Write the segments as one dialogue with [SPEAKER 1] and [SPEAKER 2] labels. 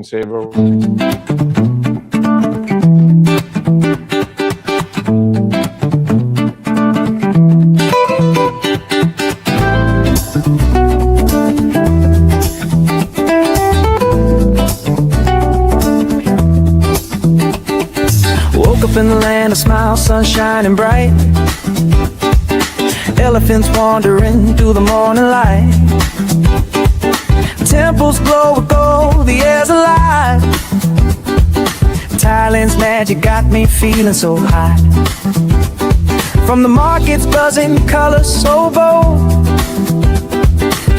[SPEAKER 1] Saver.
[SPEAKER 2] Woke up in the land of smiles, sun shining bright. Elephants wandering through the morning light. Temples glow with gold, the air's alive. Thailand's magic got me feeling so high. From the markets buzzing, colors so bold,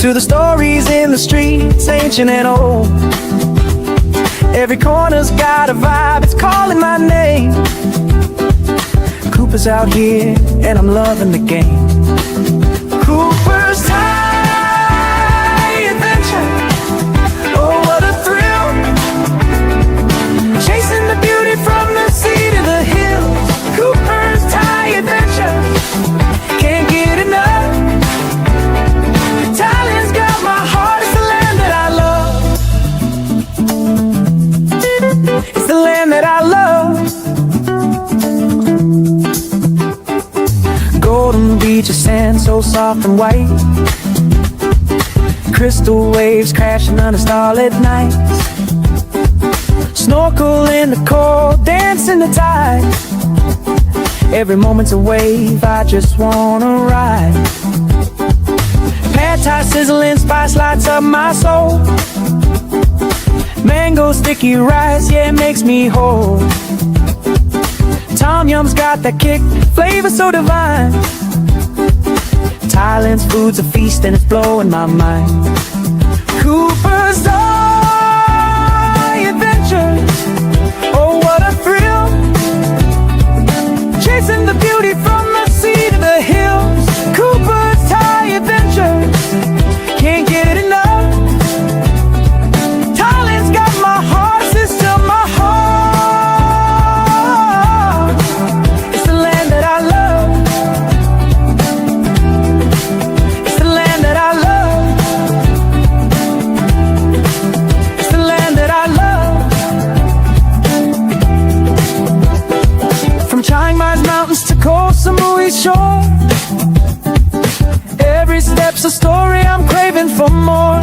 [SPEAKER 2] to the stories in the streets, ancient and old. Every corner's got a vibe, it's calling my name. Cooper's out here, and I'm loving the game. Coopersthaiadventure, oh what a thrill. Chasing the beauty from the sea to the hills. Coopersthaiadventure, can't get enough. Thailand's got my heart, it's the land that I love. It's the land that I love. Golden beach of sand so soft and white. Crystal waves crashing under starlit nights. Snorkel in the cold, dance in the tide. Every moment's a wave, I just wanna ride. Pad thai sizzling, spice lights up my soul. Mango sticky rice, yeah, it makes me whole. Tom Yum's got that kick, flavor so divine. Thailand's food's a feast and it's blowing my mind. Coopersthaiadventure, oh what a thrill. Chasing the beauty from the sea to the hills. Coopersthaiadventure, can't get enough. Thailand's got my heart, sister, my heart. It's the land that I love. It's the land that I love. It's the land that I love. From Chiang Mai's mountains to Koh Samui's shore, every step's a story, I'm craving for more.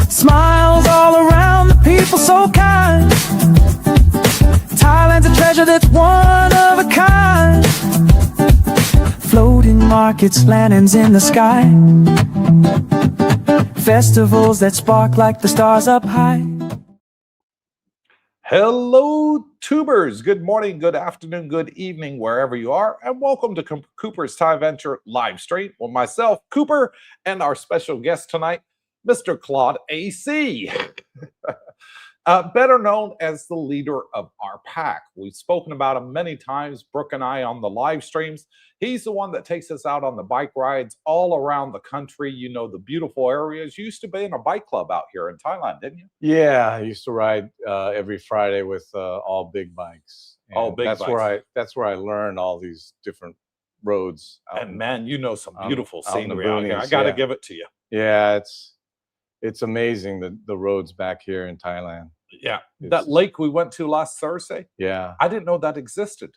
[SPEAKER 2] Smiles all around, the people so kind. Thailand's a treasure that's one of a kind. Floating markets, lanterns in the sky. Festivals that spark like the stars up high.
[SPEAKER 1] Hello, tubers. Good morning, good afternoon, good evening, wherever you are, and welcome to Cooper's Thai Venture live stream with myself, Cooper, and our special guest tonight, Mr. Claude AC. Better known as the leader of our pack. We've spoken about him many times, Brooke and I, on the live streams. He's the one that takes us out on the bike rides all around the country. You know, the beautiful areas. You used to be in a bike club out here in Thailand, didn't you?
[SPEAKER 3] Yeah, I used to ride every Friday with all big bikes. And
[SPEAKER 1] all big
[SPEAKER 3] that's
[SPEAKER 1] bikes.
[SPEAKER 3] That's where I learned all these different roads.
[SPEAKER 1] And man, you know some beautiful
[SPEAKER 3] out in the
[SPEAKER 1] scenery out here. I
[SPEAKER 3] boonies,
[SPEAKER 1] got to
[SPEAKER 3] yeah.
[SPEAKER 1] give it to you.
[SPEAKER 3] Yeah, it's amazing the roads back here in Thailand.
[SPEAKER 1] Yeah, that lake we went to last Thursday,
[SPEAKER 3] Yeah.
[SPEAKER 1] I didn't know that existed.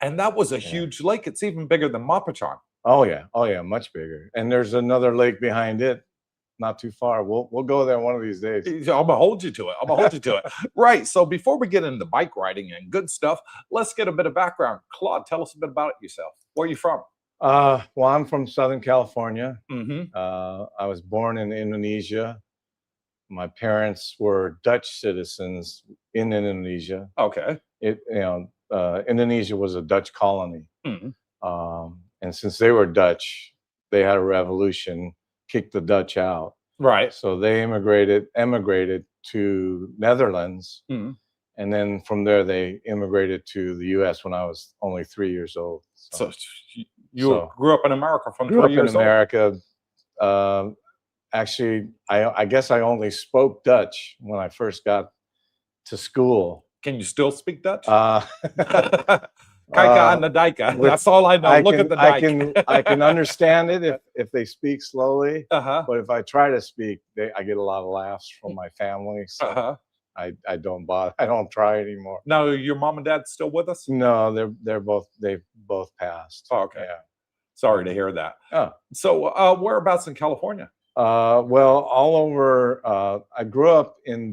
[SPEAKER 1] And that was a huge lake. It's even bigger than Mapachan.
[SPEAKER 3] Oh yeah, much bigger. And there's another lake behind it, not too far. We'll go there one of these days.
[SPEAKER 1] I'm gonna hold you to it. I'm gonna hold you to it. Right. So before we get into bike riding and good stuff, let's get a bit of background. Claude, tell us a bit about it yourself. Where are you from?
[SPEAKER 3] Well, I'm from Southern California.
[SPEAKER 1] Mm-hmm.
[SPEAKER 3] I was born in Indonesia. My parents were Dutch citizens in Indonesia.
[SPEAKER 1] Okay.
[SPEAKER 3] Indonesia was a Dutch colony.
[SPEAKER 1] Mm-hmm.
[SPEAKER 3] And since they were Dutch, they had a revolution, kicked the Dutch out.
[SPEAKER 1] Right.
[SPEAKER 3] So they emigrated to Netherlands.
[SPEAKER 1] Mm-hmm.
[SPEAKER 3] And then from there, they immigrated to the U.S. when I was only 3 years old.
[SPEAKER 1] So you grew up in America from 3 years
[SPEAKER 3] in America. Actually, I guess I only spoke Dutch when I first got to school.
[SPEAKER 1] Can you still speak Dutch? Kaika and the Daika.
[SPEAKER 3] with-
[SPEAKER 1] That's all I know. Look at the
[SPEAKER 3] I
[SPEAKER 1] dike.
[SPEAKER 3] I can understand it if they speak slowly,
[SPEAKER 1] Uh-huh.
[SPEAKER 3] but if I try to speak, I get a lot of laughs from my family. So
[SPEAKER 1] Uh-huh.
[SPEAKER 3] I don't bother. I don't try anymore.
[SPEAKER 1] Now, your mom and dad still with us?
[SPEAKER 3] No, they've both passed.
[SPEAKER 1] Oh, okay.
[SPEAKER 3] Yeah.
[SPEAKER 1] Sorry to hear that.
[SPEAKER 3] Oh.
[SPEAKER 1] So, whereabouts in California?
[SPEAKER 3] Well, all over. I grew up in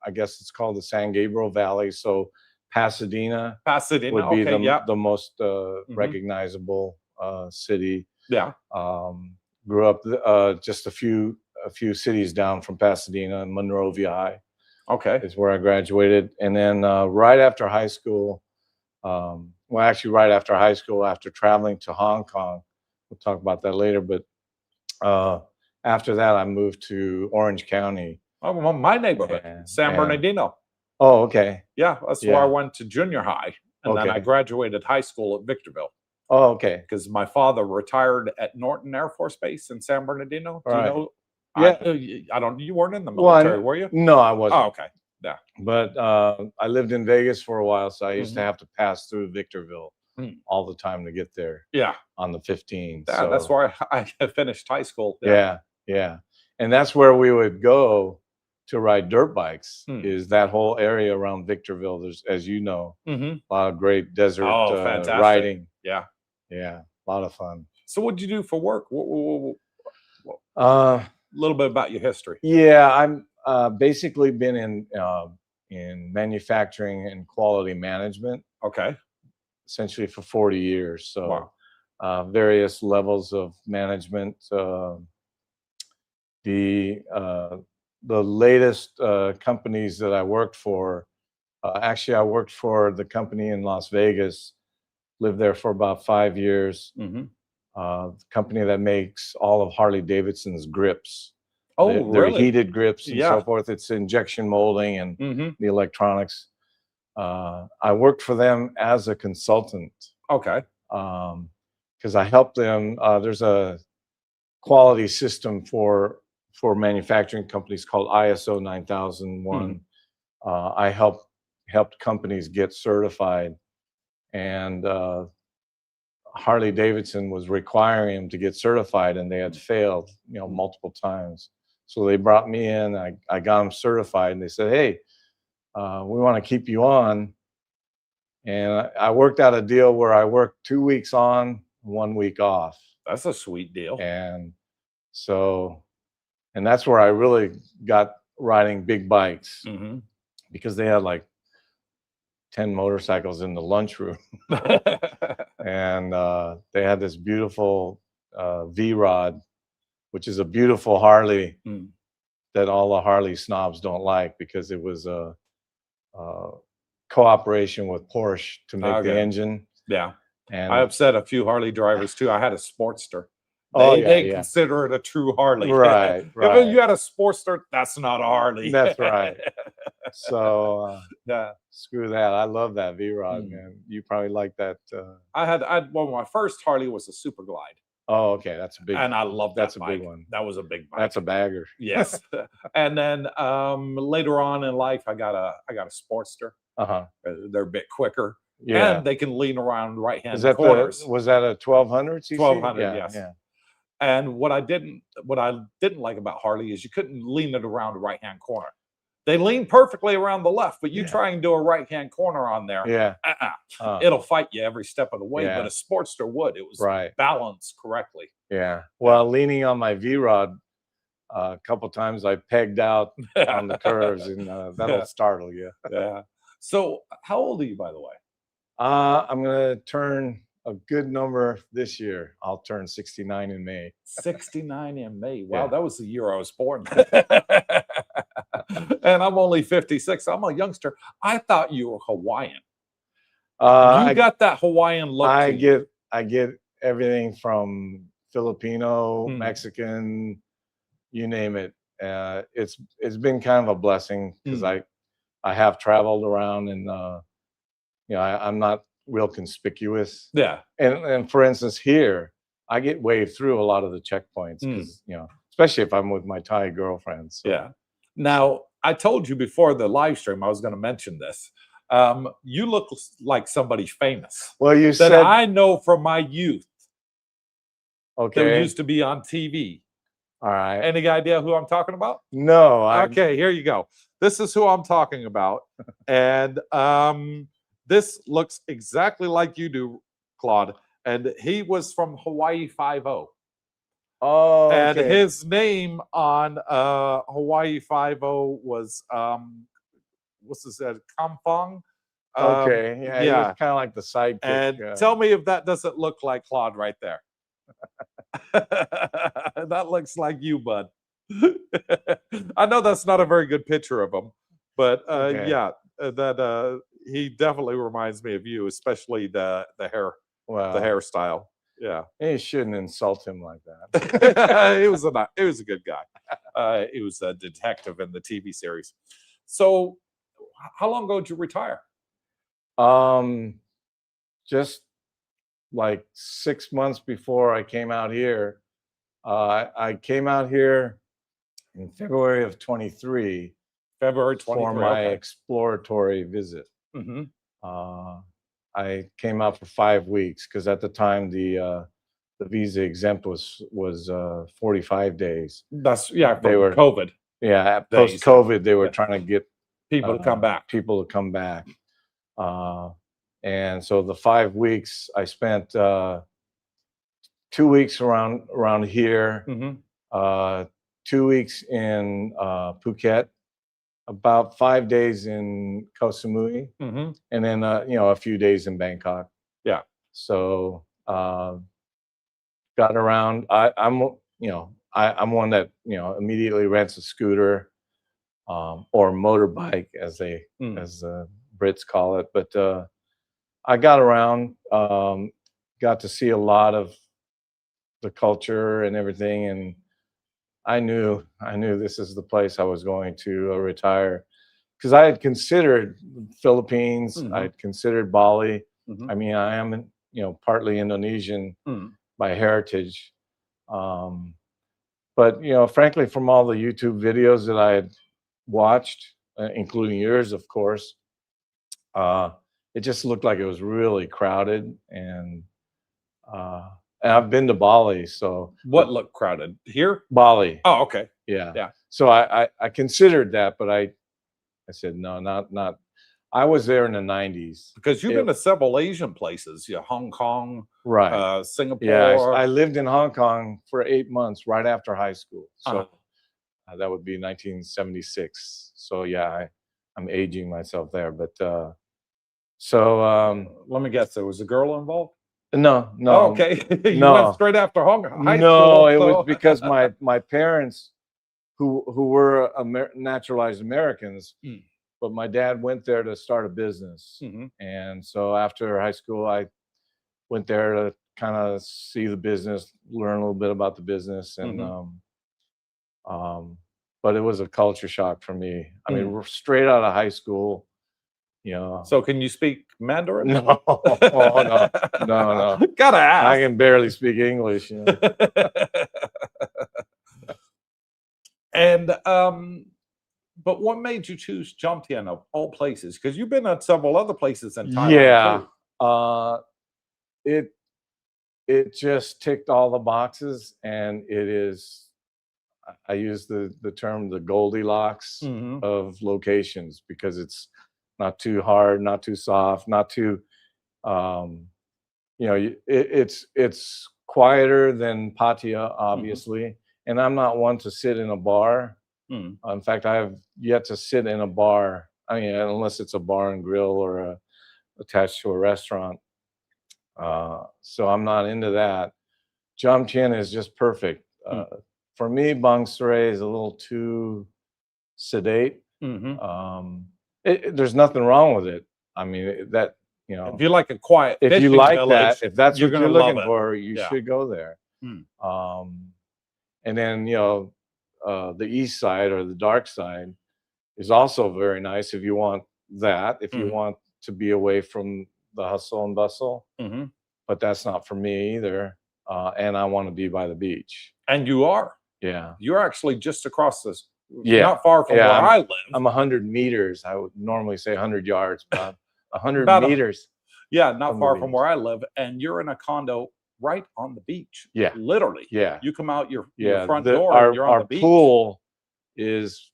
[SPEAKER 3] I guess it's called the San Gabriel Valley. So Pasadena
[SPEAKER 1] Pasadena.
[SPEAKER 3] would be
[SPEAKER 1] Okay. Yeah.
[SPEAKER 3] the most recognizable city.
[SPEAKER 1] Yeah.
[SPEAKER 3] Grew up just a few cities down from Pasadena. Monrovia High
[SPEAKER 1] Okay.
[SPEAKER 3] is where I graduated, and then right after high school, well, actually, right after high school, after traveling to Hong Kong, we'll talk about that later. But after that, I moved to Orange County.
[SPEAKER 1] Oh, well, my neighborhood, San Bernardino.
[SPEAKER 3] Oh, okay.
[SPEAKER 1] Yeah, that's where I went to junior high, and then I
[SPEAKER 3] Okay.
[SPEAKER 1] graduated high school at Victorville
[SPEAKER 3] Oh, okay.
[SPEAKER 1] because my father retired at Norton Air Force Base in San Bernardino. Do you
[SPEAKER 3] Right.
[SPEAKER 1] know?
[SPEAKER 3] Yeah.
[SPEAKER 1] I don't. You weren't in the
[SPEAKER 3] Well,
[SPEAKER 1] military, were you?
[SPEAKER 3] No, I wasn't.
[SPEAKER 1] Oh, okay. Yeah.
[SPEAKER 3] But I lived in Vegas for a while, so I used to
[SPEAKER 1] Mhm.
[SPEAKER 3] have to pass through Victorville
[SPEAKER 1] Mm.
[SPEAKER 3] all the time to get there
[SPEAKER 1] Yeah.
[SPEAKER 3] on the 15.
[SPEAKER 1] Yeah, that's
[SPEAKER 3] So,
[SPEAKER 1] where I finished high school.
[SPEAKER 3] yeah, yeah. And that's where we would go to ride dirt bikes,
[SPEAKER 1] Hmm.
[SPEAKER 3] is that whole area around Victorville. There's, as you know,
[SPEAKER 1] Mm-hmm.
[SPEAKER 3] a lot of great desert
[SPEAKER 1] Oh, fantastic.
[SPEAKER 3] riding.
[SPEAKER 1] Yeah.
[SPEAKER 3] Yeah, a lot of fun.
[SPEAKER 1] So, what did you do for work? A
[SPEAKER 3] Uh,
[SPEAKER 1] little bit about your history.
[SPEAKER 3] yeah, I'm basically been in manufacturing and quality management
[SPEAKER 1] Okay.
[SPEAKER 3] essentially for 40 years. So
[SPEAKER 1] Wow.
[SPEAKER 3] various levels of management. The latest companies that I worked for, actually, I worked for the company in Las Vegas, lived there for about 5 years.
[SPEAKER 1] Mm-hmm.
[SPEAKER 3] The company that makes all of Harley Davidson's grips.
[SPEAKER 1] Oh,
[SPEAKER 3] Their
[SPEAKER 1] really?
[SPEAKER 3] heated grips and
[SPEAKER 1] Yeah.
[SPEAKER 3] so forth. It's injection molding and
[SPEAKER 1] Mm-hmm.
[SPEAKER 3] the electronics. I worked for them as a consultant
[SPEAKER 1] Okay.
[SPEAKER 3] because I helped them. There's a quality system for manufacturing companies called ISO 9001. I helped companies get certified, and Harley Davidson was requiring them to get certified, and they had failed, multiple times. So they brought me in. I got them certified, and they said, "Hey, we want to keep you on." And I worked out a deal where I worked 2 weeks on, 1 week off.
[SPEAKER 1] That's a sweet deal.
[SPEAKER 3] And so, and that's where I really got riding big bikes,
[SPEAKER 1] Mm-hmm.
[SPEAKER 3] because they had like 10 motorcycles in the lunchroom. And they had this beautiful V-Rod, which is a beautiful Harley
[SPEAKER 1] Mm.
[SPEAKER 3] that all the Harley snobs don't like, because it was a cooperation with Porsche to make the
[SPEAKER 1] Okay.
[SPEAKER 3] engine.
[SPEAKER 1] Yeah.
[SPEAKER 3] And
[SPEAKER 1] I upset a few Harley drivers too. I had a Sportster.
[SPEAKER 3] Oh,
[SPEAKER 1] They
[SPEAKER 3] yeah.
[SPEAKER 1] consider it a true Harley.
[SPEAKER 3] Right,
[SPEAKER 1] If
[SPEAKER 3] right.
[SPEAKER 1] you had a Sportster, that's not a Harley.
[SPEAKER 3] That's right. So
[SPEAKER 1] Yeah.
[SPEAKER 3] screw that. I love that V-Rod,
[SPEAKER 1] Mm.
[SPEAKER 3] man. You probably like that.
[SPEAKER 1] Well, my first Harley was a Super Glide,
[SPEAKER 3] Oh, okay. That's a big.
[SPEAKER 1] and I love that
[SPEAKER 3] that's a
[SPEAKER 1] bike.
[SPEAKER 3] big one.
[SPEAKER 1] That was a big bike.
[SPEAKER 3] That's a bagger.
[SPEAKER 1] Yes. And then later on in life, I got a Sportster.
[SPEAKER 3] Uh-huh.
[SPEAKER 1] They're a bit quicker,
[SPEAKER 3] Yeah.
[SPEAKER 1] and they can lean around right hand
[SPEAKER 3] Is that
[SPEAKER 1] corners.
[SPEAKER 3] was that a 1200 cc?
[SPEAKER 1] 1200,
[SPEAKER 3] Yeah,
[SPEAKER 1] yes.
[SPEAKER 3] Yeah.
[SPEAKER 1] And what I didn't like about Harley is you couldn't lean it around the right hand corner. They lean perfectly around the left, but you
[SPEAKER 3] Yeah.
[SPEAKER 1] try and do a right hand corner on there,
[SPEAKER 3] Yeah.
[SPEAKER 1] uh-uh. It'll fight you every step of the way.
[SPEAKER 3] Yeah.
[SPEAKER 1] But a Sportster would. It was
[SPEAKER 3] Right.
[SPEAKER 1] balanced correctly.
[SPEAKER 3] Yeah. Well, leaning on my V-Rod, a couple times I pegged out on the curves, and that'll startle you.
[SPEAKER 1] Yeah. So, how old are you, by the way?
[SPEAKER 3] I'm gonna turn a good number this year. I'll turn 69 in May.
[SPEAKER 1] 69 in May. Wow,
[SPEAKER 3] Yeah.
[SPEAKER 1] that was the year I was born. And I'm only 56. I'm a youngster. I thought you were Hawaiian. You
[SPEAKER 3] I
[SPEAKER 1] got that Hawaiian look.
[SPEAKER 3] I
[SPEAKER 1] to you.
[SPEAKER 3] get everything from Filipino,
[SPEAKER 1] Mm.
[SPEAKER 3] Mexican, you name it. It's been kind of a blessing, because I have traveled around, and I'm not real conspicuous.
[SPEAKER 1] Yeah.
[SPEAKER 3] And for instance, here I get waved through a lot of the checkpoints, because especially if I'm with my Thai girlfriend. So.
[SPEAKER 1] Yeah. Now, I told you before the live stream, I was going to mention this. You look like somebody famous
[SPEAKER 3] Well, you
[SPEAKER 1] that
[SPEAKER 3] said
[SPEAKER 1] I know from my youth that
[SPEAKER 3] okay.
[SPEAKER 1] used to be on TV.
[SPEAKER 3] All right.
[SPEAKER 1] Any idea who I'm talking about?
[SPEAKER 3] No,
[SPEAKER 1] Okay, here you go. This is who I'm talking about. And this looks exactly like you do, Claude. And he was from Hawaii 5-0.
[SPEAKER 3] Oh,
[SPEAKER 1] And
[SPEAKER 3] okay.
[SPEAKER 1] his name on Hawaii 5-0 was what's this? Kampong.
[SPEAKER 3] Okay. Yeah, he was
[SPEAKER 1] Yeah.
[SPEAKER 3] kind of like the sidekick.
[SPEAKER 1] And tell me if that doesn't look like Claude right there. That looks like you, bud. I know that's not a very good picture of him, but
[SPEAKER 3] Okay.
[SPEAKER 1] yeah, that he definitely reminds me of you, especially the hair, the
[SPEAKER 3] well,
[SPEAKER 1] hairstyle. Yeah,
[SPEAKER 3] you shouldn't insult him like that.
[SPEAKER 1] he was a good guy. He was a detective in the TV series. So, how long ago did you retire?
[SPEAKER 3] Just like 6 months before I came out here. I came out here in February of 23
[SPEAKER 1] February
[SPEAKER 3] for
[SPEAKER 1] 23.
[SPEAKER 3] my
[SPEAKER 1] Okay.
[SPEAKER 3] exploratory visit.
[SPEAKER 1] Hmm.
[SPEAKER 3] I came out for 5 weeks because at the time the visa exempt was 45 days.
[SPEAKER 1] That's yeah.
[SPEAKER 3] They
[SPEAKER 1] From
[SPEAKER 3] were
[SPEAKER 1] COVID,
[SPEAKER 3] Yeah,
[SPEAKER 1] days.
[SPEAKER 3] post COVID they were
[SPEAKER 1] Yeah.
[SPEAKER 3] trying to get
[SPEAKER 1] people to come back.
[SPEAKER 3] people to come back. And so the 5 weeks I spent 2 weeks around here,
[SPEAKER 1] Hmm.
[SPEAKER 3] 2 weeks in Phuket, about 5 days in Koh Samui,
[SPEAKER 1] Hmm.
[SPEAKER 3] and then a few days in Bangkok.
[SPEAKER 1] Yeah.
[SPEAKER 3] So got around. I'm one that immediately rents a scooter or motorbike as the Brits call it. But I got around, got to see a lot of the culture and everything, and I knew this is the place I was going to retire, because I had considered Philippines, I had considered Bali.
[SPEAKER 1] Mhm.
[SPEAKER 3] I mean, I am partly Indonesian by heritage, but frankly, from all the YouTube videos that I had watched, including yours, of course, it just looked like it was really crowded, and I've been to Bali, so
[SPEAKER 1] What looked crowded here?
[SPEAKER 3] Bali,
[SPEAKER 1] Oh, okay.
[SPEAKER 3] yeah.
[SPEAKER 1] Yeah.
[SPEAKER 3] So I considered that, but I said no, not. I was there in the 90s.
[SPEAKER 1] Because you've been to several Asian places, yeah, Hong Kong,
[SPEAKER 3] Right.
[SPEAKER 1] Singapore.
[SPEAKER 3] Yeah, I lived in Hong Kong for 8 months right after high school. So that would be 1976. So yeah, I'm aging myself there. But
[SPEAKER 1] let me guess, there was a girl involved.
[SPEAKER 3] no,
[SPEAKER 1] Oh, okay, you
[SPEAKER 3] no.
[SPEAKER 1] went straight after high
[SPEAKER 3] No,
[SPEAKER 1] school.
[SPEAKER 3] it was
[SPEAKER 1] so-
[SPEAKER 3] because my parents, who were naturalized Americans, but my dad went there to start a business, and so after high school, I went there to kind of see the business, learn a little bit about the business, and but it was a culture shock for me. I mean, we're straight out of high school,
[SPEAKER 1] So can you speak Mandarin?
[SPEAKER 3] No, no.
[SPEAKER 1] Gotta ask.
[SPEAKER 3] I can barely speak English.
[SPEAKER 1] And but what made you choose Jomtien of all places? Because you've been at several other places in Thailand.
[SPEAKER 3] Yeah,
[SPEAKER 1] too.
[SPEAKER 3] it just ticked all the boxes, and it is. I use the term the Goldilocks of locations, because it's not too hard, not too soft, not too. It's quieter than Pattaya, obviously, and I'm not one to sit in a bar. In fact, I have yet to sit in a bar. I mean, unless it's a bar and grill or attached to a restaurant. So I'm not into that. Jomtien is just perfect. For me, Bang Sray is a little too sedate. There's nothing wrong with it. I mean,
[SPEAKER 1] if you like a quiet,
[SPEAKER 3] if you
[SPEAKER 1] fishing
[SPEAKER 3] like
[SPEAKER 1] village,
[SPEAKER 3] that, if that's what
[SPEAKER 1] gonna
[SPEAKER 3] you're
[SPEAKER 1] love
[SPEAKER 3] looking
[SPEAKER 1] it.
[SPEAKER 3] for, you
[SPEAKER 1] Yeah.
[SPEAKER 3] should go there. And then the east side, or the dark side, is also very nice if you want that. If you want to be away from the hustle and bustle, but that's not for me either. And I want to be by the beach.
[SPEAKER 1] And you are.
[SPEAKER 3] Yeah.
[SPEAKER 1] You're actually just across
[SPEAKER 3] Yeah,
[SPEAKER 1] not far from
[SPEAKER 3] yeah,
[SPEAKER 1] where I live.
[SPEAKER 3] I'm 100 meters. I would normally say 100 yards, but 100
[SPEAKER 1] About
[SPEAKER 3] meters.
[SPEAKER 1] Yeah, not
[SPEAKER 3] from the
[SPEAKER 1] far from
[SPEAKER 3] beach.
[SPEAKER 1] where I live, and you're in a condo right on the beach.
[SPEAKER 3] Yeah,
[SPEAKER 1] Literally.
[SPEAKER 3] yeah,
[SPEAKER 1] You come out your
[SPEAKER 3] yeah.
[SPEAKER 1] front door and you're on
[SPEAKER 3] Our
[SPEAKER 1] the beach.
[SPEAKER 3] pool is,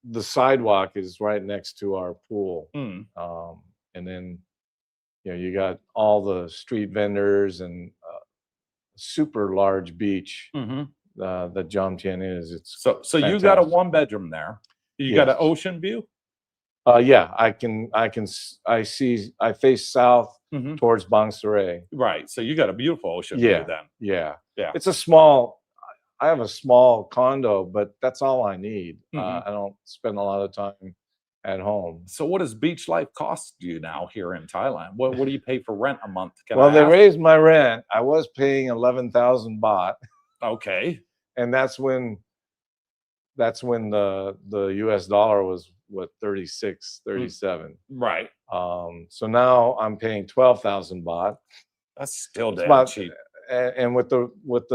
[SPEAKER 3] the sidewalk is right next to our pool.
[SPEAKER 1] Mm.
[SPEAKER 3] And then, you know, you got all the street vendors and super large beach
[SPEAKER 1] Hmm.
[SPEAKER 3] that Jomtien is. It's
[SPEAKER 1] So you got a
[SPEAKER 3] fantastic.
[SPEAKER 1] 1-bedroom there. You got an
[SPEAKER 3] Yes.
[SPEAKER 1] ocean view.
[SPEAKER 3] Yeah, I face south
[SPEAKER 1] Hmm.
[SPEAKER 3] towards Bangsaray.
[SPEAKER 1] Right. So you got a beautiful ocean view
[SPEAKER 3] Yeah,
[SPEAKER 1] then.
[SPEAKER 3] yeah,
[SPEAKER 1] Yeah.
[SPEAKER 3] It's a small. I have a small condo, but that's all I need.
[SPEAKER 1] Mhm.
[SPEAKER 3] I don't spend a lot of time at home.
[SPEAKER 1] So what does beach life cost you now here in Thailand? What do you pay for rent a month? Can
[SPEAKER 3] Well,
[SPEAKER 1] I
[SPEAKER 3] they
[SPEAKER 1] ask?
[SPEAKER 3] raised my rent. I was paying 11,000 baht,
[SPEAKER 1] Okay.
[SPEAKER 3] and that's when the US dollar was what, 36, 37.
[SPEAKER 1] Right.
[SPEAKER 3] So now I'm paying 12,000 baht.
[SPEAKER 1] That's still
[SPEAKER 3] It's
[SPEAKER 1] damn
[SPEAKER 3] about,
[SPEAKER 1] cheap.
[SPEAKER 3] and with the
[SPEAKER 1] What's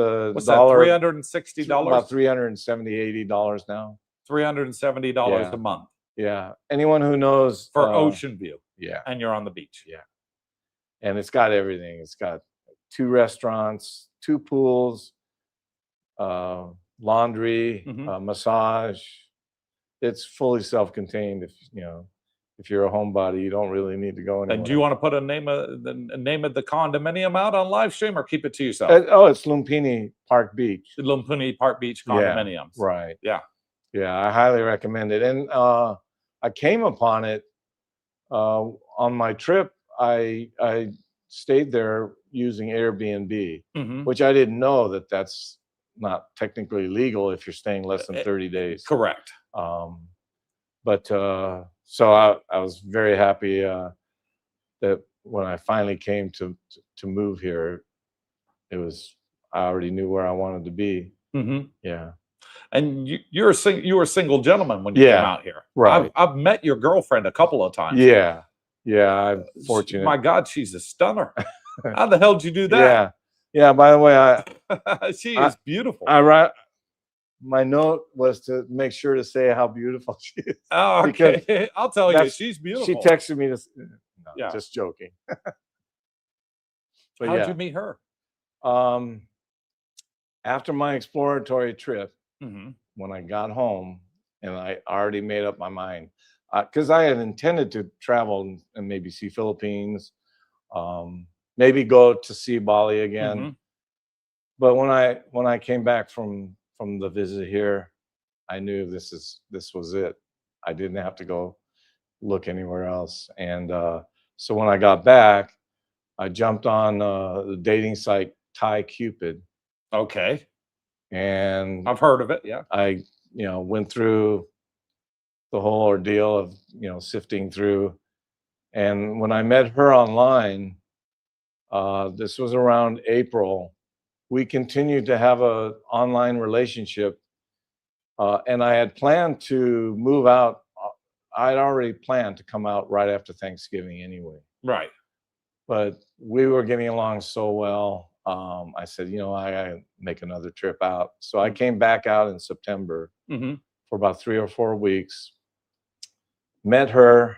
[SPEAKER 3] dollar,
[SPEAKER 1] that? $360?
[SPEAKER 3] about 370, $80 now.
[SPEAKER 1] $370
[SPEAKER 3] Yeah.
[SPEAKER 1] a month
[SPEAKER 3] Yeah. Anyone who knows
[SPEAKER 1] for ocean view,
[SPEAKER 3] yeah,
[SPEAKER 1] and you're on the beach.
[SPEAKER 3] yeah. And it's got everything. It's got 2 restaurants, 2 pools, laundry,
[SPEAKER 1] Mhm.
[SPEAKER 3] massage. It's fully self-contained. If you're a homebody, you don't really need to go anywhere.
[SPEAKER 1] And do you want to put a name of the condominium out on live stream, or keep it to yourself?
[SPEAKER 3] It's Lumpini Park Beach.
[SPEAKER 1] Lumpuni Park Beach condominiums.
[SPEAKER 3] Right.
[SPEAKER 1] Yeah.
[SPEAKER 3] Yeah, I highly recommend it. And I came upon it on my trip. I stayed there using Airbnb,
[SPEAKER 1] Mhm.
[SPEAKER 3] which I didn't know that's not technically legal if you're staying less than 30 days.
[SPEAKER 1] Correct.
[SPEAKER 3] But so I was very happy that when I finally came to move here, I already knew where I wanted to be.
[SPEAKER 1] Mhm.
[SPEAKER 3] Yeah.
[SPEAKER 1] And you were a single gentleman when you came
[SPEAKER 3] Yeah,
[SPEAKER 1] out here.
[SPEAKER 3] right.
[SPEAKER 1] I've met your girlfriend a couple of times.
[SPEAKER 3] Yeah. Yeah, I'm fortunate.
[SPEAKER 1] My God, she's a stunner. How the hell did you do that?
[SPEAKER 3] Yeah. Yeah, by the way,
[SPEAKER 1] She is beautiful.
[SPEAKER 3] my note was to make sure to say how beautiful she is.
[SPEAKER 1] Oh, okay. I'll tell you, she's beautiful.
[SPEAKER 3] She texted me this. No,
[SPEAKER 1] Yeah.
[SPEAKER 3] just joking. But
[SPEAKER 1] How'd
[SPEAKER 3] yeah,
[SPEAKER 1] you meet her?
[SPEAKER 3] after my exploratory trip,
[SPEAKER 1] Mhm.
[SPEAKER 3] when I got home, and I already made up my mind, because I had intended to travel and maybe see Philippines, maybe go to see Bali again.
[SPEAKER 1] Mhm.
[SPEAKER 3] But when I came back from the visit here, I knew this was it. I didn't have to go look anywhere else. And so when I got back, I jumped on the dating site Thai Cupid,
[SPEAKER 1] Okay.
[SPEAKER 3] and
[SPEAKER 1] I've heard of it. Yeah.
[SPEAKER 3] I went through the whole ordeal of sifting through. And when I met her online, this was around April, we continued to have a online relationship, and I had planned to move out. I'd already planned to come out right after Thanksgiving anyway,
[SPEAKER 1] Right.
[SPEAKER 3] but we were getting along so well. I said, I gotta make another trip out. So I came back out in September
[SPEAKER 1] Mhm.
[SPEAKER 3] for about 3 or 4 weeks, met her,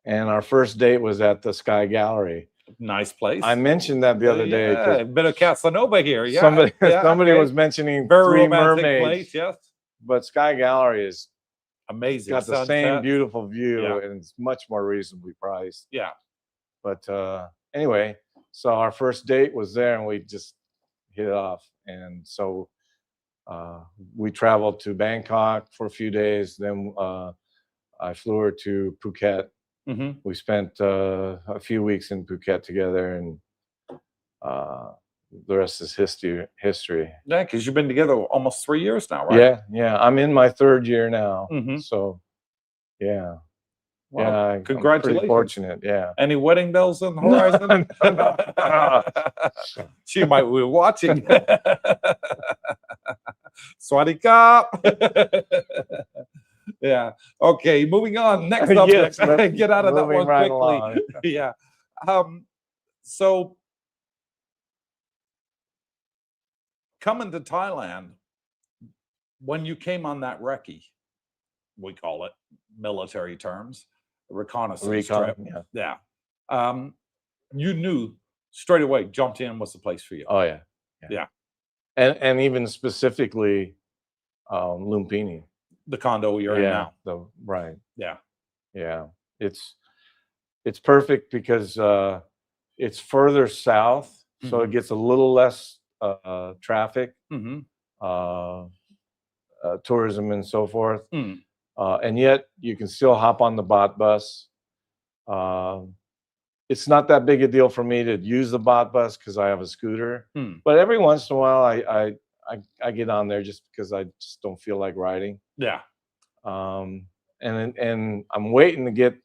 [SPEAKER 3] and our first date was at the Sky Gallery.
[SPEAKER 1] Nice place.
[SPEAKER 3] I mentioned that the other day.
[SPEAKER 1] Yeah, a bit of Casanova here. Yeah.
[SPEAKER 3] Somebody
[SPEAKER 1] Okay.
[SPEAKER 3] was mentioning
[SPEAKER 1] Very
[SPEAKER 3] 3
[SPEAKER 1] romantic
[SPEAKER 3] mermaids,
[SPEAKER 1] place. Yes.
[SPEAKER 3] but Sky Gallery is
[SPEAKER 1] Amazing.
[SPEAKER 3] got the same
[SPEAKER 1] sunset.
[SPEAKER 3] beautiful view,
[SPEAKER 1] Yeah.
[SPEAKER 3] and it's much more reasonably priced.
[SPEAKER 1] Yeah.
[SPEAKER 3] But anyway, so our first date was there, and we just hit it off. And so we traveled to Bangkok for a few days. Then I flew her to Phuket.
[SPEAKER 1] Mhm.
[SPEAKER 3] We spent a few weeks in Phuket together, and the rest is history.
[SPEAKER 1] Yeah, because you've been together almost 3 years now, right?
[SPEAKER 3] Yeah, yeah. I'm in my 3rd year now.
[SPEAKER 1] Mhm.
[SPEAKER 3] So, yeah.
[SPEAKER 1] Wow.
[SPEAKER 3] Yeah, I'm
[SPEAKER 1] Congratulations.
[SPEAKER 3] pretty fortunate. Yeah.
[SPEAKER 1] Any wedding bells on the horizon?
[SPEAKER 3] No.
[SPEAKER 1] She might be watching. Swadikap. Yeah. Okay. Moving on. Next
[SPEAKER 3] Yes,
[SPEAKER 1] subject.
[SPEAKER 3] let's
[SPEAKER 1] Get out of that
[SPEAKER 3] moving
[SPEAKER 1] one
[SPEAKER 3] right
[SPEAKER 1] quickly.
[SPEAKER 3] along.
[SPEAKER 1] Yeah. So coming to Thailand, when you came on that recce, we call it military terms, reconnaissance trip.
[SPEAKER 3] Yeah.
[SPEAKER 1] Yeah. You knew straight away Jomtien was the place for you.
[SPEAKER 3] Oh yeah.
[SPEAKER 1] Yeah.
[SPEAKER 3] And even specifically, Lumpini.
[SPEAKER 1] The condo you're in now.
[SPEAKER 3] Right.
[SPEAKER 1] Yeah.
[SPEAKER 3] Yeah. It's perfect because it's further south, so it gets a little less traffic, tourism and so forth. And yet you can still hop on the bot bus. It's not that big a deal for me to use the bot bus because I have a scooter. But every once in a while, I get on there just because I just don't feel like riding.
[SPEAKER 1] Yeah.
[SPEAKER 3] And I'm waiting to get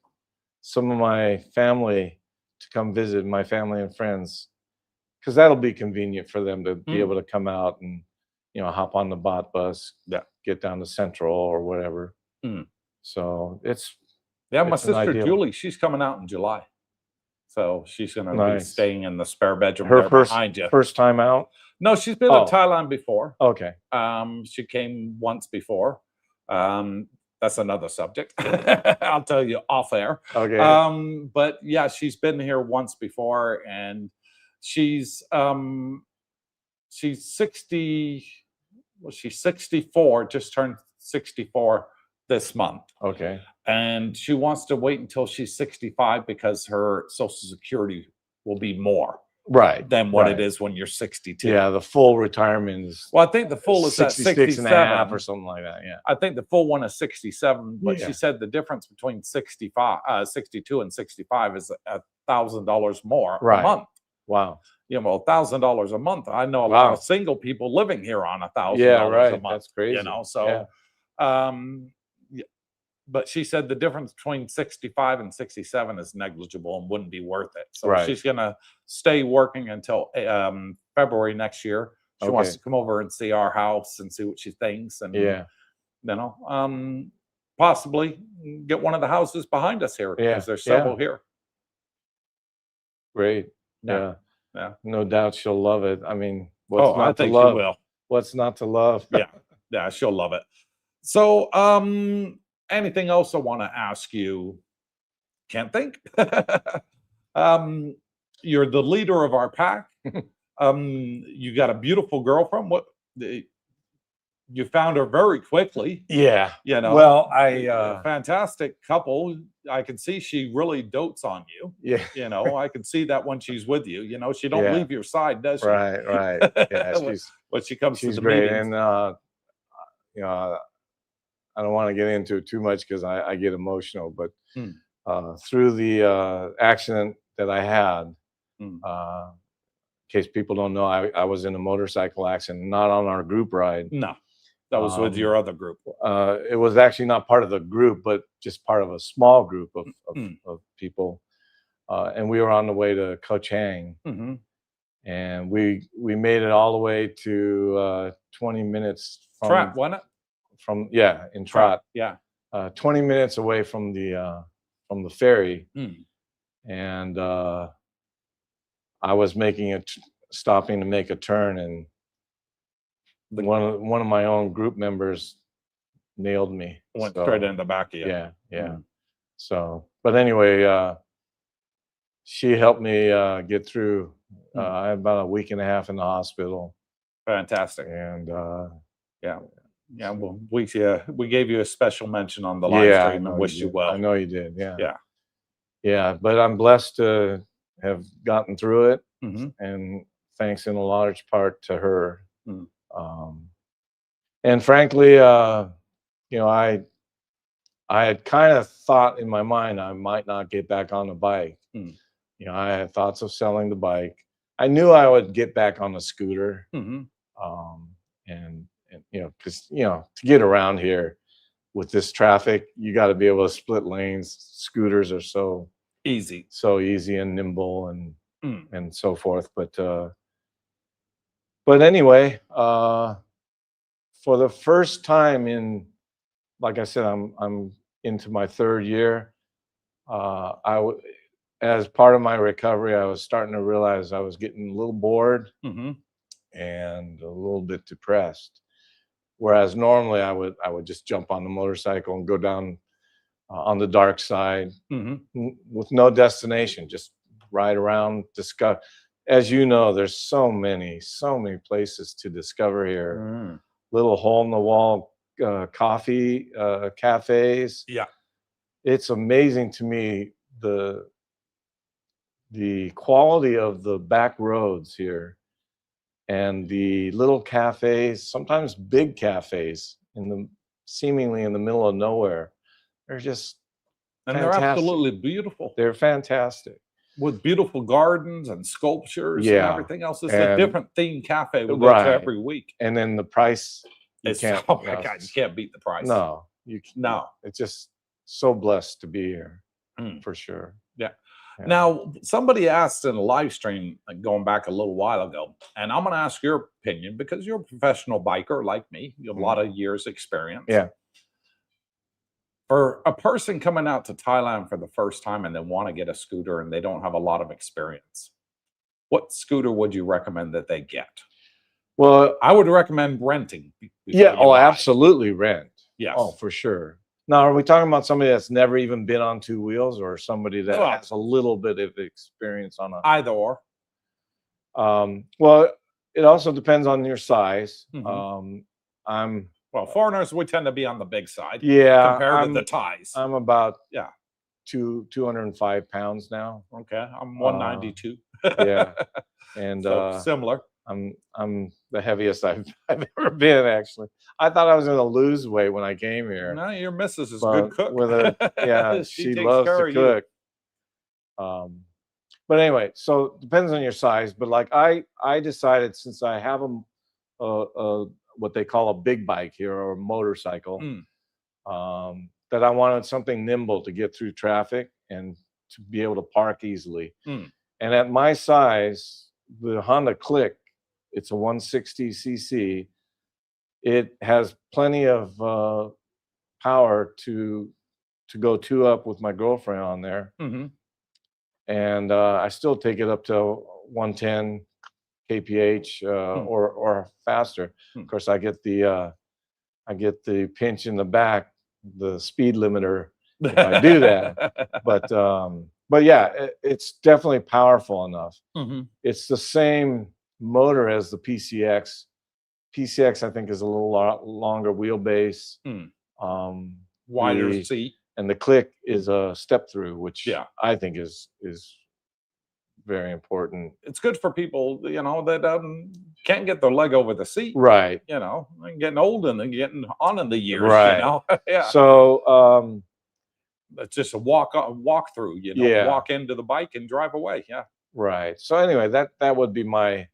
[SPEAKER 3] some of my family to come visit, my family and friends, because that'll be convenient for them to be able to come out and, you know, hop on the bot bus, get down to Central or whatever. So it's
[SPEAKER 1] my
[SPEAKER 3] it's an
[SPEAKER 1] sister
[SPEAKER 3] ideal.
[SPEAKER 1] Julie, she's coming out in July, so she's gonna be
[SPEAKER 3] Nice.
[SPEAKER 1] staying in the spare bedroom
[SPEAKER 3] Her
[SPEAKER 1] there
[SPEAKER 3] first
[SPEAKER 1] behind you.
[SPEAKER 3] first time out.
[SPEAKER 1] No, she's been in Thailand before.
[SPEAKER 3] Okay.
[SPEAKER 1] She came once before. That's another subject. I'll tell you off air.
[SPEAKER 3] Okay.
[SPEAKER 1] But yeah, she's been here once before, and she's 60. Well, she's 64. Just turned 64 this month.
[SPEAKER 3] Okay.
[SPEAKER 1] And she wants to wait until she's 65 because her Social Security will be more than what it is when you're 62.
[SPEAKER 3] Yeah, the full retirement is,
[SPEAKER 1] well, I think the full is at
[SPEAKER 3] 66 and a half
[SPEAKER 1] 67
[SPEAKER 3] or something like that. Yeah.
[SPEAKER 1] I think the full one is 67, but
[SPEAKER 3] Yeah.
[SPEAKER 1] she said the difference between 62 and 65 is $1,000 more a month.
[SPEAKER 3] Wow.
[SPEAKER 1] You know, $1,000 a month. I know a lot of single people living here on $1,000 a month.
[SPEAKER 3] That's crazy.
[SPEAKER 1] You know, so but she said the difference between 65 and 67 is negligible and wouldn't be worth it. So she's gonna stay working until February next year. She wants to come over and see our house and see what she thinks, and you know, possibly get one of the houses behind us here because there's several here.
[SPEAKER 3] Great.
[SPEAKER 1] Yeah.
[SPEAKER 3] No doubt she'll love it. I mean, what's
[SPEAKER 1] I
[SPEAKER 3] not to
[SPEAKER 1] think
[SPEAKER 3] love?
[SPEAKER 1] she will.
[SPEAKER 3] What's not to love?
[SPEAKER 1] Yeah, she'll love it. So, anything else I want to ask you? Can't think. You're the leader of our pack. You got a beautiful girlfriend. You found her very quickly.
[SPEAKER 3] Yeah.
[SPEAKER 1] You know,
[SPEAKER 3] well,
[SPEAKER 1] a fantastic couple. I can see she really dotes on you.
[SPEAKER 3] Yeah.
[SPEAKER 1] You know, I can see that when she's with you. You know, she don't leave your side, does she?
[SPEAKER 3] Right. Yeah,
[SPEAKER 1] when she comes to
[SPEAKER 3] she's
[SPEAKER 1] the
[SPEAKER 3] great,
[SPEAKER 1] meetings.
[SPEAKER 3] and you know, I don't want to get into it too much because I get emotional. But through the accident that I had, in case people don't know, I was in a motorcycle accident, not on our group ride.
[SPEAKER 1] No. That was with your other group.
[SPEAKER 3] It was actually not part of the group, but just part of a small group of people. And we were on the way to Koh Chang. And we made it all the way to 20 minutes from
[SPEAKER 1] Trot, wasn't it?
[SPEAKER 3] In Trot.
[SPEAKER 1] Yeah.
[SPEAKER 3] 20 minutes away from the ferry. And I was stopping to make a turn, and one of my own group members nailed me.
[SPEAKER 1] Went straight in the back of you.
[SPEAKER 3] Yeah. So, but anyway, she helped me get through. I had about a week and a half in the hospital.
[SPEAKER 1] Fantastic.
[SPEAKER 3] And
[SPEAKER 1] well, we gave you a special mention on the live stream and wish you well.
[SPEAKER 3] I know you did. Yeah. But I'm blessed to have gotten through it, and thanks in a large part to her. And frankly, you know, I had kind of thought in my mind I might not get back on the bike. You know, I had thoughts of selling the bike. I knew I would get back on the scooter. And you know, because you know, to get around here with this traffic, you got to be able to split lanes. Scooters are so easy and nimble and so forth. But anyway, for the first time in, like I said, I'm into my third year. As part of my recovery, I was starting to realize I was getting a little bored and a little bit depressed. Whereas normally I would just jump on the motorcycle and go down on the dark side with no destination, just ride around, discover. As you know, there's so many places to discover here. Little hole in the wall coffee cafes.
[SPEAKER 1] Yeah.
[SPEAKER 3] It's amazing to me the quality of the back roads here and the little cafes, sometimes big cafes seemingly in the middle of nowhere. They're just fantastic.
[SPEAKER 1] They're absolutely beautiful.
[SPEAKER 3] They're fantastic.
[SPEAKER 1] With beautiful gardens and sculptures and everything else. It's a different themed cafe we go to every week.
[SPEAKER 3] And then the price,
[SPEAKER 1] oh my God, you can't beat the price.
[SPEAKER 3] No, it's just so blessed to be here, for sure.
[SPEAKER 1] Yeah. Now, somebody asked in a live stream going back a little while ago, and I'm going to ask your opinion because you're a professional biker like me. You have a lot of years experience.
[SPEAKER 3] Yeah.
[SPEAKER 1] For a person coming out to Thailand for the first time and they want to get a scooter and they don't have a lot of experience, what scooter would you recommend that they get?
[SPEAKER 3] Well,
[SPEAKER 1] I would recommend renting.
[SPEAKER 3] Absolutely rent.
[SPEAKER 1] Yes.
[SPEAKER 3] Oh, for sure. Now, are we talking about somebody that's never even been on two wheels or somebody that has a little bit of experience on
[SPEAKER 1] either or?
[SPEAKER 3] Well, it also depends on your size.
[SPEAKER 1] Foreigners, we tend to be on the big side.
[SPEAKER 3] Yeah.
[SPEAKER 1] Compared to the Thais.
[SPEAKER 3] I'm about 205 pounds now.
[SPEAKER 1] Okay. I'm 192.
[SPEAKER 3] Yeah. And
[SPEAKER 1] so similar.
[SPEAKER 3] I'm the heaviest I've ever been, actually. I thought I was going to lose weight when I came here.
[SPEAKER 1] No, your missus is a good cook.
[SPEAKER 3] She loves to cook. But anyway, so it depends on your size. But like I decided, since I have what they call a big bike here, or a motorcycle, that I wanted something nimble to get through traffic and to be able to park easily. And at my size, the Honda Click, it's a 160cc. It has plenty of power to go two up with my girlfriend on there. And I still take it up to 110 kph or faster. Of course, I get the pinch in the back, the speed limiter, if I do that. But yeah, it's definitely powerful enough. It's the same motor as the PCX. PCX, I think, is a little longer wheelbase,
[SPEAKER 1] wider seat,
[SPEAKER 3] and the Click is a step through, which I think is very important.
[SPEAKER 1] It's good for people, that can't get their leg over the seat.
[SPEAKER 3] Right.
[SPEAKER 1] Getting old and getting on in the years.
[SPEAKER 3] Right.
[SPEAKER 1] Yeah.
[SPEAKER 3] So
[SPEAKER 1] it's just a walk through. Walk into the bike and drive away. Yeah.
[SPEAKER 3] Right. So anyway, that would be my.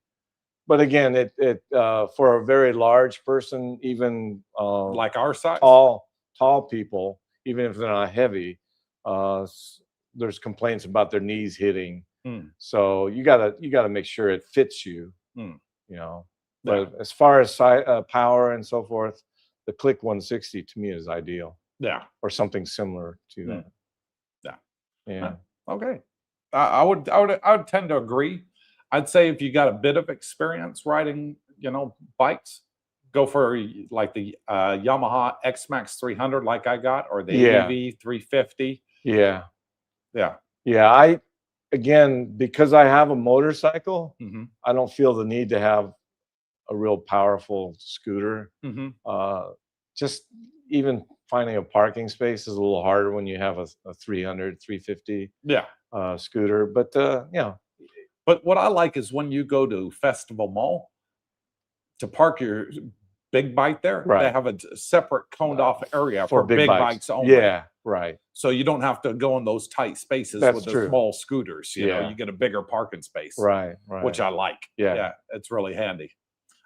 [SPEAKER 3] But again, it for a very large person, even
[SPEAKER 1] like our size,
[SPEAKER 3] tall people, even if they're not heavy, there's complaints about their knees hitting. So you gotta make sure it fits you. But as far as power and so forth, the Click 160 to me is ideal.
[SPEAKER 1] Yeah.
[SPEAKER 3] Or something similar to that. Yeah.
[SPEAKER 1] Okay. I would tend to agree. I'd say if you got a bit of experience riding, bikes, go for like the Yamaha X-Max 300 like I got, or the AV 350.
[SPEAKER 3] Yeah.
[SPEAKER 1] Yeah.
[SPEAKER 3] Yeah. Again, because I have a motorcycle, I don't feel the need to have a real powerful scooter. Just even finding a parking space is a little harder when you have a 300, 350 scooter. But
[SPEAKER 1] But what I like is when you go to Festival Mall to park your big bike there, they have a separate coned off area for big bikes only.
[SPEAKER 3] Yeah, right.
[SPEAKER 1] So you don't have to go in those tight spaces with the small scooters. You get a bigger parking space.
[SPEAKER 3] Right.
[SPEAKER 1] Which I like.
[SPEAKER 3] Yeah,
[SPEAKER 1] it's really handy.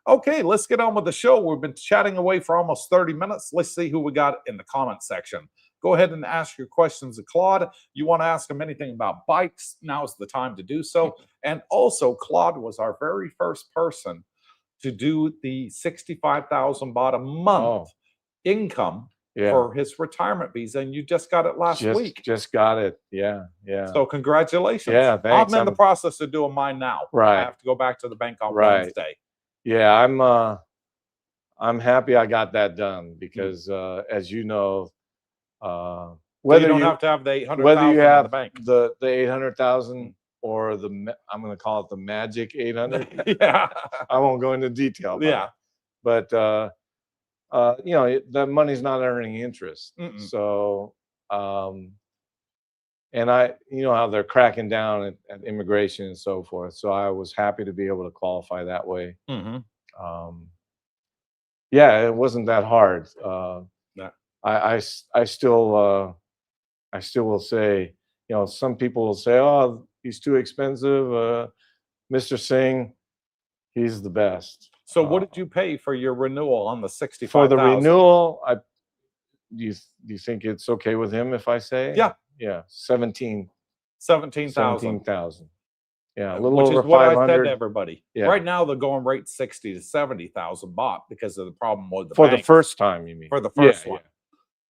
[SPEAKER 1] Okay, let's get on with the show. We've been chatting away for almost 30 minutes. Let's see who we got in the comment section. Go ahead and ask your questions to Claude. You want to ask him anything about bikes, now's the time to do so. And also, Claude was our very first person to do the 65,000 baht a month income for his retirement visa, and you just got it last week.
[SPEAKER 3] Just got it. Yeah.
[SPEAKER 1] So congratulations.
[SPEAKER 3] Yeah, thanks.
[SPEAKER 1] I'm in the process of doing mine now.
[SPEAKER 3] Right.
[SPEAKER 1] I have to go back to the bank on Wednesday.
[SPEAKER 3] Yeah, I'm happy I got that done because, as you know,
[SPEAKER 1] So
[SPEAKER 3] whether
[SPEAKER 1] you don't
[SPEAKER 3] you
[SPEAKER 1] have to have the 800,000
[SPEAKER 3] whether you
[SPEAKER 1] in
[SPEAKER 3] have
[SPEAKER 1] the bank.
[SPEAKER 3] the 800,000 or I'm going to call it the magic 800.
[SPEAKER 1] Yeah.
[SPEAKER 3] I won't go into detail. About
[SPEAKER 1] Yeah.
[SPEAKER 3] it. But you know, that money's not earning interest. So, and you know how they're cracking down at immigration and so forth. So I was happy to be able to qualify that way. Yeah, it wasn't that hard.
[SPEAKER 1] Yeah.
[SPEAKER 3] I still will say, you know, some people will say, oh, he's too expensive. Mr. Singh, he's the best.
[SPEAKER 1] So what did you pay for your renewal on the 65,000?
[SPEAKER 3] For the renewal, do you think it's okay with him if I say?
[SPEAKER 1] Yeah.
[SPEAKER 3] Yeah, 17,000.
[SPEAKER 1] 17,000.
[SPEAKER 3] Yeah, a little
[SPEAKER 1] which
[SPEAKER 3] over
[SPEAKER 1] is what
[SPEAKER 3] 500.
[SPEAKER 1] I said to everybody.
[SPEAKER 3] Yeah.
[SPEAKER 1] Right now, the going rate 60 to 70,000 baht because of the problem with the
[SPEAKER 3] For
[SPEAKER 1] banks.
[SPEAKER 3] the first time, you mean?
[SPEAKER 1] For the first one.
[SPEAKER 3] Yeah.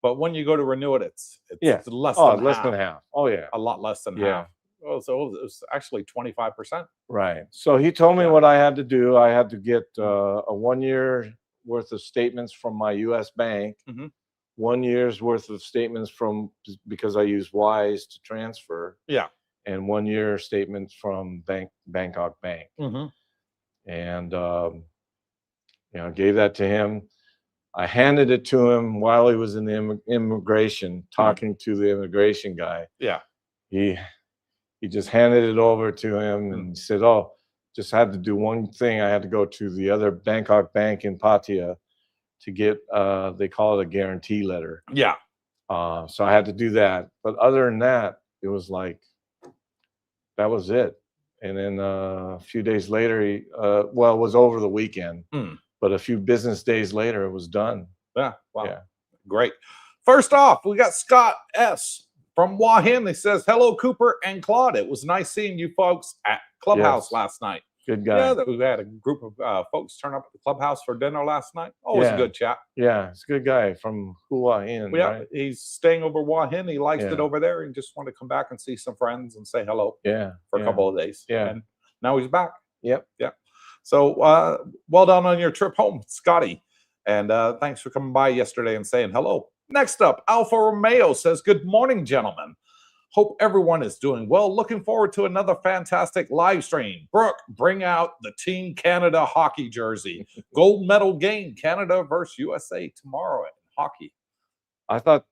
[SPEAKER 1] But when you go to renew it, it's less than half.
[SPEAKER 3] Oh yeah,
[SPEAKER 1] a lot less than half. Oh, so it was actually 25%.
[SPEAKER 3] Right. So he told me what I had to do. I had to get a 1 year worth of statements from my U.S. bank, 1 year's worth of statements because I use Wise to transfer.
[SPEAKER 1] Yeah.
[SPEAKER 3] And 1 year statements from Bangkok Bank. And you know, gave that to him. I handed it to him while he was in the immigration, talking to the immigration guy.
[SPEAKER 1] Yeah.
[SPEAKER 3] He just handed it over to him and he said, oh, just had to do one thing. I had to go to the other Bangkok Bank in Pattaya to get, they call it a guarantee letter.
[SPEAKER 1] Yeah.
[SPEAKER 3] So I had to do that. But other than that, it was like, that was it. And then a few days later, well, it was over the weekend, but a few business days later, it was done.
[SPEAKER 1] Yeah. Wow.
[SPEAKER 3] Yeah.
[SPEAKER 1] Great. First off, we got Scott S. from Hua Hin. He says, hello, Cooper and Claude. It was nice seeing you folks at Clubhouse last night.
[SPEAKER 3] Good guy.
[SPEAKER 1] Yeah, we had a group of folks turn up at the Clubhouse for dinner last night. Always a good chat.
[SPEAKER 3] Yeah, it's a good guy from Hua Hin.
[SPEAKER 1] Yeah,
[SPEAKER 3] right?
[SPEAKER 1] he's staying over Hua Hin. He likes it over there and just wanted to come back and see some friends and say hello.
[SPEAKER 3] Yeah.
[SPEAKER 1] For a couple of days.
[SPEAKER 3] Yeah.
[SPEAKER 1] And now he's back.
[SPEAKER 3] Yep.
[SPEAKER 1] Yeah. So well done on your trip home, Scotty. And thanks for coming by yesterday and saying hello. Next up, Alfa Romeo says, good morning, gentlemen. Hope everyone is doing well. Looking forward to another fantastic live stream. Brooke, bring out the Team Canada hockey jersey. Gold medal game, Canada versus USA tomorrow in hockey.
[SPEAKER 3] I thought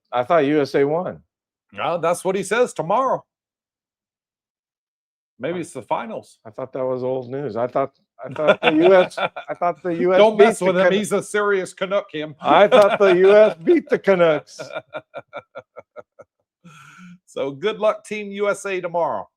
[SPEAKER 3] USA won.
[SPEAKER 1] No, that's what he says tomorrow. Maybe it's the finals.
[SPEAKER 3] I thought that was old news. I thought the US. I thought the US.
[SPEAKER 1] Don't mess with him. He's a serious Canuck, him.
[SPEAKER 3] I thought the US beat the Canucks.
[SPEAKER 1] So good luck, Team USA tomorrow.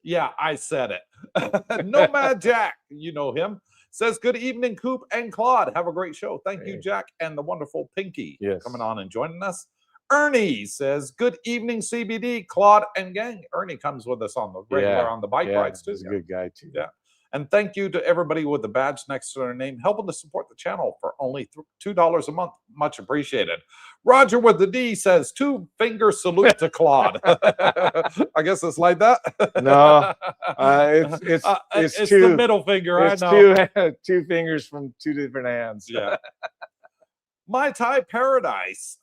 [SPEAKER 1] Yeah, I said it. Nomad Jack, you know him, says, good evening, Coop and Claude. Have a great show. Thank you, Jack, and the wonderful Pinky coming on and joining us. Ernie says, good evening, CBD, Claude and gang. Ernie comes with us on the regular on the bike rides too.
[SPEAKER 3] He's a good guy too.
[SPEAKER 1] Yeah. And thank you to everybody with the badge next to their name, helping to support the channel for only $2 a month. Much appreciated. Roger with the D says, 2-finger salute to Claude. I guess it's like that.
[SPEAKER 3] No, it's two,
[SPEAKER 1] the middle finger.
[SPEAKER 3] It's
[SPEAKER 1] I know.
[SPEAKER 3] two fingers from two different hands.
[SPEAKER 1] Yeah. My Thai Paradise.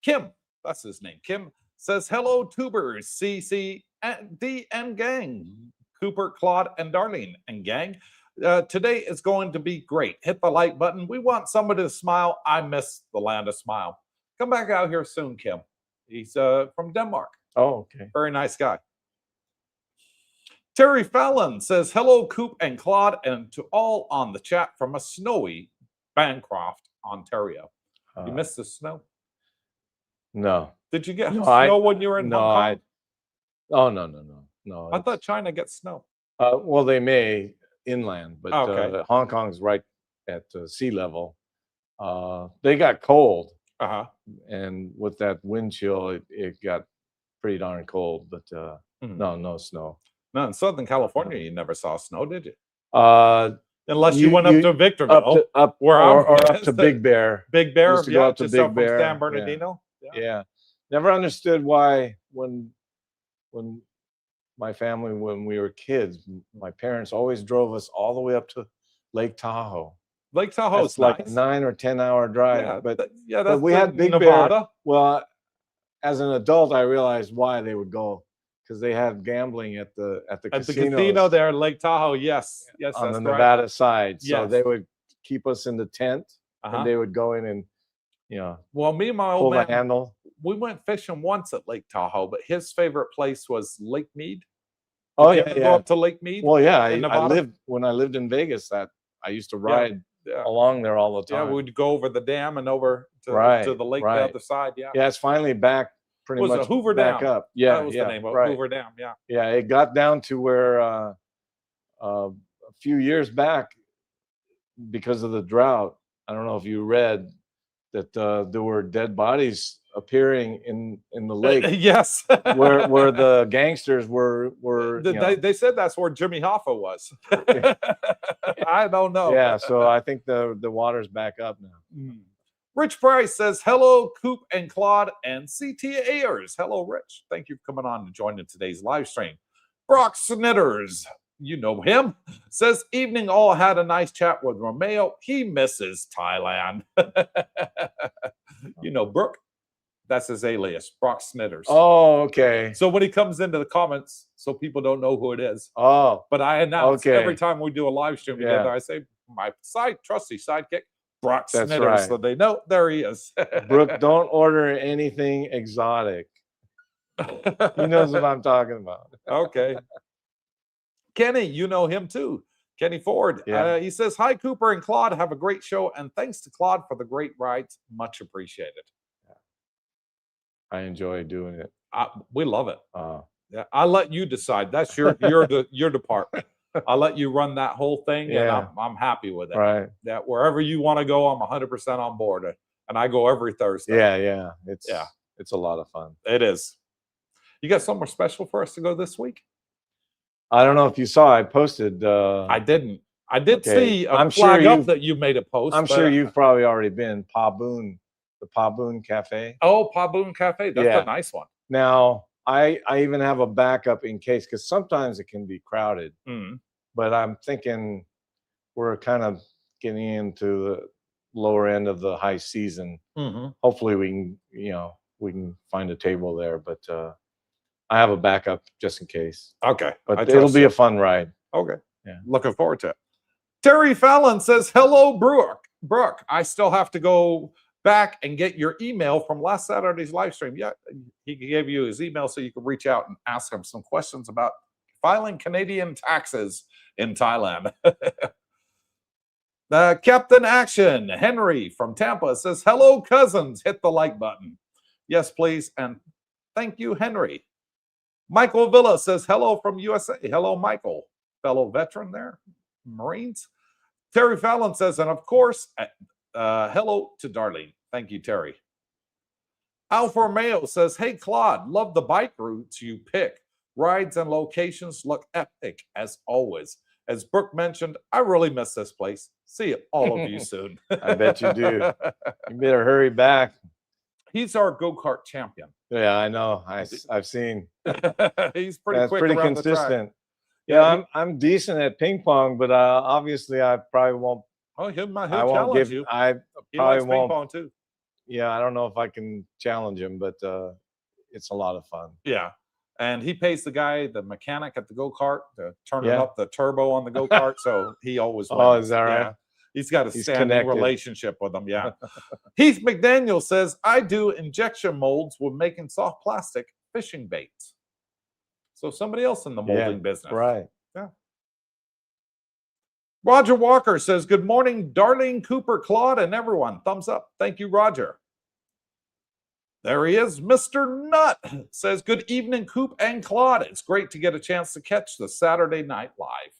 [SPEAKER 1] Kim, that's his name. Kim says, hello, tubers, CC and DM gang. Cooper, Claude, and Darlene and gang. Today is going to be great. Hit the like button. We want somebody to smile. I miss the land of smile. Come back out here soon, Kim. He's from Denmark.
[SPEAKER 3] Oh, okay.
[SPEAKER 1] Very nice guy. Terry Fallon says, hello, Coop and Claude, and to all on the chat from a snowy Bancroft, Ontario. You missed the snow?
[SPEAKER 3] No.
[SPEAKER 1] Did you get snow when you were in Hong Kong?
[SPEAKER 3] Oh, no.
[SPEAKER 1] I thought China gets snow.
[SPEAKER 3] Well, they may inland, but Hong Kong's right at sea level. They got cold, and with that wind chill, it got pretty darn cold. But no snow.
[SPEAKER 1] No, in Southern California, you never saw snow, did you?
[SPEAKER 3] Unless
[SPEAKER 1] you went up to Victorville,
[SPEAKER 3] up to Big Bear.
[SPEAKER 1] Big Bear,
[SPEAKER 3] to go up to Big Bear.
[SPEAKER 1] San Bernardino.
[SPEAKER 3] Yeah. Never understood why when my family, when we were kids, my parents always drove us all the way up to Lake Tahoe.
[SPEAKER 1] Lake Tahoe's
[SPEAKER 3] It's like
[SPEAKER 1] nice.
[SPEAKER 3] a 9 or 10 hour drive.
[SPEAKER 1] Yeah,
[SPEAKER 3] but
[SPEAKER 1] that's
[SPEAKER 3] we
[SPEAKER 1] the
[SPEAKER 3] had Big Bear.
[SPEAKER 1] Nevada.
[SPEAKER 3] Well, as an adult, I realized why they would go, because they had gambling at the
[SPEAKER 1] At the
[SPEAKER 3] casinos
[SPEAKER 1] casino there in Lake Tahoe. Yes, yes,
[SPEAKER 3] on
[SPEAKER 1] that's
[SPEAKER 3] the
[SPEAKER 1] right.
[SPEAKER 3] Nevada side. So
[SPEAKER 1] Yes.
[SPEAKER 3] they would keep us in the tent,
[SPEAKER 1] Uh-huh.
[SPEAKER 3] and they would go in and
[SPEAKER 1] Well, me and my
[SPEAKER 3] pull
[SPEAKER 1] old
[SPEAKER 3] the
[SPEAKER 1] man,
[SPEAKER 3] handle.
[SPEAKER 1] we went fishing once at Lake Tahoe, but his favorite place was Lake Mead.
[SPEAKER 3] Oh
[SPEAKER 1] Did you
[SPEAKER 3] yeah,
[SPEAKER 1] ever
[SPEAKER 3] yeah.
[SPEAKER 1] go up to Lake Mead?
[SPEAKER 3] Well, yeah.
[SPEAKER 1] in
[SPEAKER 3] I
[SPEAKER 1] Nevada?
[SPEAKER 3] lived in Vegas. That I used to ride
[SPEAKER 1] Yeah.
[SPEAKER 3] along there all the
[SPEAKER 1] Yeah,
[SPEAKER 3] time.
[SPEAKER 1] we'd go over the dam and over to
[SPEAKER 3] Right,
[SPEAKER 1] the lake
[SPEAKER 3] right.
[SPEAKER 1] the other side. Yeah.
[SPEAKER 3] Yeah, it's finally back pretty
[SPEAKER 1] Was it
[SPEAKER 3] much
[SPEAKER 1] Hoover
[SPEAKER 3] back
[SPEAKER 1] Dam?
[SPEAKER 3] up. Yeah,
[SPEAKER 1] That was
[SPEAKER 3] yeah,
[SPEAKER 1] the name of
[SPEAKER 3] right.
[SPEAKER 1] Hoover Dam. Yeah.
[SPEAKER 3] Yeah, it got down to where a few years back, because of the drought, I don't know if you read that there were dead bodies appearing in the lake
[SPEAKER 1] Yes.
[SPEAKER 3] where the gangsters were
[SPEAKER 1] They said that's where Jimmy Hoffa was. I don't know.
[SPEAKER 3] yeah. So I think the water's back up now.
[SPEAKER 1] Rich Price says, hello, Coop and Claude and CTAers. Hello, Rich. Thank you for coming on and joining today's live stream. Brock Snitters, you know him, says, evening, all had a nice chat with Romeo. He misses Thailand. You know, Brooke, that's his alias, Brock Snitters.
[SPEAKER 3] Oh, okay.
[SPEAKER 1] So when he comes into the comments, so people don't know who it is.
[SPEAKER 3] Oh,
[SPEAKER 1] But I announce
[SPEAKER 3] okay.
[SPEAKER 1] every time we do a live stream together, I say, my trusty sidekick, Brock
[SPEAKER 3] That's
[SPEAKER 1] Snitters.
[SPEAKER 3] right.
[SPEAKER 1] So they know, there he is.
[SPEAKER 3] Brooke, don't order anything exotic. He knows what I'm talking about.
[SPEAKER 1] Okay. Kenny, you know him too. Kenny Ford.
[SPEAKER 3] Yeah.
[SPEAKER 1] He says, hi, Cooper and Claude. Have a great show. And thanks to Claude for the great rides. Much appreciated.
[SPEAKER 3] I enjoy doing it.
[SPEAKER 1] We love it.
[SPEAKER 3] Uh,
[SPEAKER 1] Yeah, I'll let you decide. That's your department. I'll let you run that whole thing, and
[SPEAKER 3] Yeah.
[SPEAKER 1] I'm happy with it.
[SPEAKER 3] right.
[SPEAKER 1] Yeah, wherever you want to go, I'm 100% on board. And I go every Thursday.
[SPEAKER 3] Yeah, yeah.
[SPEAKER 1] Yeah.
[SPEAKER 3] It's a lot of fun.
[SPEAKER 1] It is. You got somewhere special for us to go this week?
[SPEAKER 3] I don't know if you saw, I posted.
[SPEAKER 1] I didn't. I did
[SPEAKER 3] okay.
[SPEAKER 1] see a
[SPEAKER 3] I'm sure
[SPEAKER 1] flag up
[SPEAKER 3] you've-
[SPEAKER 1] that you made a post.
[SPEAKER 3] I'm
[SPEAKER 1] but-
[SPEAKER 3] sure you've probably already been Paboon, the Paboon Cafe.
[SPEAKER 1] Oh, Paboon Cafe. That's
[SPEAKER 3] Yeah.
[SPEAKER 1] a nice one.
[SPEAKER 3] Now, I even have a backup in case, because sometimes it can be crowded.
[SPEAKER 1] Mm.
[SPEAKER 3] But I'm thinking we're kind of getting into the lower end of the high season.
[SPEAKER 1] Mm-hmm.
[SPEAKER 3] Hopefully we can find a table there, but I have a backup just in case.
[SPEAKER 1] Okay.
[SPEAKER 3] But
[SPEAKER 1] I
[SPEAKER 3] it'll
[SPEAKER 1] trust
[SPEAKER 3] be
[SPEAKER 1] you.
[SPEAKER 3] a fun ride.
[SPEAKER 1] Okay.
[SPEAKER 3] Yeah.
[SPEAKER 1] Looking forward to it. Terry Fallon says, hello, Brooke. I still have to go back and get your email from last Saturday's live stream. Yeah, he gave you his email so you could reach out and ask him some questions about filing Canadian taxes in Thailand. Captain Action, Henry from Tampa says, hello, cousins. Hit the like button. Yes, please. And thank you, Henry. Michael Villa says, hello from USA. Hello, Michael, fellow veteran there, Marines. Terry Fallon says, and of course, hello to Darlene. Thank you, Terry. Alfa Mayo says, hey, Claude, love the bike routes you pick. Rides and locations look epic as always. As Brooke mentioned, I really miss this place. See all of you soon.
[SPEAKER 3] I bet you do. You better hurry back.
[SPEAKER 1] He's our go-kart champion.
[SPEAKER 3] Yeah, I know. I've seen.
[SPEAKER 1] He's pretty
[SPEAKER 3] That's
[SPEAKER 1] quick
[SPEAKER 3] pretty
[SPEAKER 1] around the track.
[SPEAKER 3] consistent.
[SPEAKER 1] Yeah,
[SPEAKER 3] Yeah, I'm decent at ping pong, but obviously I probably won't.
[SPEAKER 1] Oh, he'll
[SPEAKER 3] I won't
[SPEAKER 1] challenge
[SPEAKER 3] give.
[SPEAKER 1] you.
[SPEAKER 3] I
[SPEAKER 1] He
[SPEAKER 3] probably
[SPEAKER 1] likes ping
[SPEAKER 3] won't.
[SPEAKER 1] pong too.
[SPEAKER 3] Yeah, I don't know if I can challenge him, but it's a lot of fun.
[SPEAKER 1] Yeah. And he pays the guy, the mechanic at the go-kart, to turn
[SPEAKER 3] Yeah.
[SPEAKER 1] up the turbo on the go-kart. So he always wins.
[SPEAKER 3] Oh, is that right?
[SPEAKER 1] Yeah. He's got a
[SPEAKER 3] He's
[SPEAKER 1] standing
[SPEAKER 3] connected.
[SPEAKER 1] relationship with them. Yeah. Heath McDaniel says, I do injection molds with making soft plastic fishing baits. So somebody else in the molding business.
[SPEAKER 3] Right.
[SPEAKER 1] Roger Walker says, good morning, Darlene, Cooper, Claude, and everyone. Thumbs up. Thank you, Roger. There he is. Mr. Nutt says, good evening, Coop and Claude. It's great to get a chance to catch the Saturday Night Live.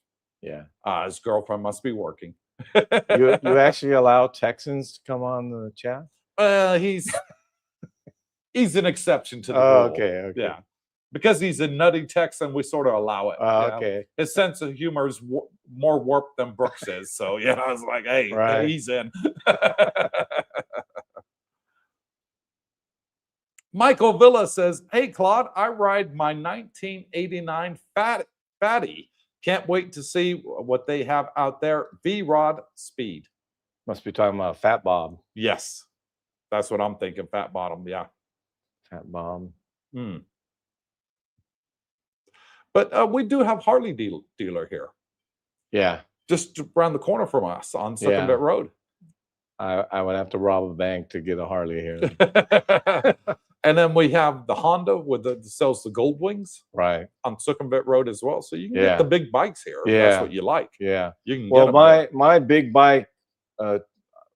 [SPEAKER 3] Yeah.
[SPEAKER 1] His girlfriend must be working.
[SPEAKER 3] You actually allow Texans to come on the chat?
[SPEAKER 1] He's an exception to the
[SPEAKER 3] Oh,
[SPEAKER 1] rule.
[SPEAKER 3] okay.
[SPEAKER 1] Yeah. Because he's a nutty Texan, we sort of allow it.
[SPEAKER 3] Oh,
[SPEAKER 1] Yeah.
[SPEAKER 3] okay.
[SPEAKER 1] His sense of humor is more warped than Brooks is. So, yeah, I was like, hey,
[SPEAKER 3] Right.
[SPEAKER 1] he's in. Michael Villa says, hey, Claude, I ride my 1989 Fatty. Can't wait to see what they have out there. V-Rod Speed.
[SPEAKER 3] Must be talking about Fat Bob.
[SPEAKER 1] Yes, that's what I'm thinking. Fat bottom, yeah.
[SPEAKER 3] Fat Bob.
[SPEAKER 1] Hmm. But we do have Harley dealer here,
[SPEAKER 3] Yeah.
[SPEAKER 1] just around the corner from us on
[SPEAKER 3] Yeah.
[SPEAKER 1] Sukhumvit Road.
[SPEAKER 3] I would have to rob a bank to get a Harley here.
[SPEAKER 1] And then we have the Honda with the sells the Gold Wings
[SPEAKER 3] Right.
[SPEAKER 1] on Sukhumvit Road as well. So you can
[SPEAKER 3] Yeah.
[SPEAKER 1] get the big bikes here. If
[SPEAKER 3] Yeah.
[SPEAKER 1] that's what you like.
[SPEAKER 3] Yeah.
[SPEAKER 1] You can
[SPEAKER 3] Well,
[SPEAKER 1] get 'em here.
[SPEAKER 3] my big bike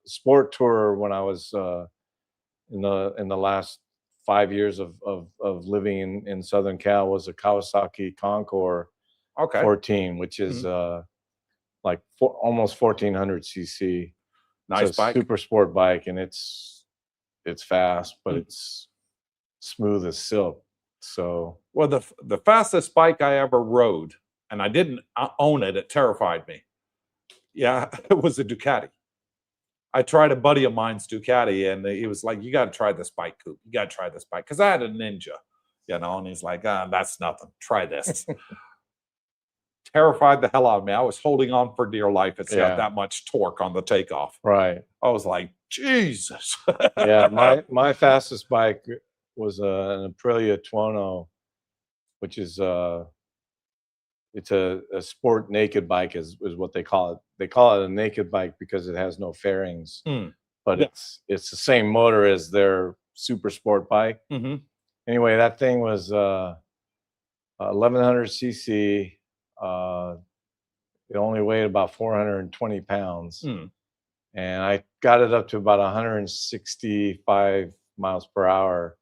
[SPEAKER 3] sport tour when I was in the last 5 years of living in Southern Cal was a Kawasaki Concord
[SPEAKER 1] Okay.
[SPEAKER 3] 14, which is like almost 1400 cc.
[SPEAKER 1] Nice
[SPEAKER 3] It's a
[SPEAKER 1] bike.
[SPEAKER 3] super sport bike, and it's fast, but it's smooth as silk. So
[SPEAKER 1] Well, the fastest bike I ever rode, and I didn't own it. It terrified me. Yeah, it was a Ducati. I tried a buddy of mine's Ducati, and he was like, "You got to try this bike, Coop. You got to try this bike." Because I had a Ninja, you know, and he's like, "That's nothing. Try this." Terrified the hell out of me. I was holding on for dear life. It's got that much torque on the takeoff.
[SPEAKER 3] right.
[SPEAKER 1] I was like, Jesus.
[SPEAKER 3] Yeah, my fastest bike was an Aprilia Tuono, which is it's a sport naked bike is what they call it. They call it a naked bike because it has no fairings, but it's the same motor as their super sport bike. Anyway, that thing was 1100 cc. It only weighed about 420 pounds. And I got it up to about 165 miles per hour.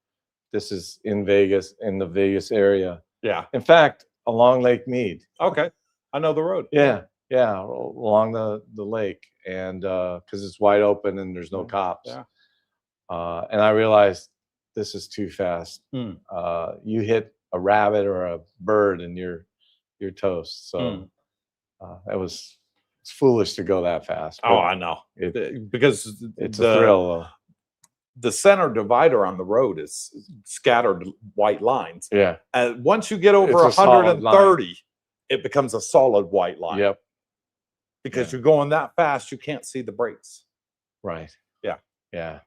[SPEAKER 3] This is in Vegas, in the Vegas area.
[SPEAKER 1] Yeah.
[SPEAKER 3] In fact, along Lake Mead.
[SPEAKER 1] Okay. I know the road.
[SPEAKER 3] Yeah. Yeah. Along the lake. And because it's wide open and there's no cops.
[SPEAKER 1] Yeah.
[SPEAKER 3] And I realized this is too fast. You hit a rabbit or a bird and you're toast. So it's foolish to go that fast.
[SPEAKER 1] Oh, I know. Because
[SPEAKER 3] it's a thrill, though.
[SPEAKER 1] The center divider on the road is scattered white lines.
[SPEAKER 3] Yeah.
[SPEAKER 1] And once you get over 130, it becomes a solid white line.
[SPEAKER 3] Yep.
[SPEAKER 1] Because you're going that fast, you can't see the brakes.
[SPEAKER 3] Right.
[SPEAKER 1] Yeah.
[SPEAKER 3] Yeah.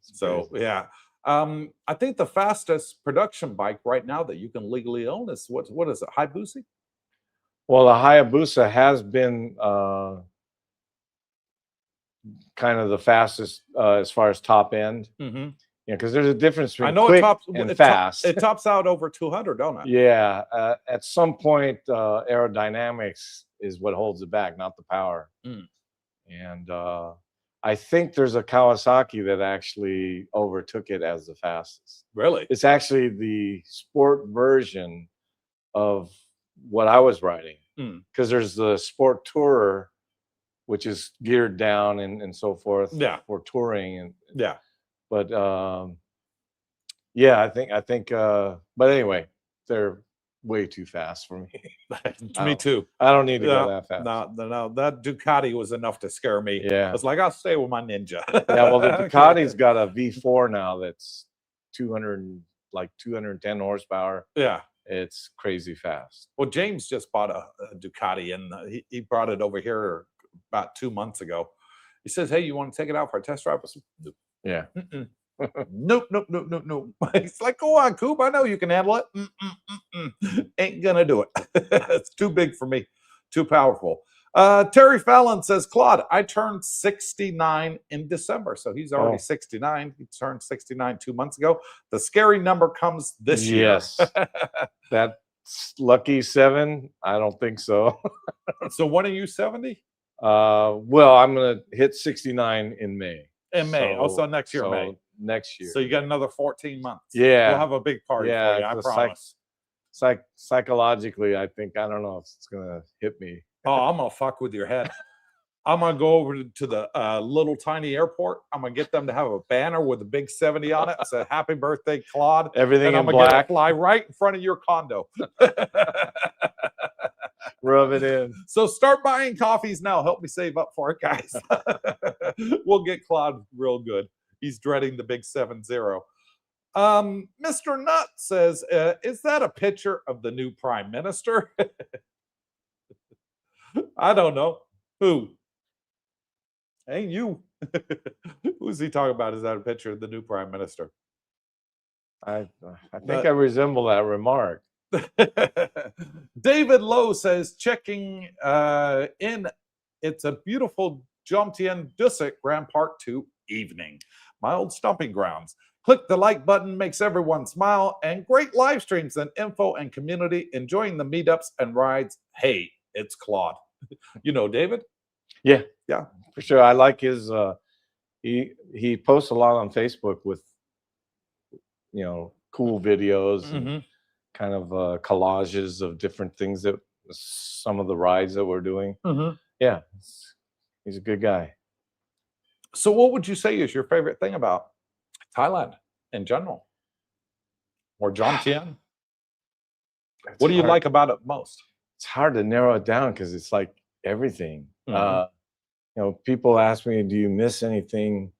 [SPEAKER 1] So, yeah. I think the fastest production bike right now that you can legally own is what is it? Hayabusa?
[SPEAKER 3] Well, the Hayabusa has been kind of the fastest as far as top end. Yeah, because there's a difference between quick and fast.
[SPEAKER 1] It tops out over 200, don't it?
[SPEAKER 3] Yeah. At some point, aerodynamics is what holds it back, not the power. And I think there's a Kawasaki that actually overtook it as the fastest.
[SPEAKER 1] Really?
[SPEAKER 3] It's actually the sport version of what I was riding, because there's the sport tourer, which is geared down and so forth for touring and but yeah, I think but anyway, they're way too fast for me.
[SPEAKER 1] Me too.
[SPEAKER 3] I don't need to go that fast.
[SPEAKER 1] No, that Ducati was enough to scare me.
[SPEAKER 3] Yeah.
[SPEAKER 1] I was like, I'll stay with my Ninja.
[SPEAKER 3] Yeah, well, the Ducati's got a V4 now that's 210 horsepower.
[SPEAKER 1] Yeah.
[SPEAKER 3] It's crazy fast.
[SPEAKER 1] Well, James just bought a Ducati, and he brought it over here about 2 months ago. He says, "Hey, you want to take it out for a test drive?" I said, "Nope."
[SPEAKER 3] Yeah.
[SPEAKER 1] Nope. It's like, go on, Coop. I know you can handle it. Ain't gonna do it. It's too big for me. Too powerful. Terry Fallon says, Claude, I turned 69 in December. So he's already 69. He turned 69 2 months ago. The scary number comes this year.
[SPEAKER 3] Yes. That's lucky 7. I don't think so.
[SPEAKER 1] So when are you 70?
[SPEAKER 3] Well, I'm going to hit 69 in May.
[SPEAKER 1] In May. So next year, May.
[SPEAKER 3] Next year.
[SPEAKER 1] So you got another 14 months.
[SPEAKER 3] Yeah.
[SPEAKER 1] We'll have a big party for you, I promise.
[SPEAKER 3] Psychologically, I don't know if it's going to hit me.
[SPEAKER 1] Oh, I'm going to fuck with your head. I'm going to go over to the little tiny airport. I'm going to get them to have a banner with a big 70 on it. It says, "Happy birthday, Claude."
[SPEAKER 3] Everything
[SPEAKER 1] and
[SPEAKER 3] in black.
[SPEAKER 1] Fly right in front of your condo.
[SPEAKER 3] Rub it in.
[SPEAKER 1] So start buying coffees now. Help me save up for it, guys. We'll get Claude real good. He's dreading the big 70. Mr. Nutt says, is that a picture of the new prime minister? I don't know. Who? Ain't you? Who's he talking about? Is that a picture of the new prime minister?
[SPEAKER 3] I think I resemble that remark.
[SPEAKER 1] David Lowe says, checking in. It's a beautiful Jomtien Dusit Grand Park 2 evening. My old stomping grounds. Click the like button, makes everyone smile, and great live streams and info and community. Enjoying the meetups and rides. Hey, it's Claude. You know David?
[SPEAKER 3] Yeah,
[SPEAKER 1] Yeah,
[SPEAKER 3] for sure. I like his. He posts a lot on Facebook with, cool videos and kind of collages of different things that some of the rides that we're doing. Yeah, he's a good guy.
[SPEAKER 1] So, what would you say is your favorite thing about Thailand in general, or Jomtien? What do you like about it most?
[SPEAKER 3] It's hard to narrow it down because it's like everything. People ask me, do you miss anything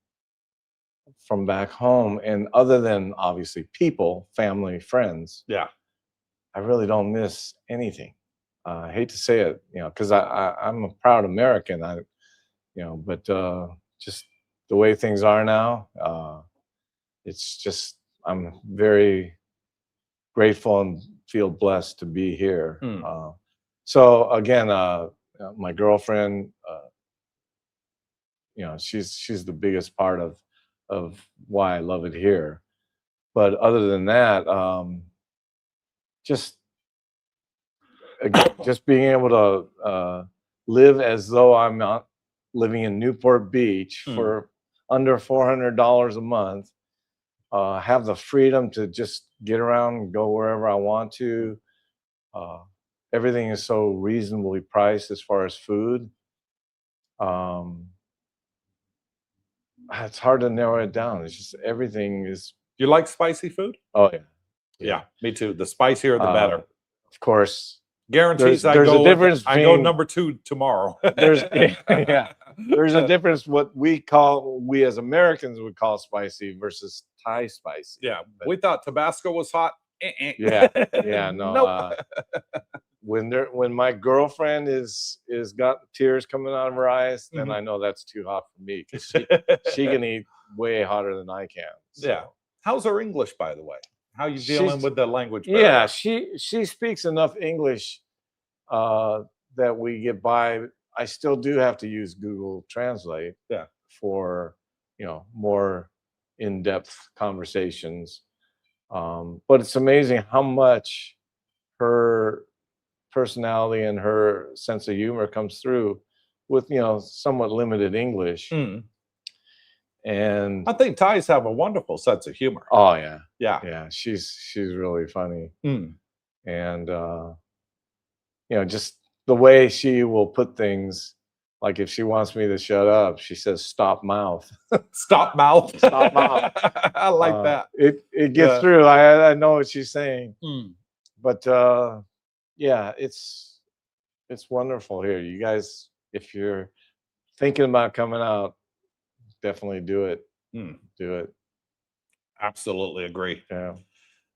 [SPEAKER 3] from back home? And other than obviously people, family, friends,
[SPEAKER 1] Yeah,
[SPEAKER 3] I really don't miss anything. I hate to say it, because I'm a proud American. But just the way things are now, it's just I'm very grateful and feel blessed to be here. So again, my girlfriend, she's the biggest part of why I love it here. But other than that, just being able to live as though I'm not living in Newport Beach for under $400 a month, have the freedom to just get around and go wherever I want to. Everything is so reasonably priced as far as food. It's hard to narrow it down. It's just everything is.
[SPEAKER 1] You like spicy food?
[SPEAKER 3] Oh yeah,
[SPEAKER 1] yeah, me too. The spicier, the better.
[SPEAKER 3] Of course.
[SPEAKER 1] Guarantees
[SPEAKER 3] there's a difference.
[SPEAKER 1] I go number 2 tomorrow.
[SPEAKER 3] There's a difference what we as Americans would call spicy versus Thai spicy.
[SPEAKER 1] Yeah, we thought Tabasco was hot.
[SPEAKER 3] Yeah, no.
[SPEAKER 1] Nope.
[SPEAKER 3] When my girlfriend is got tears coming out of her eyes, then I know that's too hot for me, because she can eat way hotter than I can. So.
[SPEAKER 1] Yeah. How's her English, by the way? How are you dealing with the language barrier?
[SPEAKER 3] Yeah, she speaks enough English that we get by. I still do have to use Google Translate for more in-depth conversations. But it's amazing how much her personality and her sense of humor comes through with somewhat limited English. And
[SPEAKER 1] I think Thais have a wonderful sense of humor.
[SPEAKER 3] Oh yeah,
[SPEAKER 1] yeah.
[SPEAKER 3] She's really funny, and just the way she will put things. Like if she wants me to shut up, she says, "Stop mouth."
[SPEAKER 1] Stop mouth.
[SPEAKER 3] Stop mouth.
[SPEAKER 1] I like that.
[SPEAKER 3] It gets through. I know what she's saying. But yeah, it's wonderful here. You guys, if you're thinking about coming out, definitely do it. Do it.
[SPEAKER 1] Absolutely agree.
[SPEAKER 3] Yeah.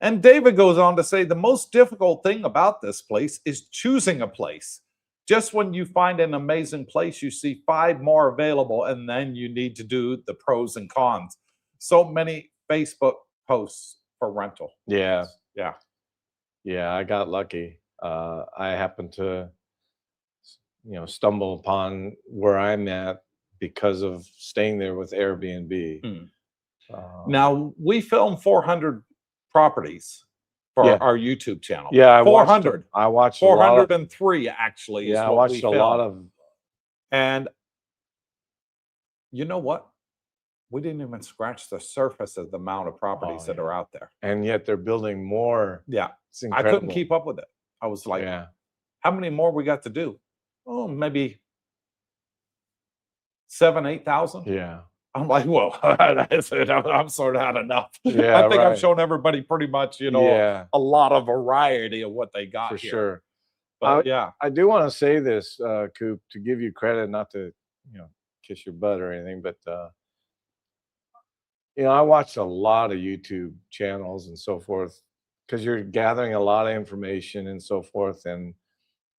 [SPEAKER 1] And David goes on to say, the most difficult thing about this place is choosing a place. Just when you find an amazing place, you see 5 more available, and then you need to do the pros and cons. So many Facebook posts for rental.
[SPEAKER 3] Yeah.
[SPEAKER 1] Yeah.
[SPEAKER 3] I got lucky. I happened to, stumble upon where I'm at because of staying there with Airbnb.
[SPEAKER 1] Now, we filmed 400 properties for our YouTube channel.
[SPEAKER 3] Yeah,
[SPEAKER 1] 400.
[SPEAKER 3] I watched
[SPEAKER 1] 403 actually.
[SPEAKER 3] Yeah, I watched a lot of.
[SPEAKER 1] And you know what? We didn't even scratch the surface of the amount of properties that are out there.
[SPEAKER 3] And yet they're building more.
[SPEAKER 1] Yeah,
[SPEAKER 3] it's incredible.
[SPEAKER 1] I couldn't keep up with it. I was like, how many more we got to do? Oh, maybe 7,000, 8,000.
[SPEAKER 3] Yeah.
[SPEAKER 1] I'm like, well, that's it. I'm sort of had enough.
[SPEAKER 3] Yeah,
[SPEAKER 1] I think I've shown everybody pretty much, a lot of variety of what they got
[SPEAKER 3] for
[SPEAKER 1] here.
[SPEAKER 3] sure.
[SPEAKER 1] But
[SPEAKER 3] I do want to say this, Coop, to give you credit, not to kiss your butt or anything, but I watched a lot of YouTube channels and so forth, because you're gathering a lot of information and so forth, and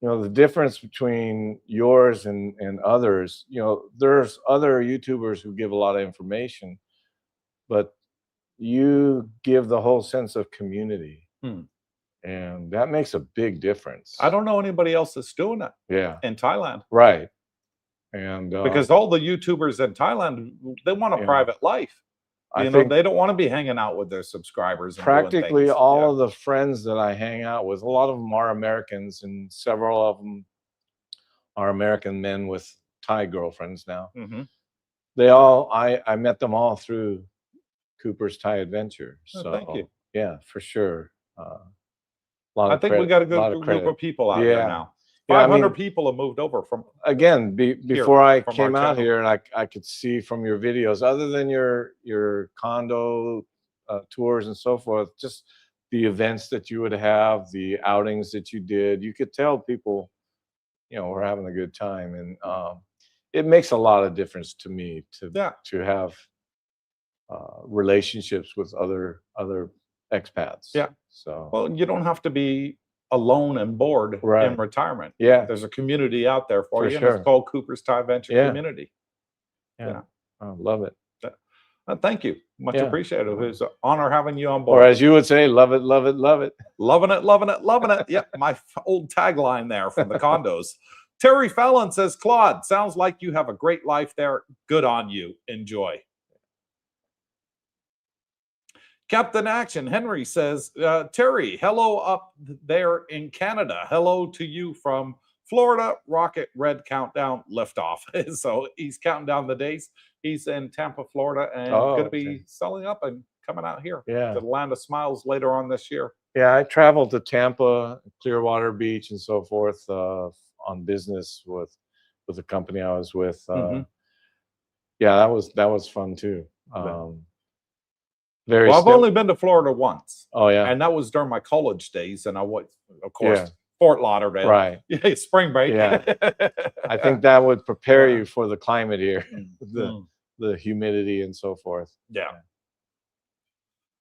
[SPEAKER 3] you know, the difference between yours and others, you know, there's other YouTubers who give a lot of information, but you give the whole sense of community.
[SPEAKER 1] Hmm.
[SPEAKER 3] And that makes a big difference.
[SPEAKER 1] I don't know anybody else that's doing it
[SPEAKER 3] Yeah.
[SPEAKER 1] in Thailand.
[SPEAKER 3] Right. And
[SPEAKER 1] Because all the YouTubers in Thailand, they want a
[SPEAKER 3] Yeah.
[SPEAKER 1] private life.
[SPEAKER 3] I
[SPEAKER 1] You know,
[SPEAKER 3] think
[SPEAKER 1] they don't want to be hanging out with their subscribers and doing
[SPEAKER 3] practically
[SPEAKER 1] things.
[SPEAKER 3] all
[SPEAKER 1] Yeah.
[SPEAKER 3] of the friends that I hang out with, a lot of them are Americans, and several of them are American men with Thai girlfriends now.
[SPEAKER 1] Mhm.
[SPEAKER 3] They all, I met them all through Coopersthaiadventure.
[SPEAKER 1] Oh,
[SPEAKER 3] So
[SPEAKER 1] thank you.
[SPEAKER 3] yeah, for sure. Lot
[SPEAKER 1] I
[SPEAKER 3] of
[SPEAKER 1] think we
[SPEAKER 3] credit,
[SPEAKER 1] got a
[SPEAKER 3] lot
[SPEAKER 1] good
[SPEAKER 3] of
[SPEAKER 1] group
[SPEAKER 3] credit.
[SPEAKER 1] of people out here
[SPEAKER 3] Yeah.
[SPEAKER 1] now.
[SPEAKER 3] Yeah, I
[SPEAKER 1] 500
[SPEAKER 3] mean,
[SPEAKER 1] people have moved over from
[SPEAKER 3] again, before I
[SPEAKER 1] from our
[SPEAKER 3] came out
[SPEAKER 1] channel.
[SPEAKER 3] here, and I could see from your videos, other than your condo tours and so forth, just the events that you would have, the outings that you did, you could tell people, you know, we're having a good time. And it makes a lot of difference to me
[SPEAKER 1] Yeah.
[SPEAKER 3] to have relationships with other expats.
[SPEAKER 1] Yeah.
[SPEAKER 3] So
[SPEAKER 1] Well, you don't have to be alone and bored in
[SPEAKER 3] Right.
[SPEAKER 1] retirement.
[SPEAKER 3] Yeah.
[SPEAKER 1] There's a community out there for
[SPEAKER 3] For
[SPEAKER 1] you, and
[SPEAKER 3] sure.
[SPEAKER 1] it's called Coopersthaiadventure
[SPEAKER 3] Yeah.
[SPEAKER 1] Community.
[SPEAKER 3] yeah, I love it.
[SPEAKER 1] Thank you. Much
[SPEAKER 3] Yeah.
[SPEAKER 1] appreciated. It was an honor having you on
[SPEAKER 3] Or
[SPEAKER 1] board.
[SPEAKER 3] as you would say, love it, love it, love it.
[SPEAKER 1] Loving it, loving it, loving it. Yep, my old tagline there from the condos. Terry Fallon says, Claude, sounds like you have a great life there. Good on you. Enjoy. Captain Action Henry says, Terry, hello up there in Canada. Hello to you from Florida. Rocket Red Countdown liftoff. So he's counting down the days. He's in Tampa, Florida, and going to be
[SPEAKER 3] Okay.
[SPEAKER 1] selling up and coming out here
[SPEAKER 3] Yeah.
[SPEAKER 1] to the Land of Smiles later on this year.
[SPEAKER 3] Yeah, I traveled to Tampa, Clearwater Beach, and so forth on business with the company I was with.
[SPEAKER 1] Mhm.
[SPEAKER 3] Yeah, that was fun too. Very.
[SPEAKER 1] Well, I've only been to Florida once,
[SPEAKER 3] Oh yeah.
[SPEAKER 1] and that was during my college days, and I went, of course,
[SPEAKER 3] Yeah.
[SPEAKER 1] Fort Lauderdale.
[SPEAKER 3] Right.
[SPEAKER 1] Yeah, spring break.
[SPEAKER 3] Yeah. I think that would prepare
[SPEAKER 1] Yeah.
[SPEAKER 3] you for the climate here,
[SPEAKER 1] Mm.
[SPEAKER 3] the humidity and so forth.
[SPEAKER 1] Yeah.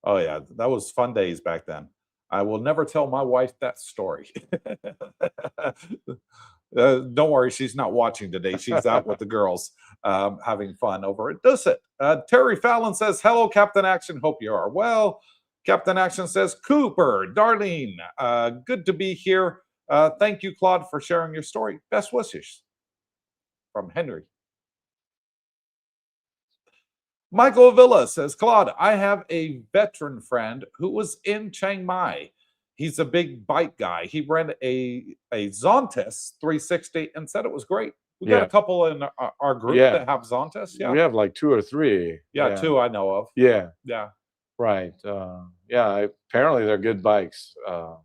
[SPEAKER 1] Oh yeah, that was fun days back then. I will never tell my wife that story. Don't worry, she's not watching today. She's out with the girls having fun over at Dusset. Terry Fallon says, hello, Captain Action. Hope you are well. Captain Action says, Cooper, Darlene, good to be here. Thank you, Claude, for sharing your story. Best wishes from Henry. Michael Villa says, Claude, I have a veteran friend who was in Chiang Mai. He's a big bike guy. He rented a Zontas 360 and said it was great. We got
[SPEAKER 3] Yeah.
[SPEAKER 1] a couple in our group
[SPEAKER 3] Yeah.
[SPEAKER 1] that have Zontas. Yeah.
[SPEAKER 3] We have like 2 or 3.
[SPEAKER 1] Yeah, 2 I know of.
[SPEAKER 3] Yeah.
[SPEAKER 1] Yeah.
[SPEAKER 3] Right. Yeah. Apparently they're good bikes.
[SPEAKER 1] Yeah,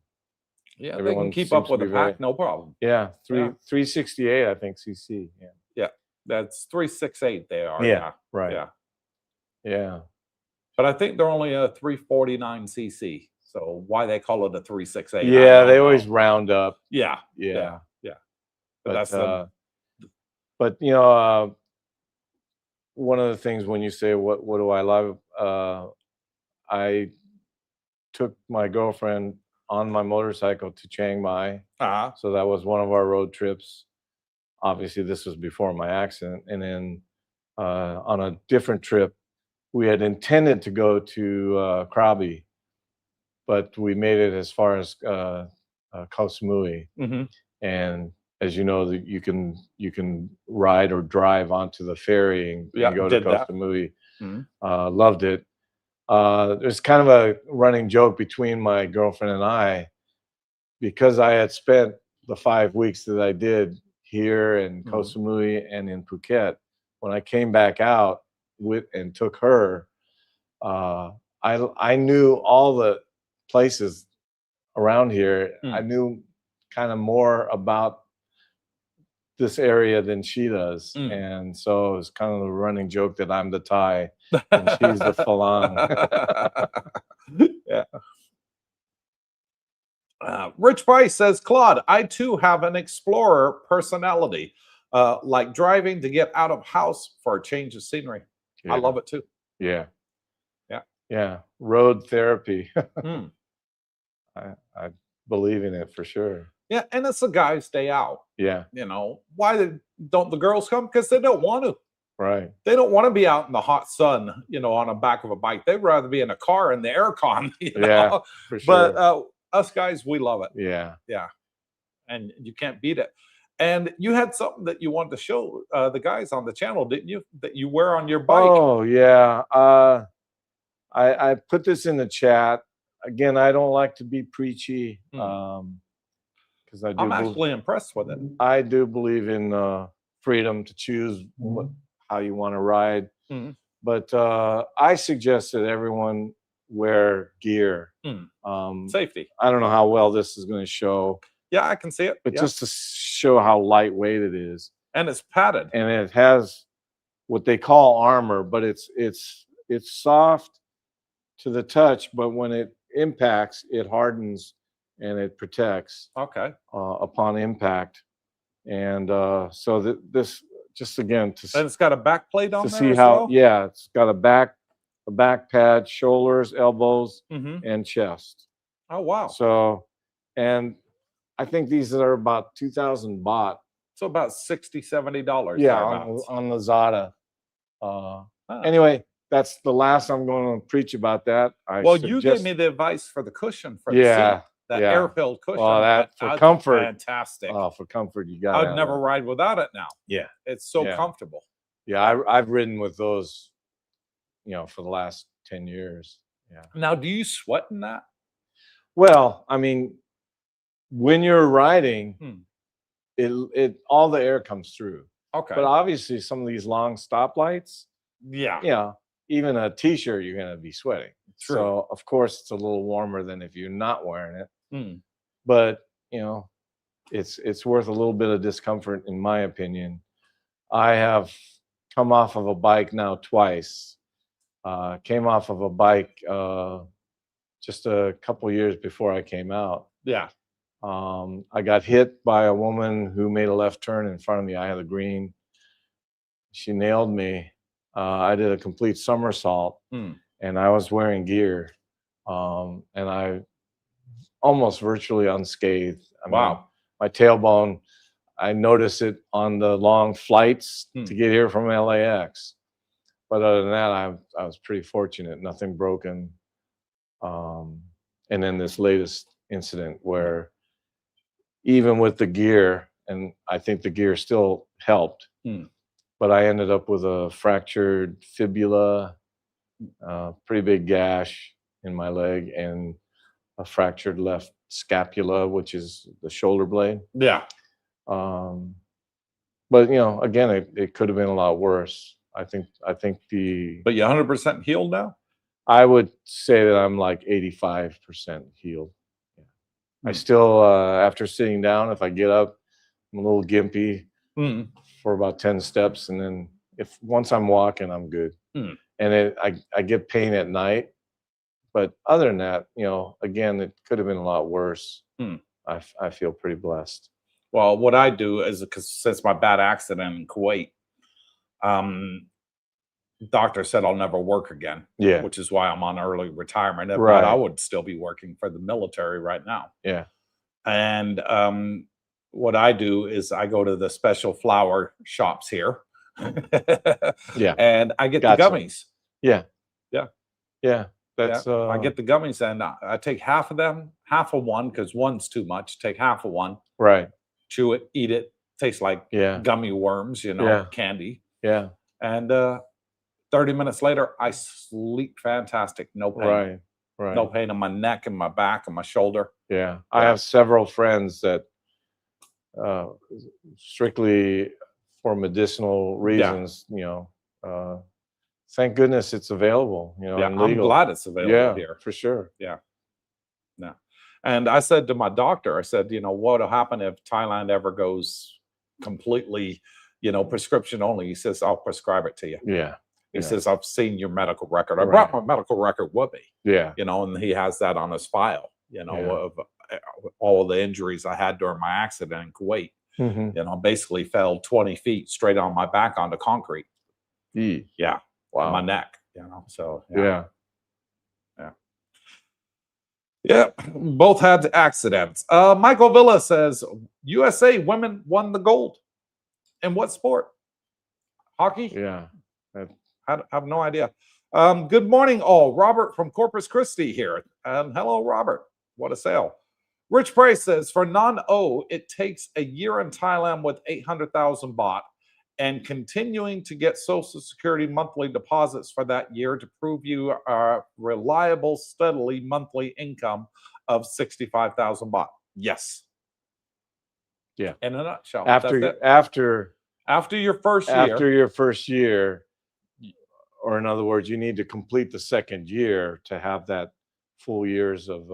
[SPEAKER 1] they can
[SPEAKER 3] Everyone
[SPEAKER 1] keep
[SPEAKER 3] seems
[SPEAKER 1] up
[SPEAKER 3] to
[SPEAKER 1] with
[SPEAKER 3] be
[SPEAKER 1] the
[SPEAKER 3] very-
[SPEAKER 1] pack, no problem.
[SPEAKER 3] Yeah.
[SPEAKER 1] Yeah.
[SPEAKER 3] 368, I think, CC. Yeah.
[SPEAKER 1] Yeah. That's 368 they are.
[SPEAKER 3] Yeah,
[SPEAKER 1] Yeah.
[SPEAKER 3] Right.
[SPEAKER 1] Yeah.
[SPEAKER 3] Yeah.
[SPEAKER 1] But I think they're only a 349 cc. So why they call it a 368? I
[SPEAKER 3] Yeah.
[SPEAKER 1] don't
[SPEAKER 3] They
[SPEAKER 1] know.
[SPEAKER 3] always round up.
[SPEAKER 1] Yeah.
[SPEAKER 3] Yeah.
[SPEAKER 1] Yeah.
[SPEAKER 3] But
[SPEAKER 1] That's the
[SPEAKER 3] but you know, one of the things when you say what do I love, I took my girlfriend on my motorcycle to Chiang Mai. So that was one of our road trips. Obviously, this was before my accident. And then on a different trip, we had intended to go to Krabi, but we made it as far as Koh Samui.
[SPEAKER 1] Mhm.
[SPEAKER 3] And as you know, that you can ride or drive onto the ferry and
[SPEAKER 1] Yeah,
[SPEAKER 3] go to
[SPEAKER 1] did
[SPEAKER 3] Koh
[SPEAKER 1] that.
[SPEAKER 3] Samui.
[SPEAKER 1] Mhm.
[SPEAKER 3] Loved it. There's kind of a running joke between my girlfriend and I, because I had spent the 5 weeks that I did here in Koh Samui and in Phuket. When I came back out and took her, I knew all the places around here. I knew kind of more about this area than she does. And so it's kind of a running joke that I'm the Thai and she's the Falang.
[SPEAKER 1] Yeah. Rich Price says, Claude, I too have an explorer personality, like driving to get out of house for a change of scenery. I love it too.
[SPEAKER 3] Yeah.
[SPEAKER 1] Yeah.
[SPEAKER 3] Yeah. Road therapy.
[SPEAKER 1] Hmm.
[SPEAKER 3] I believe in it for sure.
[SPEAKER 1] Yeah, and it's a guy's day out.
[SPEAKER 3] Yeah,
[SPEAKER 1] You know, why don't the girls come? Because they don't want to.
[SPEAKER 3] right.
[SPEAKER 1] They don't want to be out in the hot sun, you know, on the back of a bike. They'd rather be in a car in the aircon, you know.
[SPEAKER 3] Yeah, for
[SPEAKER 1] But
[SPEAKER 3] sure.
[SPEAKER 1] us guys, we love it.
[SPEAKER 3] Yeah.
[SPEAKER 1] Yeah, and you can't beat it. And you had something that you wanted to show the guys on the channel, didn't you? That you wear on your bike.
[SPEAKER 3] Oh yeah. I put this in the chat. Again, I don't like to be preachy. Because I do
[SPEAKER 1] I'm actually impressed with it.
[SPEAKER 3] I do believe in freedom to choose how you want to ride.
[SPEAKER 1] Mhm.
[SPEAKER 3] But I suggest that everyone wear gear.
[SPEAKER 1] Safety.
[SPEAKER 3] I don't know how well this is going to show,
[SPEAKER 1] Yeah, I can see it.
[SPEAKER 3] but
[SPEAKER 1] Yeah.
[SPEAKER 3] just to show how lightweight it is.
[SPEAKER 1] And it's padded.
[SPEAKER 3] And it has what they call armor, but it's soft to the touch, but when it impacts, it hardens and it protects
[SPEAKER 1] Okay.
[SPEAKER 3] upon impact. And so this just again
[SPEAKER 1] And it's got a back plate on
[SPEAKER 3] to
[SPEAKER 1] there
[SPEAKER 3] see
[SPEAKER 1] as
[SPEAKER 3] how
[SPEAKER 1] well?
[SPEAKER 3] yeah, it's got a back pad, shoulders, elbows,
[SPEAKER 1] Mhm.
[SPEAKER 3] and chest.
[SPEAKER 1] Oh wow.
[SPEAKER 3] So, and I think these are about 2,000 baht.
[SPEAKER 1] So about $60, $70.
[SPEAKER 3] Yeah,
[SPEAKER 1] thereabouts.
[SPEAKER 3] on the Zada.
[SPEAKER 1] Ah.
[SPEAKER 3] Anyway, that's the last I'm going to preach about that.
[SPEAKER 1] Well, you gave me the advice for the cushion for the
[SPEAKER 3] Yeah,
[SPEAKER 1] seat. That
[SPEAKER 3] yeah.
[SPEAKER 1] air-filled cushion.
[SPEAKER 3] Well, that for
[SPEAKER 1] that's
[SPEAKER 3] comfort.
[SPEAKER 1] fantastic.
[SPEAKER 3] For comfort, you got.
[SPEAKER 1] I'd never ride without it now.
[SPEAKER 3] Yeah,
[SPEAKER 1] It's so
[SPEAKER 3] Yeah.
[SPEAKER 1] comfortable.
[SPEAKER 3] yeah. I've ridden with those, you know, for the last 10 years. Yeah.
[SPEAKER 1] Now, do you sweat in that?
[SPEAKER 3] Well, I mean, when you're riding, it all the air comes through.
[SPEAKER 1] Okay.
[SPEAKER 3] But obviously, some of these long stoplights,
[SPEAKER 1] yeah.
[SPEAKER 3] you know, even a t-shirt, you're gonna be sweating.
[SPEAKER 1] True.
[SPEAKER 3] So of course, it's a little warmer than if you're not wearing it.
[SPEAKER 1] Mm.
[SPEAKER 3] But you know, it's worth a little bit of discomfort, in my opinion. I have come off of a bike now twice. Came off of a bike just a couple years before I came out.
[SPEAKER 1] Yeah.
[SPEAKER 3] I got hit by a woman who made a left turn in front of me. I had a green. She nailed me. I did a complete somersault, and I was wearing gear, and I almost virtually unscathed. I mean,
[SPEAKER 1] Wow.
[SPEAKER 3] my tailbone, I noticed it on the long flights to get here from LAX. But other than that, I was pretty fortunate. Nothing broken. And then this latest incident where even with the gear, and I think the gear still helped, but I ended up with a fractured fibula, pretty big gash in my leg, and a fractured left scapula, which is the shoulder blade.
[SPEAKER 1] Yeah.
[SPEAKER 3] But you know, again, it could have been a lot worse. I think the.
[SPEAKER 1] But you 100% healed now?
[SPEAKER 3] I would say that I'm like 85% healed. Yeah. I still, after sitting down, if I get up, I'm a little gimpy for about 10 steps, and then once I'm walking, I'm good. And I get pain at night, but other than that, you know, again, it could have been a lot worse. I feel pretty blessed.
[SPEAKER 1] Well, what I do is, because since my bad accident in Kuwait, doctor said I'll never work again.
[SPEAKER 3] Yeah.
[SPEAKER 1] Which is why I'm on early retirement. If
[SPEAKER 3] Right.
[SPEAKER 1] not, I would still be working for the military right now.
[SPEAKER 3] Yeah.
[SPEAKER 1] And what I do is I go to the special flower shops here.
[SPEAKER 3] Yeah.
[SPEAKER 1] And I get
[SPEAKER 3] Gotcha.
[SPEAKER 1] the gummies.
[SPEAKER 3] Yeah.
[SPEAKER 1] Yeah.
[SPEAKER 3] Yeah. That's
[SPEAKER 1] I get the gummies, and I take half of them, half of one, because one's too much. Take half of one,
[SPEAKER 3] right.
[SPEAKER 1] chew it, eat it. Tastes like
[SPEAKER 3] Yeah.
[SPEAKER 1] gummy worms, you know,
[SPEAKER 3] Yeah.
[SPEAKER 1] candy.
[SPEAKER 3] Yeah.
[SPEAKER 1] And 30 minutes later, I sleep fantastic. No pain.
[SPEAKER 3] Right. Right.
[SPEAKER 1] No pain in my neck and my back and my shoulder.
[SPEAKER 3] Yeah. I have several friends that strictly for medicinal reasons, you know, thank goodness it's available, you know,
[SPEAKER 1] Yeah,
[SPEAKER 3] and
[SPEAKER 1] I'm
[SPEAKER 3] legal.
[SPEAKER 1] glad it's available
[SPEAKER 3] Yeah,
[SPEAKER 1] here.
[SPEAKER 3] for sure.
[SPEAKER 1] Yeah. No. And I said to my doctor, I said, you know, what'll happen if Thailand ever goes completely, you know, prescription only? He says, I'll prescribe it to you.
[SPEAKER 3] Yeah.
[SPEAKER 1] He says, I've seen your medical record. I
[SPEAKER 3] Right.
[SPEAKER 1] brought my medical record with me,
[SPEAKER 3] Yeah.
[SPEAKER 1] you know, and he has that on his file, you know,
[SPEAKER 3] Yeah.
[SPEAKER 1] of all the injuries I had during my accident in Kuwait.
[SPEAKER 3] Mm-hmm.
[SPEAKER 1] You know, basically fell 20 feet straight on my back onto concrete. Yeah.
[SPEAKER 3] Wow.
[SPEAKER 1] My neck, you know, so
[SPEAKER 3] Yeah.
[SPEAKER 1] Yeah, both had accidents. Michael Villa says USA women won the gold. In what sport? Hockey?
[SPEAKER 3] Yeah. That-
[SPEAKER 1] I have no idea. Good morning, all. Robert from Corpus Christi here. Hello, Robert. What a sale. Rich Price says for non-O, it takes a year in Thailand with 800,000 baht and continuing to get Social Security monthly deposits for that year to prove you are reliable, steadily monthly income of 65,000 baht. Yes.
[SPEAKER 3] Yeah.
[SPEAKER 1] In a nutshell.
[SPEAKER 3] After
[SPEAKER 1] your first year.
[SPEAKER 3] after your first year, or in other words, you need to complete the second year to have that full years of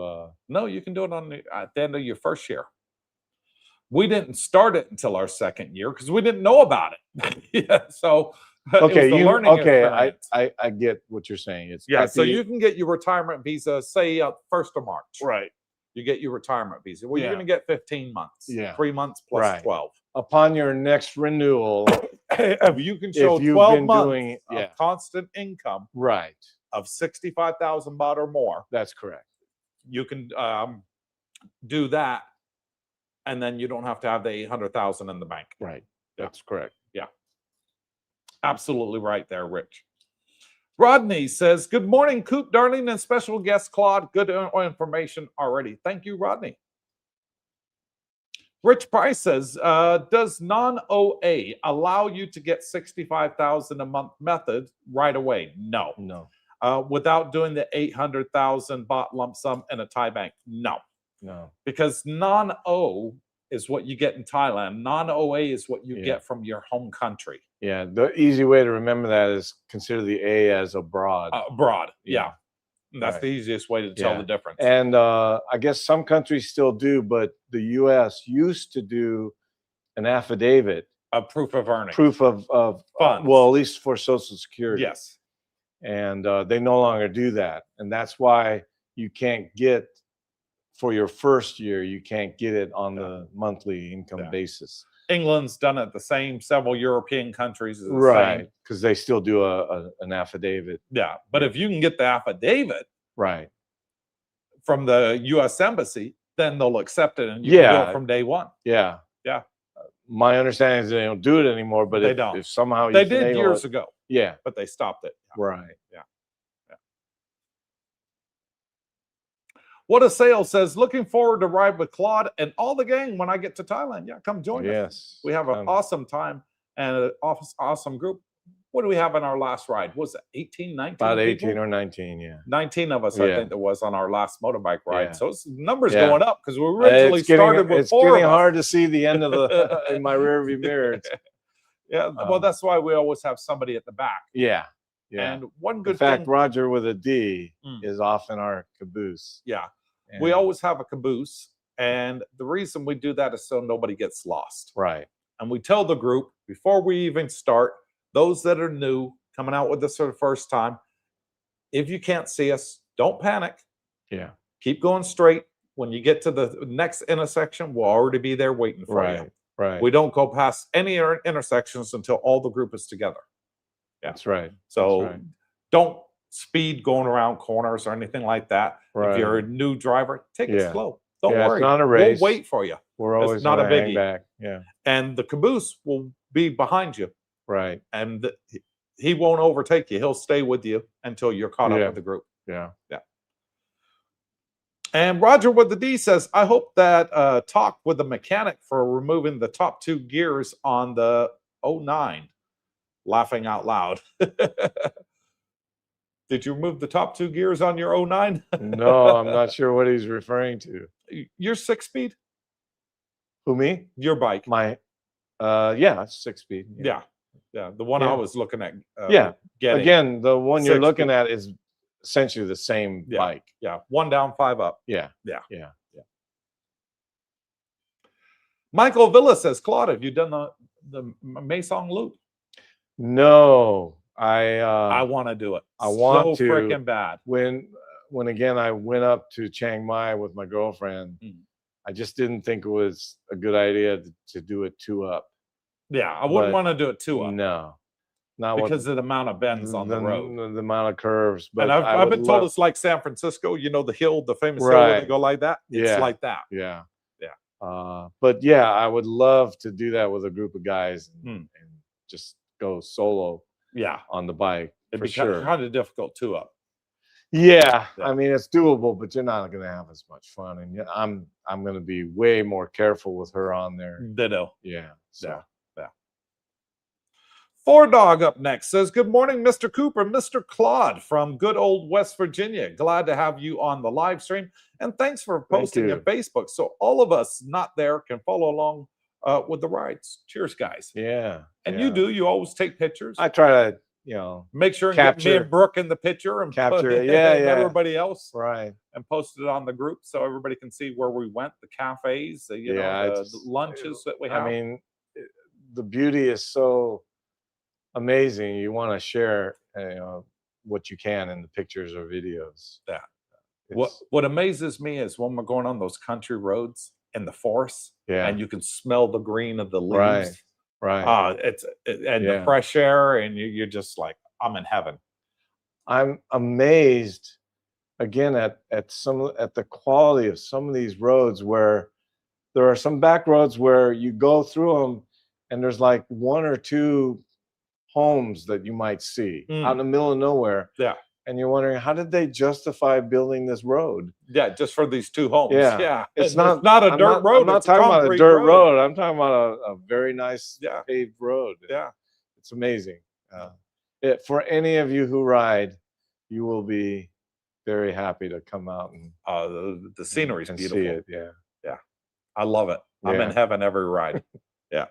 [SPEAKER 1] No, you can do it at the end of your first year. We didn't start it until our second year because we didn't know about it. Yeah, so
[SPEAKER 3] okay,
[SPEAKER 1] it was the learning experience.
[SPEAKER 3] I get what you're saying. It's
[SPEAKER 1] Yeah, so
[SPEAKER 3] after
[SPEAKER 1] you can get your retirement visa, say 1st of March.
[SPEAKER 3] right
[SPEAKER 1] You get your retirement visa. Well, you're
[SPEAKER 3] Yeah.
[SPEAKER 1] going to get 15 months.
[SPEAKER 3] Yeah.
[SPEAKER 1] 3 months plus
[SPEAKER 3] Right.
[SPEAKER 1] 12.
[SPEAKER 3] upon your next renewal.
[SPEAKER 1] If you can show
[SPEAKER 3] If you've
[SPEAKER 1] 12
[SPEAKER 3] been
[SPEAKER 1] months
[SPEAKER 3] doing
[SPEAKER 1] of constant income
[SPEAKER 3] right,
[SPEAKER 1] of 65,000 baht or more,
[SPEAKER 3] that's correct.
[SPEAKER 1] you can do that, and then you don't have to have the 800,000 in the bank.
[SPEAKER 3] Right,
[SPEAKER 1] Yeah.
[SPEAKER 3] that's correct.
[SPEAKER 1] Absolutely right there, Rich. Rodney says, good morning, Coop, darling, and special guest Claude. Good information already. Thank you, Rodney. Rich Price says, does non-OA allow you to get 65,000 a month method right away? No.
[SPEAKER 3] No,
[SPEAKER 1] Without doing the 800,000 baht lump sum in a Thai bank? No.
[SPEAKER 3] no.
[SPEAKER 1] Because non-O is what you get in Thailand. Non-OA is what you
[SPEAKER 3] Yeah.
[SPEAKER 1] get from your home country.
[SPEAKER 3] Yeah, the easy way to remember that is consider the A as abroad.
[SPEAKER 1] Abroad, yeah.
[SPEAKER 3] Yeah.
[SPEAKER 1] That's
[SPEAKER 3] Right.
[SPEAKER 1] the easiest way to tell
[SPEAKER 3] Yeah.
[SPEAKER 1] the difference.
[SPEAKER 3] And I guess some countries still do, but the U.S. used to do an affidavit,
[SPEAKER 1] A proof of earning.
[SPEAKER 3] proof of
[SPEAKER 1] Funds.
[SPEAKER 3] well, at least for Social Security.
[SPEAKER 1] Yes.
[SPEAKER 3] And they no longer do that, and that's why you can't get for your first year. You can't get it on the monthly income
[SPEAKER 1] Yeah.
[SPEAKER 3] basis.
[SPEAKER 1] England's done it the same. Several European countries is the
[SPEAKER 3] Right,
[SPEAKER 1] same.
[SPEAKER 3] because they still do an affidavit.
[SPEAKER 1] Yeah. But if you can get the affidavit
[SPEAKER 3] Right.
[SPEAKER 1] from the U.S. Embassy, then they'll accept it and you can do
[SPEAKER 3] Yeah.
[SPEAKER 1] it from day one.
[SPEAKER 3] Yeah.
[SPEAKER 1] Yeah.
[SPEAKER 3] My understanding is they don't do it anymore, but
[SPEAKER 1] They
[SPEAKER 3] if,
[SPEAKER 1] don't.
[SPEAKER 3] if somehow
[SPEAKER 1] They
[SPEAKER 3] you
[SPEAKER 1] did
[SPEAKER 3] finagle
[SPEAKER 1] years
[SPEAKER 3] it-
[SPEAKER 1] ago,
[SPEAKER 3] Yeah.
[SPEAKER 1] but they stopped it.
[SPEAKER 3] Right.
[SPEAKER 1] What a sale says, looking forward to ride with Claude and all the gang when I get to Thailand. Yeah, come join us.
[SPEAKER 3] Yes.
[SPEAKER 1] We have an awesome time and an awesome group. What do we have in our last ride? Was it 18, 19?
[SPEAKER 3] About 18
[SPEAKER 1] people?
[SPEAKER 3] or 19, yeah.
[SPEAKER 1] 19 of us, I
[SPEAKER 3] Yeah.
[SPEAKER 1] think there was on our last motorbike ride.
[SPEAKER 3] Yeah.
[SPEAKER 1] So it's numbers
[SPEAKER 3] Yeah.
[SPEAKER 1] going up because we originally started with
[SPEAKER 3] it's
[SPEAKER 1] 4
[SPEAKER 3] getting
[SPEAKER 1] of us.
[SPEAKER 3] hard to see the end of the in my rearview mirror.
[SPEAKER 1] Yeah, well, that's why we always have somebody at the back.
[SPEAKER 3] Yeah. Yeah.
[SPEAKER 1] And one
[SPEAKER 3] In
[SPEAKER 1] good
[SPEAKER 3] fact,
[SPEAKER 1] thing,
[SPEAKER 3] Roger with a D
[SPEAKER 1] Mm.
[SPEAKER 3] is often our caboose.
[SPEAKER 1] yeah, we
[SPEAKER 3] And-
[SPEAKER 1] always have a caboose. And the reason we do that is so nobody gets lost.
[SPEAKER 3] right.
[SPEAKER 1] And we tell the group before we even start, those that are new, coming out with this for the first time, if you can't see us, don't panic.
[SPEAKER 3] Yeah.
[SPEAKER 1] Keep going straight. When you get to the next intersection, we'll already be there waiting for you.
[SPEAKER 3] Right. Right.
[SPEAKER 1] We don't go past any intersections until all the group is together. Yeah.
[SPEAKER 3] That's right.
[SPEAKER 1] So
[SPEAKER 3] right.
[SPEAKER 1] don't speed going around corners or anything like that.
[SPEAKER 3] Right.
[SPEAKER 1] If you're a new driver, take it
[SPEAKER 3] Yeah.
[SPEAKER 1] slow. Don't
[SPEAKER 3] Yeah, it's
[SPEAKER 1] worry.
[SPEAKER 3] not a race.
[SPEAKER 1] We'll wait for you.
[SPEAKER 3] We're
[SPEAKER 1] it's
[SPEAKER 3] always
[SPEAKER 1] not
[SPEAKER 3] not
[SPEAKER 1] a
[SPEAKER 3] a hang
[SPEAKER 1] biggie.
[SPEAKER 3] back. Yeah.
[SPEAKER 1] And the caboose will be behind you.
[SPEAKER 3] Right.
[SPEAKER 1] And he won't overtake you. He'll stay with you until you're caught up
[SPEAKER 3] Yeah.
[SPEAKER 1] with the group.
[SPEAKER 3] Yeah.
[SPEAKER 1] And Roger with the D says, I hope that talk with the mechanic for removing the top 2 gears on the 09. Laughing out loud. Did you remove the top 2 gears on your 09?
[SPEAKER 3] No, I'm not sure what he's referring to.
[SPEAKER 1] Your 6-speed?
[SPEAKER 3] Who, me?
[SPEAKER 1] Your bike.
[SPEAKER 3] My yeah, it's 6-speed.
[SPEAKER 1] Yeah. Yeah. The one I
[SPEAKER 3] Yeah.
[SPEAKER 1] was looking at.
[SPEAKER 3] Yeah.
[SPEAKER 1] Getting.
[SPEAKER 3] Again, the one you're
[SPEAKER 1] 6
[SPEAKER 3] looking
[SPEAKER 1] speed.
[SPEAKER 3] at is essentially the same
[SPEAKER 1] Yeah.
[SPEAKER 3] bike.
[SPEAKER 1] Yeah. 1 down, 5 up.
[SPEAKER 3] Yeah.
[SPEAKER 1] Yeah.
[SPEAKER 3] Yeah.
[SPEAKER 1] Michael Villa says, Claude, have you done the Maesong loop?
[SPEAKER 3] No, I
[SPEAKER 1] I want to do it.
[SPEAKER 3] I want
[SPEAKER 1] so
[SPEAKER 3] to.
[SPEAKER 1] freaking bad.
[SPEAKER 3] when again I went up to Chiang Mai with my girlfriend,
[SPEAKER 1] Mm.
[SPEAKER 3] I just didn't think it was a good idea to do it 2 up.
[SPEAKER 1] Yeah. I wouldn't
[SPEAKER 3] But
[SPEAKER 1] want to do it 2 up.
[SPEAKER 3] No. not what
[SPEAKER 1] because of the amount of bends on the road.
[SPEAKER 3] the amount of curves. But
[SPEAKER 1] And I've been told it's like San Francisco, you know, the hill, the famous hill where they
[SPEAKER 3] Right.
[SPEAKER 1] go like that. It's
[SPEAKER 3] Yeah.
[SPEAKER 1] like that.
[SPEAKER 3] Yeah.
[SPEAKER 1] Yeah.
[SPEAKER 3] But yeah, I would love to do that with a group of guys and just go solo
[SPEAKER 1] Yeah.
[SPEAKER 3] on the bike
[SPEAKER 1] It'd
[SPEAKER 3] for
[SPEAKER 1] be
[SPEAKER 3] sure.
[SPEAKER 1] kind of difficult too up.
[SPEAKER 3] Yeah,
[SPEAKER 1] Yeah.
[SPEAKER 3] I mean it's doable, but you're not going to have as much fun. And I'm going to be way more careful with her on there.
[SPEAKER 1] Ditto.
[SPEAKER 3] Yeah. So.
[SPEAKER 1] Yeah. Yeah. Four Dog up next says, "Good morning, Mr. Cooper, Mr. Claude from good old West Virginia. Glad to have you on the live stream. And thanks for posting on Facebook. So all of us not there can follow along with the rides. Cheers, guys."
[SPEAKER 3] Yeah.
[SPEAKER 1] And you always take pictures.
[SPEAKER 3] I try to,
[SPEAKER 1] make sure and get me and Brooke in the picture and
[SPEAKER 3] capture
[SPEAKER 1] put
[SPEAKER 3] it. Yeah,
[SPEAKER 1] and
[SPEAKER 3] yeah.
[SPEAKER 1] everybody else.
[SPEAKER 3] Right.
[SPEAKER 1] And post it on the group so everybody can see where we went, the cafes, the lunches that we have.
[SPEAKER 3] I mean, the beauty is so amazing. You want to share what you can in the pictures or videos.
[SPEAKER 1] Yeah. What amazes me is when we're going on those country roads in the forest, and you can smell the green of the leaves.
[SPEAKER 3] Right.
[SPEAKER 1] The fresh air, and you're just like, I'm in heaven.
[SPEAKER 3] I'm amazed again at the quality of some of these roads, where there are some back roads where you go through them and there's like one or two homes that you might see out in the middle of nowhere.
[SPEAKER 1] Yeah.
[SPEAKER 3] And you're wondering, how did they justify building this road?
[SPEAKER 1] Yeah, just for these two homes.
[SPEAKER 3] Yeah.
[SPEAKER 1] Yeah.
[SPEAKER 3] It's not
[SPEAKER 1] a dirt road.
[SPEAKER 3] I'm not talking about a dirt road. I'm talking about a very nice paved road.
[SPEAKER 1] Yeah.
[SPEAKER 3] It's amazing. For any of you who ride, you will be very happy to come out and
[SPEAKER 1] the scenery is beautiful.
[SPEAKER 3] See it. Yeah.
[SPEAKER 1] Yeah. I love it.
[SPEAKER 3] Yeah.
[SPEAKER 1] I'm in heaven every ride. Yeah.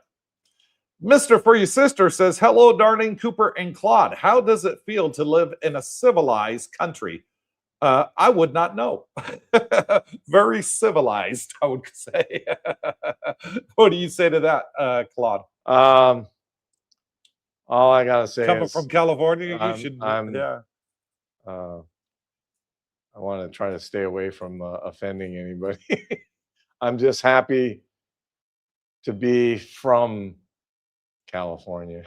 [SPEAKER 1] Mr. For Your Sister says, "Hello, Darlene, Cooper, and Claude. How does it feel to live in a civilized country?" I would not know. Very civilized, I would say. What do you say to that, Claude?
[SPEAKER 3] All I gotta say
[SPEAKER 1] Coming
[SPEAKER 3] is,
[SPEAKER 1] from California, you should.
[SPEAKER 3] I want to try to stay away from offending anybody. I'm just happy to be from California,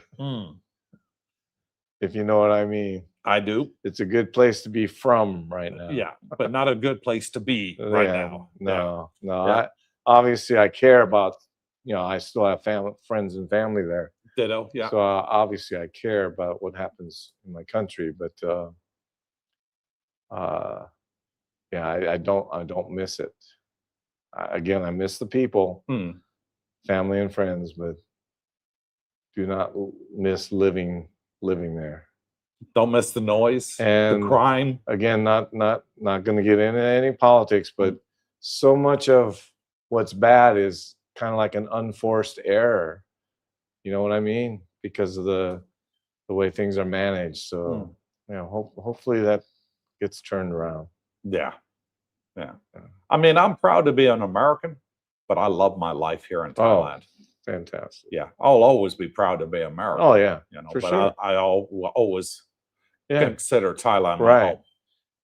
[SPEAKER 3] if you know what I mean.
[SPEAKER 1] I do.
[SPEAKER 3] It's a good place to be from right now.
[SPEAKER 1] Yeah, but not a good place to be right now.
[SPEAKER 3] No.
[SPEAKER 1] Yeah.
[SPEAKER 3] Obviously I care about, I still have friends and family there.
[SPEAKER 1] Ditto. Yeah.
[SPEAKER 3] So obviously I care about what happens in my country, but I don't miss it. Again, I miss the people, family and friends, but do not miss living there.
[SPEAKER 1] Don't miss the noise and the crime.
[SPEAKER 3] Again, not going to get into any politics, but so much of what's bad is kind of like an unforced error. You know what I mean? Because of the way things are managed. So, hopefully that gets turned around.
[SPEAKER 1] Yeah. I mean, I'm proud to be an American, but I love my life here in Thailand.
[SPEAKER 3] Fantastic.
[SPEAKER 1] Yeah, I'll always be proud to be American.
[SPEAKER 3] Oh yeah,
[SPEAKER 1] for sure. I always consider Thailand my home.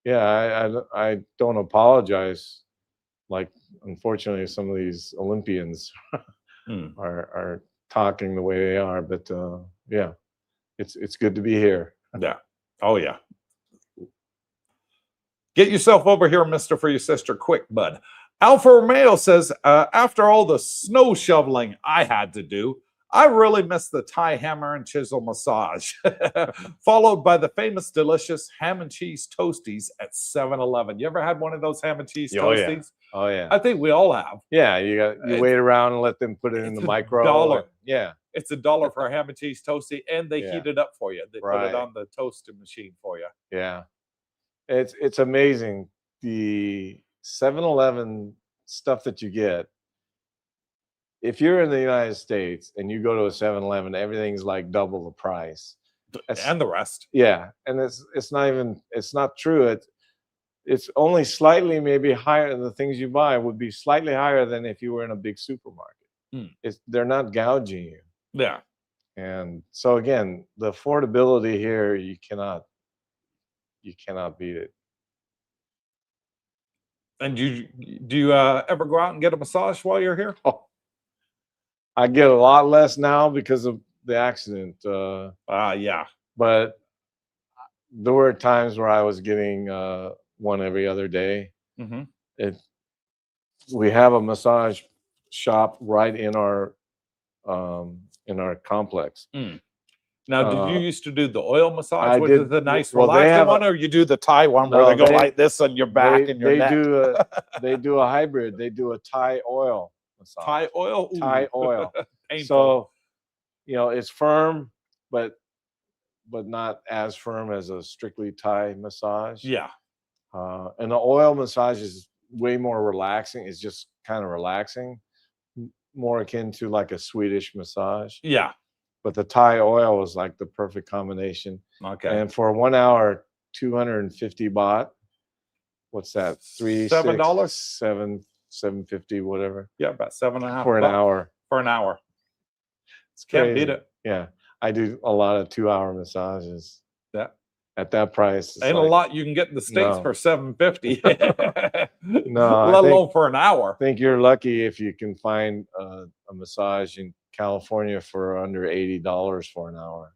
[SPEAKER 3] Yeah, I don't apologize. Like, unfortunately, some of these Olympians are talking the way they are, but it's good to be here.
[SPEAKER 1] Yeah. Oh yeah. Get yourself over here, Mr. For Your Sister, quick, bud. Alfa Romeo says, "After all the snow shoveling I had to do, I really miss the Thai hammer and chisel massage," followed by the famous delicious ham and cheese toasties at 7-Eleven. You ever had one of those ham and cheese toasties?
[SPEAKER 3] Oh yeah.
[SPEAKER 1] I think we all have.
[SPEAKER 3] Yeah, you wait around and let them put it in the micro.
[SPEAKER 1] $1.
[SPEAKER 3] Yeah.
[SPEAKER 1] It's $1 for a ham and cheese toastie, and they heat it up for you. They put it on the toaster machine for you.
[SPEAKER 3] Yeah. It's amazing, the 7-Eleven stuff that you get. If you're in the United States and you go to a 7-Eleven, everything's like double the price.
[SPEAKER 1] And the rest.
[SPEAKER 3] Yeah. And it's not true. It's only slightly maybe higher. The things you buy would be slightly higher than if you were in a big supermarket. They're not gouging you.
[SPEAKER 1] Yeah.
[SPEAKER 3] And so again, the affordability here, you cannot beat it.
[SPEAKER 1] And do you ever go out and get a massage while you're here?
[SPEAKER 3] I get a lot less now because of the accident.
[SPEAKER 1] Yeah.
[SPEAKER 3] But there were times where I was getting one every other day.
[SPEAKER 1] Mm-hmm.
[SPEAKER 3] We have a massage shop right in our complex.
[SPEAKER 1] Now, did you used to do the oil massage?
[SPEAKER 3] I
[SPEAKER 1] Was
[SPEAKER 3] did.
[SPEAKER 1] it the nice
[SPEAKER 3] Well, they
[SPEAKER 1] relaxing
[SPEAKER 3] have
[SPEAKER 1] one, or you do the Thai one where
[SPEAKER 3] No,
[SPEAKER 1] they go
[SPEAKER 3] they-
[SPEAKER 1] like this on your back and your
[SPEAKER 3] they
[SPEAKER 1] neck?
[SPEAKER 3] they do a hybrid. They do a Thai oil massage.
[SPEAKER 1] Thai oil. Ooh.
[SPEAKER 3] Thai oil.
[SPEAKER 1] Painful.
[SPEAKER 3] So, it's firm, but not as firm as a strictly Thai massage.
[SPEAKER 1] Yeah.
[SPEAKER 3] And the oil massage is way more relaxing. It's just kind of relaxing, more akin to like a Swedish massage.
[SPEAKER 1] Yeah.
[SPEAKER 3] But the Thai oil was like the perfect combination.
[SPEAKER 1] Okay.
[SPEAKER 3] And for 1 hour, 250 baht. What's that?
[SPEAKER 1] $7?
[SPEAKER 3] $7.50, whatever.
[SPEAKER 1] Yeah, about $7.50
[SPEAKER 3] for an hour.
[SPEAKER 1] For an hour.
[SPEAKER 3] It's
[SPEAKER 1] Can't
[SPEAKER 3] crazy.
[SPEAKER 1] beat it.
[SPEAKER 3] Yeah, I do a lot of 2-hour massages.
[SPEAKER 1] Yeah.
[SPEAKER 3] At that price,
[SPEAKER 1] Ain't a lot you can get in the States
[SPEAKER 3] No.
[SPEAKER 1] for $7.50.
[SPEAKER 3] No, I
[SPEAKER 1] let
[SPEAKER 3] think-
[SPEAKER 1] alone for an hour.
[SPEAKER 3] I think you're lucky if you can find a massage in California for under $80 for an hour.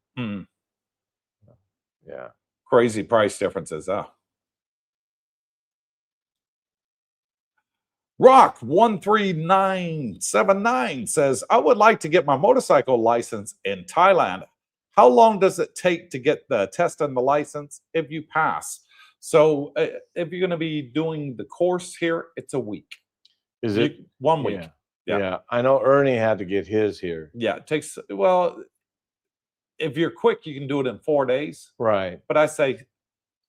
[SPEAKER 3] Yeah.
[SPEAKER 1] Crazy price differences, huh? Rock 13979 says, I would like to get my motorcycle license in Thailand. How long does it take to get the test and the license if you pass? So if you're going to be doing the course here, it's a week.
[SPEAKER 3] Is it
[SPEAKER 1] 1 week?
[SPEAKER 3] Yeah.
[SPEAKER 1] Yeah.
[SPEAKER 3] I know Ernie had to get his here.
[SPEAKER 1] Yeah, it takes, well, if you're quick, you can do it in 4 days.
[SPEAKER 3] Right.
[SPEAKER 1] But I say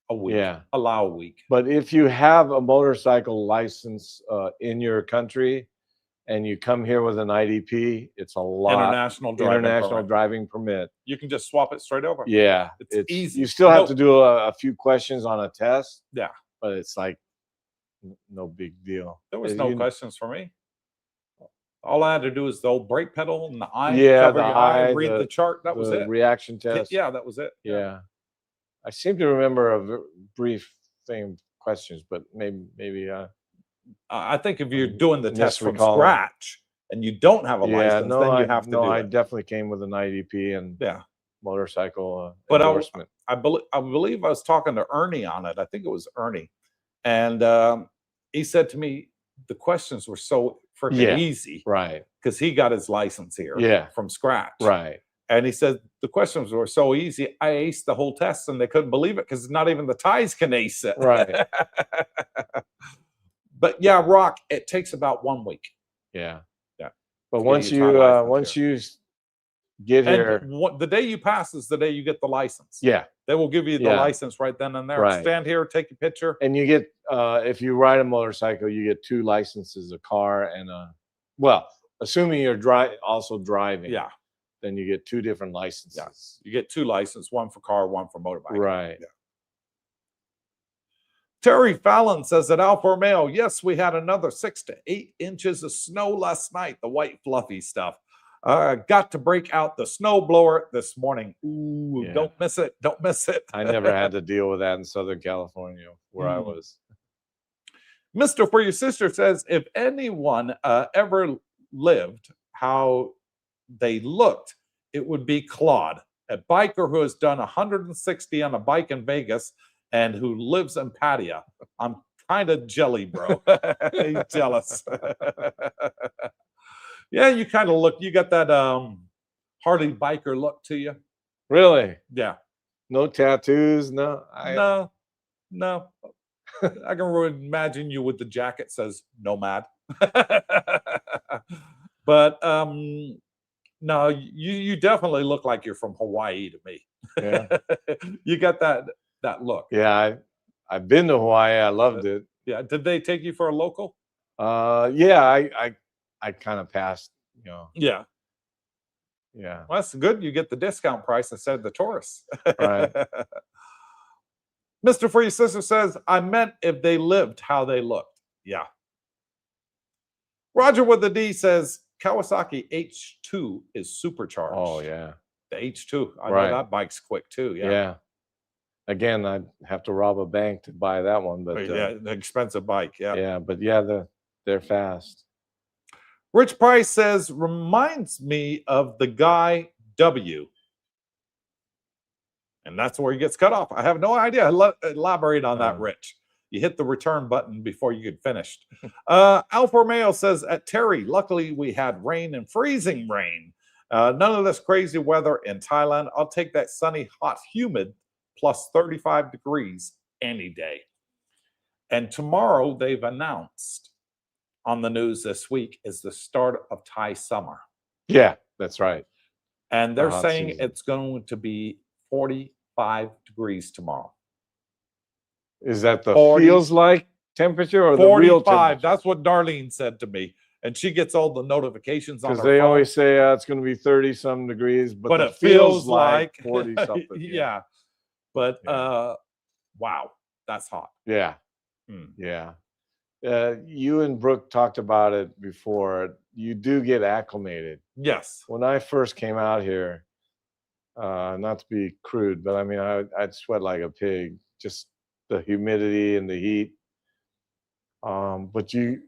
[SPEAKER 1] a week.
[SPEAKER 3] Yeah.
[SPEAKER 1] Allow a week.
[SPEAKER 3] But if you have a motorcycle license in your country and you come here with an IDP, it's a lot.
[SPEAKER 1] International
[SPEAKER 3] driving permit.
[SPEAKER 1] You can just swap it straight over.
[SPEAKER 3] Yeah.
[SPEAKER 1] It's easy.
[SPEAKER 3] You still have to do a few questions on a test.
[SPEAKER 1] Yeah.
[SPEAKER 3] But it's like no big deal.
[SPEAKER 1] There was no questions for me. All I had to do is the old brake pedal and the eye.
[SPEAKER 3] Yeah,
[SPEAKER 1] cover
[SPEAKER 3] the
[SPEAKER 1] your eye,
[SPEAKER 3] eye,
[SPEAKER 1] read the chart. That was
[SPEAKER 3] the
[SPEAKER 1] it.
[SPEAKER 3] reaction test.
[SPEAKER 1] Yeah, that was it.
[SPEAKER 3] Yeah. I seem to remember a brief thing, questions, but maybe
[SPEAKER 1] I think if you're doing the test from
[SPEAKER 3] misrecalling.
[SPEAKER 1] scratch and you don't have a license,
[SPEAKER 3] no,
[SPEAKER 1] then you have to do
[SPEAKER 3] I
[SPEAKER 1] it.
[SPEAKER 3] definitely came with an IDP and motorcycle
[SPEAKER 1] But
[SPEAKER 3] endorsement.
[SPEAKER 1] I believe I was talking to Ernie on it. I think it was Ernie, and he said to me the questions were so freaking easy,
[SPEAKER 3] Right.
[SPEAKER 1] Because he got his license here, from scratch,
[SPEAKER 3] Right.
[SPEAKER 1] And he said the questions were so easy, I aced the whole test, and they couldn't believe it because not even the Thais can ace it.
[SPEAKER 3] Right.
[SPEAKER 1] But yeah, Rock, it takes about 1 week.
[SPEAKER 3] Yeah.
[SPEAKER 1] Yeah.
[SPEAKER 3] But
[SPEAKER 1] To get
[SPEAKER 3] once
[SPEAKER 1] your
[SPEAKER 3] you
[SPEAKER 1] Thai license
[SPEAKER 3] once
[SPEAKER 1] here.
[SPEAKER 3] you get here,
[SPEAKER 1] And the day you pass is the day you get the license.
[SPEAKER 3] yeah.
[SPEAKER 1] They will give you the license right then and there.
[SPEAKER 3] Right.
[SPEAKER 1] Stand here, take a picture.
[SPEAKER 3] And you get if you ride a motorcycle, you get 2 licenses, a car and assuming you're also driving.
[SPEAKER 1] Yeah.
[SPEAKER 3] Then you get 2 different licenses.
[SPEAKER 1] Yes. You get 2 licenses, one for car, one for motorbike.
[SPEAKER 3] Right.
[SPEAKER 1] Yeah. Terry Fallon says at Alfa Romeo, yes, we had another 6 to 8 inches of snow last night, the white fluffy stuff. Got to break out the snow blower this morning. Ooh,
[SPEAKER 3] Yeah.
[SPEAKER 1] don't miss it. Don't miss it.
[SPEAKER 3] I never had to deal with that in Southern California where I was.
[SPEAKER 1] Mr. For Your Sister says, if anyone ever lived how they looked, it would be Claude, a biker who has done 160 on a bike in Vegas and who lives in Pattaya. I'm kind of jelly, bro. He's jealous. Yeah, you kind of look, you got that Harley biker look to you.
[SPEAKER 3] Really?
[SPEAKER 1] Yeah.
[SPEAKER 3] No tattoos? No.
[SPEAKER 1] No. I can imagine you with the jacket that says Nomad. But no, you definitely look like you're from Hawaii to me.
[SPEAKER 3] Yeah.
[SPEAKER 1] You got that look.
[SPEAKER 3] Yeah, I've been to Hawaii. I loved it.
[SPEAKER 1] Yeah. Did they take you for a local?
[SPEAKER 3] Yeah, I kind of passed,
[SPEAKER 1] Yeah.
[SPEAKER 3] Yeah.
[SPEAKER 1] Well, that's good. You get the discount price instead of the tourists.
[SPEAKER 3] Right.
[SPEAKER 1] Mr. For Your Sister says, I meant if they lived how they looked. Yeah. Roger with the D says, Kawasaki H2 is supercharged.
[SPEAKER 3] Oh, yeah.
[SPEAKER 1] The H2. I
[SPEAKER 3] Right.
[SPEAKER 1] know that bike's quick too. Yeah.
[SPEAKER 3] Yeah. Again, I'd have to rob a bank to buy that one, but
[SPEAKER 1] Yeah, an expensive bike. Yeah.
[SPEAKER 3] yeah, but yeah, they're fast.
[SPEAKER 1] Rich Price says, reminds me of the guy W. And that's where he gets cut off. I have no idea. Elaborate on that, Rich. You hit the return button before you get finished. Alfa Romeo says, at Terry, luckily we had rain and freezing rain. None of this crazy weather in Thailand. I'll take that sunny, hot, humid, plus 35 degrees any day. And tomorrow they've announced on the news this week is the start of Thai summer.
[SPEAKER 3] Yeah, that's right.
[SPEAKER 1] And they're saying it's going to be 45 degrees tomorrow.
[SPEAKER 3] Is that the feels like temperature or the real temperature?
[SPEAKER 1] That's what Darlene said to me. And she gets all the notifications on her phone.
[SPEAKER 3] Because they always say it's going to be 30-some degrees, but it feels like 40-something.
[SPEAKER 1] Yeah. But, wow, that's hot.
[SPEAKER 3] Yeah. Yeah. You and Brooke talked about it before. You do get acclimated.
[SPEAKER 1] Yes.
[SPEAKER 3] When I first came out here, not to be crude, but I mean, I'd sweat like a pig, just the humidity and the heat. But you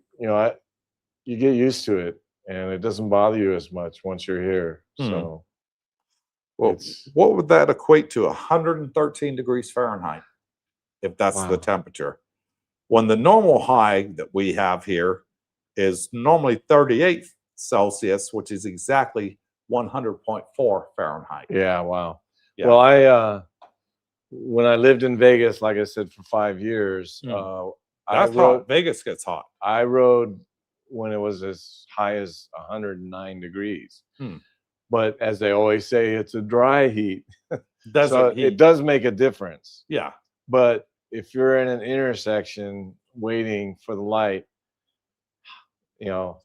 [SPEAKER 3] get used to it, and it doesn't bother you as much once you're here. So,
[SPEAKER 1] well, what would that equate to? 113 degrees Fahrenheit, if that's the temperature. When the normal high that we have here is normally 38 Celsius, which is exactly 100.4 Fahrenheit.
[SPEAKER 3] Yeah, wow. Yeah. Well, when I lived in Vegas, like I said, for 5 years,
[SPEAKER 1] that's hot. Vegas gets hot.
[SPEAKER 3] I rode when it was as high as 109 degrees. But as they always say, it's a dry heat. So it does make a difference.
[SPEAKER 1] Yeah.
[SPEAKER 3] But if you're in an intersection waiting for the light,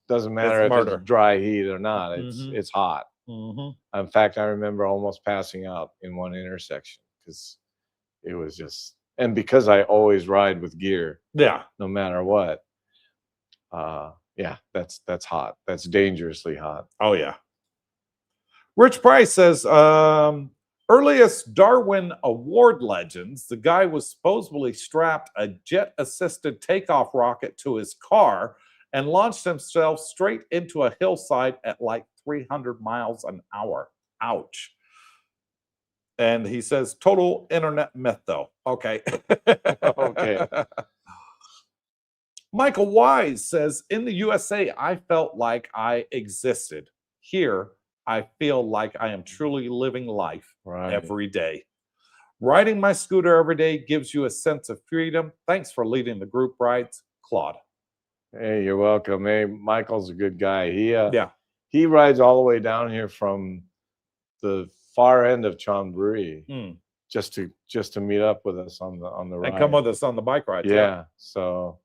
[SPEAKER 3] doesn't matter if it's dry heat or not. It's hot. In fact, I remember almost passing out in one intersection because it was just, and because I always ride with gear.
[SPEAKER 1] Yeah.
[SPEAKER 3] No matter what. Yeah, that's hot. That's dangerously hot.
[SPEAKER 1] Oh yeah. Rich Price says, earliest Darwin Award legends, the guy was supposedly strapped a jet-assisted takeoff rocket to his car and launched himself straight into a hillside at like 300 miles an hour. Ouch. And he says, total internet myth, though. Okay.
[SPEAKER 3] Okay.
[SPEAKER 1] Michael Wise says, in the USA, I felt like I existed. Here, I feel like I am truly living life every day. Riding my scooter every day gives you a sense of freedom. Thanks for leading the group rides, Claude.
[SPEAKER 3] Hey, you're welcome. Hey, Michael's a good guy. He rides all the way down here from the far end of Chonburi just to meet up with us on the ride.
[SPEAKER 1] And come with us on the bike ride.
[SPEAKER 3] Yeah. So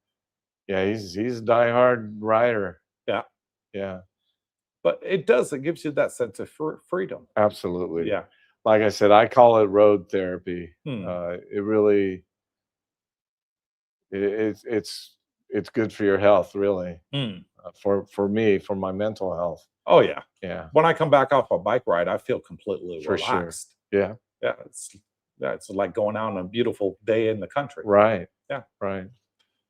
[SPEAKER 3] yeah, he's a diehard rider.
[SPEAKER 1] Yeah.
[SPEAKER 3] Yeah.
[SPEAKER 1] But it gives you that sense of freedom.
[SPEAKER 3] Absolutely.
[SPEAKER 1] Yeah.
[SPEAKER 3] Like I said, I call it road therapy. It really, it's good for your health, really. For me, for my mental health.
[SPEAKER 1] Oh yeah.
[SPEAKER 3] Yeah.
[SPEAKER 1] When I come back off a bike ride, I feel completely relaxed.
[SPEAKER 3] Sure. Yeah.
[SPEAKER 1] Yeah. It's like going out on a beautiful day in the country.
[SPEAKER 3] Right.
[SPEAKER 1] Yeah.
[SPEAKER 3] Right.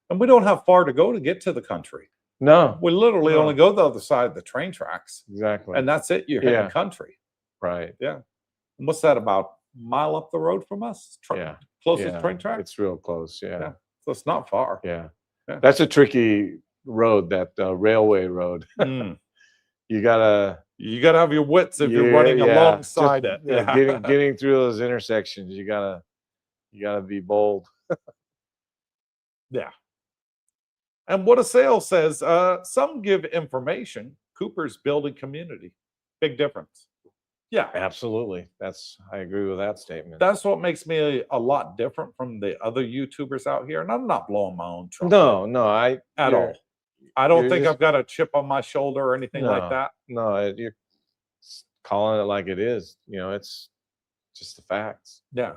[SPEAKER 1] And we don't have far to go to get to the country.
[SPEAKER 3] No.
[SPEAKER 1] We literally only go the other side of the train tracks.
[SPEAKER 3] Exactly.
[SPEAKER 1] And that's it. You're hitting country.
[SPEAKER 3] Right.
[SPEAKER 1] Yeah. And what's that, about a mile up the road from us? Closest train track?
[SPEAKER 3] It's real close. Yeah.
[SPEAKER 1] So it's not far.
[SPEAKER 3] Yeah. That's a tricky road, that railway road. You gotta
[SPEAKER 1] have your wits if you're running alongside it.
[SPEAKER 3] Getting through those intersections, you gotta be bold.
[SPEAKER 1] Yeah. And what a sale says, some give information. Cooper's building community. Big difference. Yeah.
[SPEAKER 3] Absolutely. I agree with that statement.
[SPEAKER 1] That's what makes me a lot different from the other YouTubers out here. And I'm not blowing my own trumpet.
[SPEAKER 3] No,
[SPEAKER 1] at all. I don't think I've got a chip on my shoulder or anything like that.
[SPEAKER 3] No, you're calling it like it is. It's just the facts.
[SPEAKER 1] Yeah.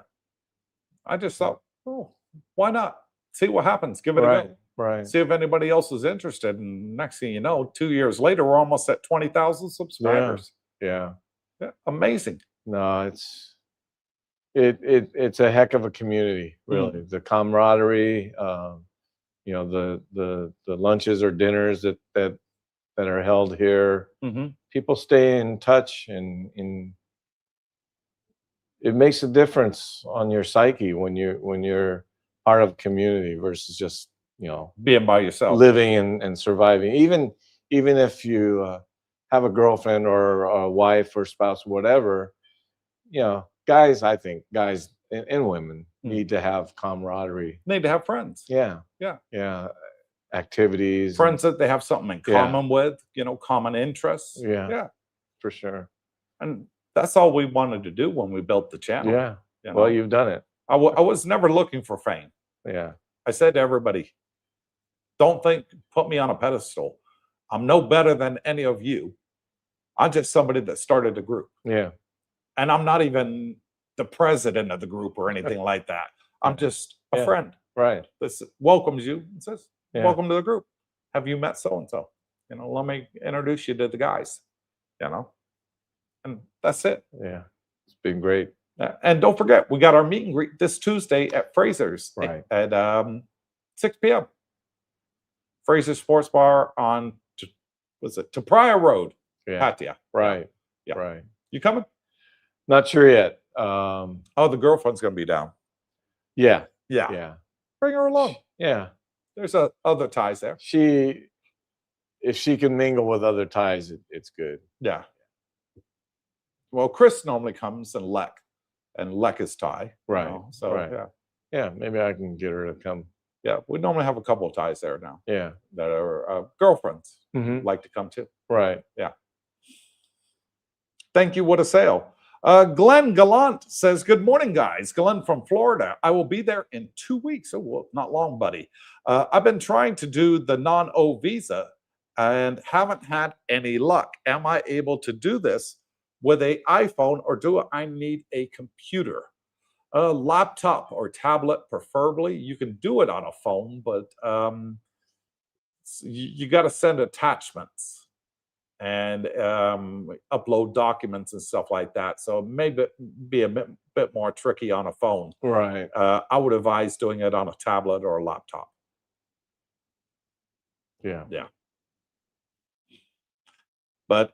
[SPEAKER 1] I just thought, why not? See what happens. Give it a go.
[SPEAKER 3] Right.
[SPEAKER 1] See if anybody else is interested. And next thing you know, 2 years later, we're almost at 20,000 subscribers.
[SPEAKER 3] Yeah.
[SPEAKER 1] Amazing.
[SPEAKER 3] No, it's a heck of a community, really. The camaraderie, the lunches or dinners that are held here. People stay in touch and it makes a difference on your psyche when you're part of a community versus just, you know,
[SPEAKER 1] Being by yourself.
[SPEAKER 3] living and surviving. Even if you have a girlfriend or a wife or spouse, whatever, you know, guys, I think guys and women need to have camaraderie.
[SPEAKER 1] Need to have friends.
[SPEAKER 3] Yeah.
[SPEAKER 1] Yeah.
[SPEAKER 3] Yeah. Activities.
[SPEAKER 1] Friends that they have something in common with, you know, common interests.
[SPEAKER 3] Yeah.
[SPEAKER 1] Yeah.
[SPEAKER 3] For sure.
[SPEAKER 1] And that's all we wanted to do when we built the channel.
[SPEAKER 3] Yeah.
[SPEAKER 1] You
[SPEAKER 3] Well,
[SPEAKER 1] know?
[SPEAKER 3] you've done it.
[SPEAKER 1] I was never looking for fame.
[SPEAKER 3] Yeah.
[SPEAKER 1] I said to everybody, don't put me on a pedestal. I'm no better than any of you. I'm just somebody that started a group.
[SPEAKER 3] Yeah.
[SPEAKER 1] And I'm not even the president of the group or anything like that. I'm just a friend.
[SPEAKER 3] Right.
[SPEAKER 1] This welcomes you and says,
[SPEAKER 3] Yeah.
[SPEAKER 1] welcome to the group. Have you met so-and-so? You know, let me introduce you to the guys, you know, and that's it.
[SPEAKER 3] Yeah. It's been great.
[SPEAKER 1] And don't forget, we got our meet and greet this Tuesday at Fraser's
[SPEAKER 3] Right.
[SPEAKER 1] at 6 p.m. Fraser Sports Bar on, what's it, Tapria Road,
[SPEAKER 3] Yeah.
[SPEAKER 1] Patia.
[SPEAKER 3] Right.
[SPEAKER 1] Yeah.
[SPEAKER 3] Right.
[SPEAKER 1] You coming?
[SPEAKER 3] Not sure yet.
[SPEAKER 1] Oh, the girlfriend's going to be down.
[SPEAKER 3] Yeah.
[SPEAKER 1] Yeah.
[SPEAKER 3] Yeah.
[SPEAKER 1] Bring her along.
[SPEAKER 3] Yeah.
[SPEAKER 1] There's other ties there.
[SPEAKER 3] If she can mingle with other ties, it's good.
[SPEAKER 1] Yeah. Well, Chris normally comes and Lek is Thai.
[SPEAKER 3] Right.
[SPEAKER 1] So
[SPEAKER 3] right.
[SPEAKER 1] yeah.
[SPEAKER 3] Yeah. Maybe I can get her to come.
[SPEAKER 1] Yeah. We normally have a couple of ties there now
[SPEAKER 3] Yeah.
[SPEAKER 1] that are girlfriends
[SPEAKER 3] Mhm.
[SPEAKER 1] like to come too.
[SPEAKER 3] Right.
[SPEAKER 1] Yeah. Thank you. What a sale. Glenn Gallant says, good morning, guys. Glenn from Florida. I will be there in 2 weeks. Oh, well, not long, buddy. I've been trying to do the non-O visa and haven't had any luck. Am I able to do this with an iPhone, or do I need a computer? A laptop or tablet, preferably. You can do it on a phone, but you got to send attachments and upload documents and stuff like that. So maybe be a bit more tricky on a phone.
[SPEAKER 3] Right.
[SPEAKER 1] I would advise doing it on a tablet or a laptop.
[SPEAKER 3] Yeah.
[SPEAKER 1] Yeah. But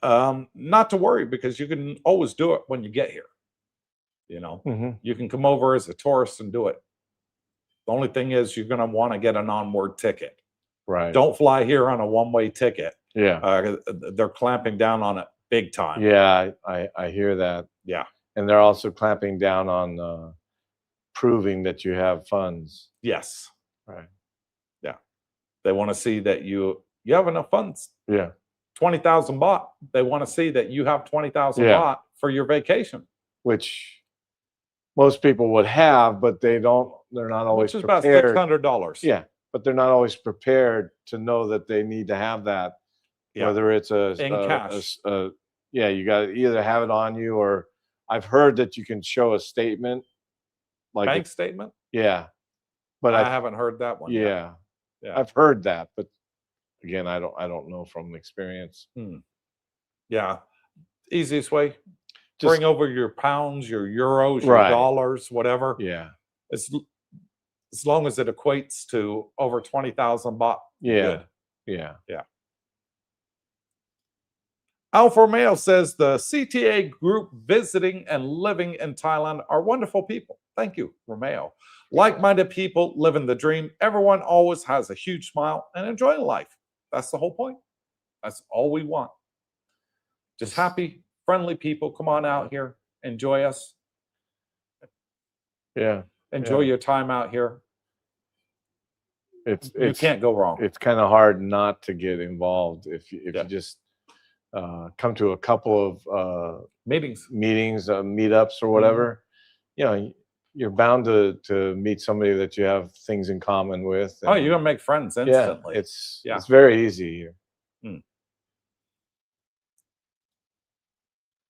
[SPEAKER 1] not to worry, because you can always do it when you get here. You know,
[SPEAKER 3] Mhm.
[SPEAKER 1] you can come over as a tourist and do it. The only thing is you're going to want to get an onward ticket.
[SPEAKER 3] Right.
[SPEAKER 1] Don't fly here on a one-way ticket.
[SPEAKER 3] Yeah.
[SPEAKER 1] They're clamping down on it big time.
[SPEAKER 3] Yeah. I hear that.
[SPEAKER 1] Yeah.
[SPEAKER 3] And they're also clamping down on proving that you have funds.
[SPEAKER 1] Yes.
[SPEAKER 3] Right.
[SPEAKER 1] Yeah. They want to see that you have enough funds.
[SPEAKER 3] Yeah.
[SPEAKER 1] 20,000 baht. They want to see that you have 20,000
[SPEAKER 3] Yeah.
[SPEAKER 1] baht for your vacation,
[SPEAKER 3] Which most people would have, but they're not always
[SPEAKER 1] which is about
[SPEAKER 3] prepared.
[SPEAKER 1] $600.
[SPEAKER 3] Yeah, but they're not always prepared to know that they need to have that.
[SPEAKER 1] Yeah.
[SPEAKER 3] Whether it's
[SPEAKER 1] In cash.
[SPEAKER 3] Yeah, you got to either have it on you, or I've heard that you can show a statement, like
[SPEAKER 1] Bank statement.
[SPEAKER 3] yeah, but
[SPEAKER 1] I haven't heard that one. yet.
[SPEAKER 3] yeah,
[SPEAKER 1] Yeah.
[SPEAKER 3] I've heard that, but again, I don't know from experience.
[SPEAKER 1] Yeah. Easiest way.
[SPEAKER 3] Just
[SPEAKER 1] Bring over your pounds, your euros, your
[SPEAKER 3] Right.
[SPEAKER 1] dollars, whatever.
[SPEAKER 3] yeah,
[SPEAKER 1] As long as it equates to over 20,000 baht.
[SPEAKER 3] yeah,
[SPEAKER 1] Good.
[SPEAKER 3] yeah.
[SPEAKER 1] Alfa Romeo says the CTA group visiting and living in Thailand are wonderful people. Thank you, Romeo. Like-minded people living the dream. Everyone always has a huge smile and enjoying life. That's the whole point. That's all we want. Just happy, friendly people. Come on out here. Enjoy us.
[SPEAKER 3] Yeah.
[SPEAKER 1] Enjoy
[SPEAKER 3] Yeah.
[SPEAKER 1] your time out here.
[SPEAKER 3] You
[SPEAKER 1] You can't go wrong.
[SPEAKER 3] It's kind of hard not to get involved if
[SPEAKER 1] Yeah.
[SPEAKER 3] you just come to a couple of
[SPEAKER 1] Meetings.
[SPEAKER 3] meetups or whatever. You know, you're bound to meet somebody that you have things in common with.
[SPEAKER 1] Oh, you're gonna make friends instantly.
[SPEAKER 3] Yeah, it's
[SPEAKER 1] Yeah.
[SPEAKER 3] it's very easy here.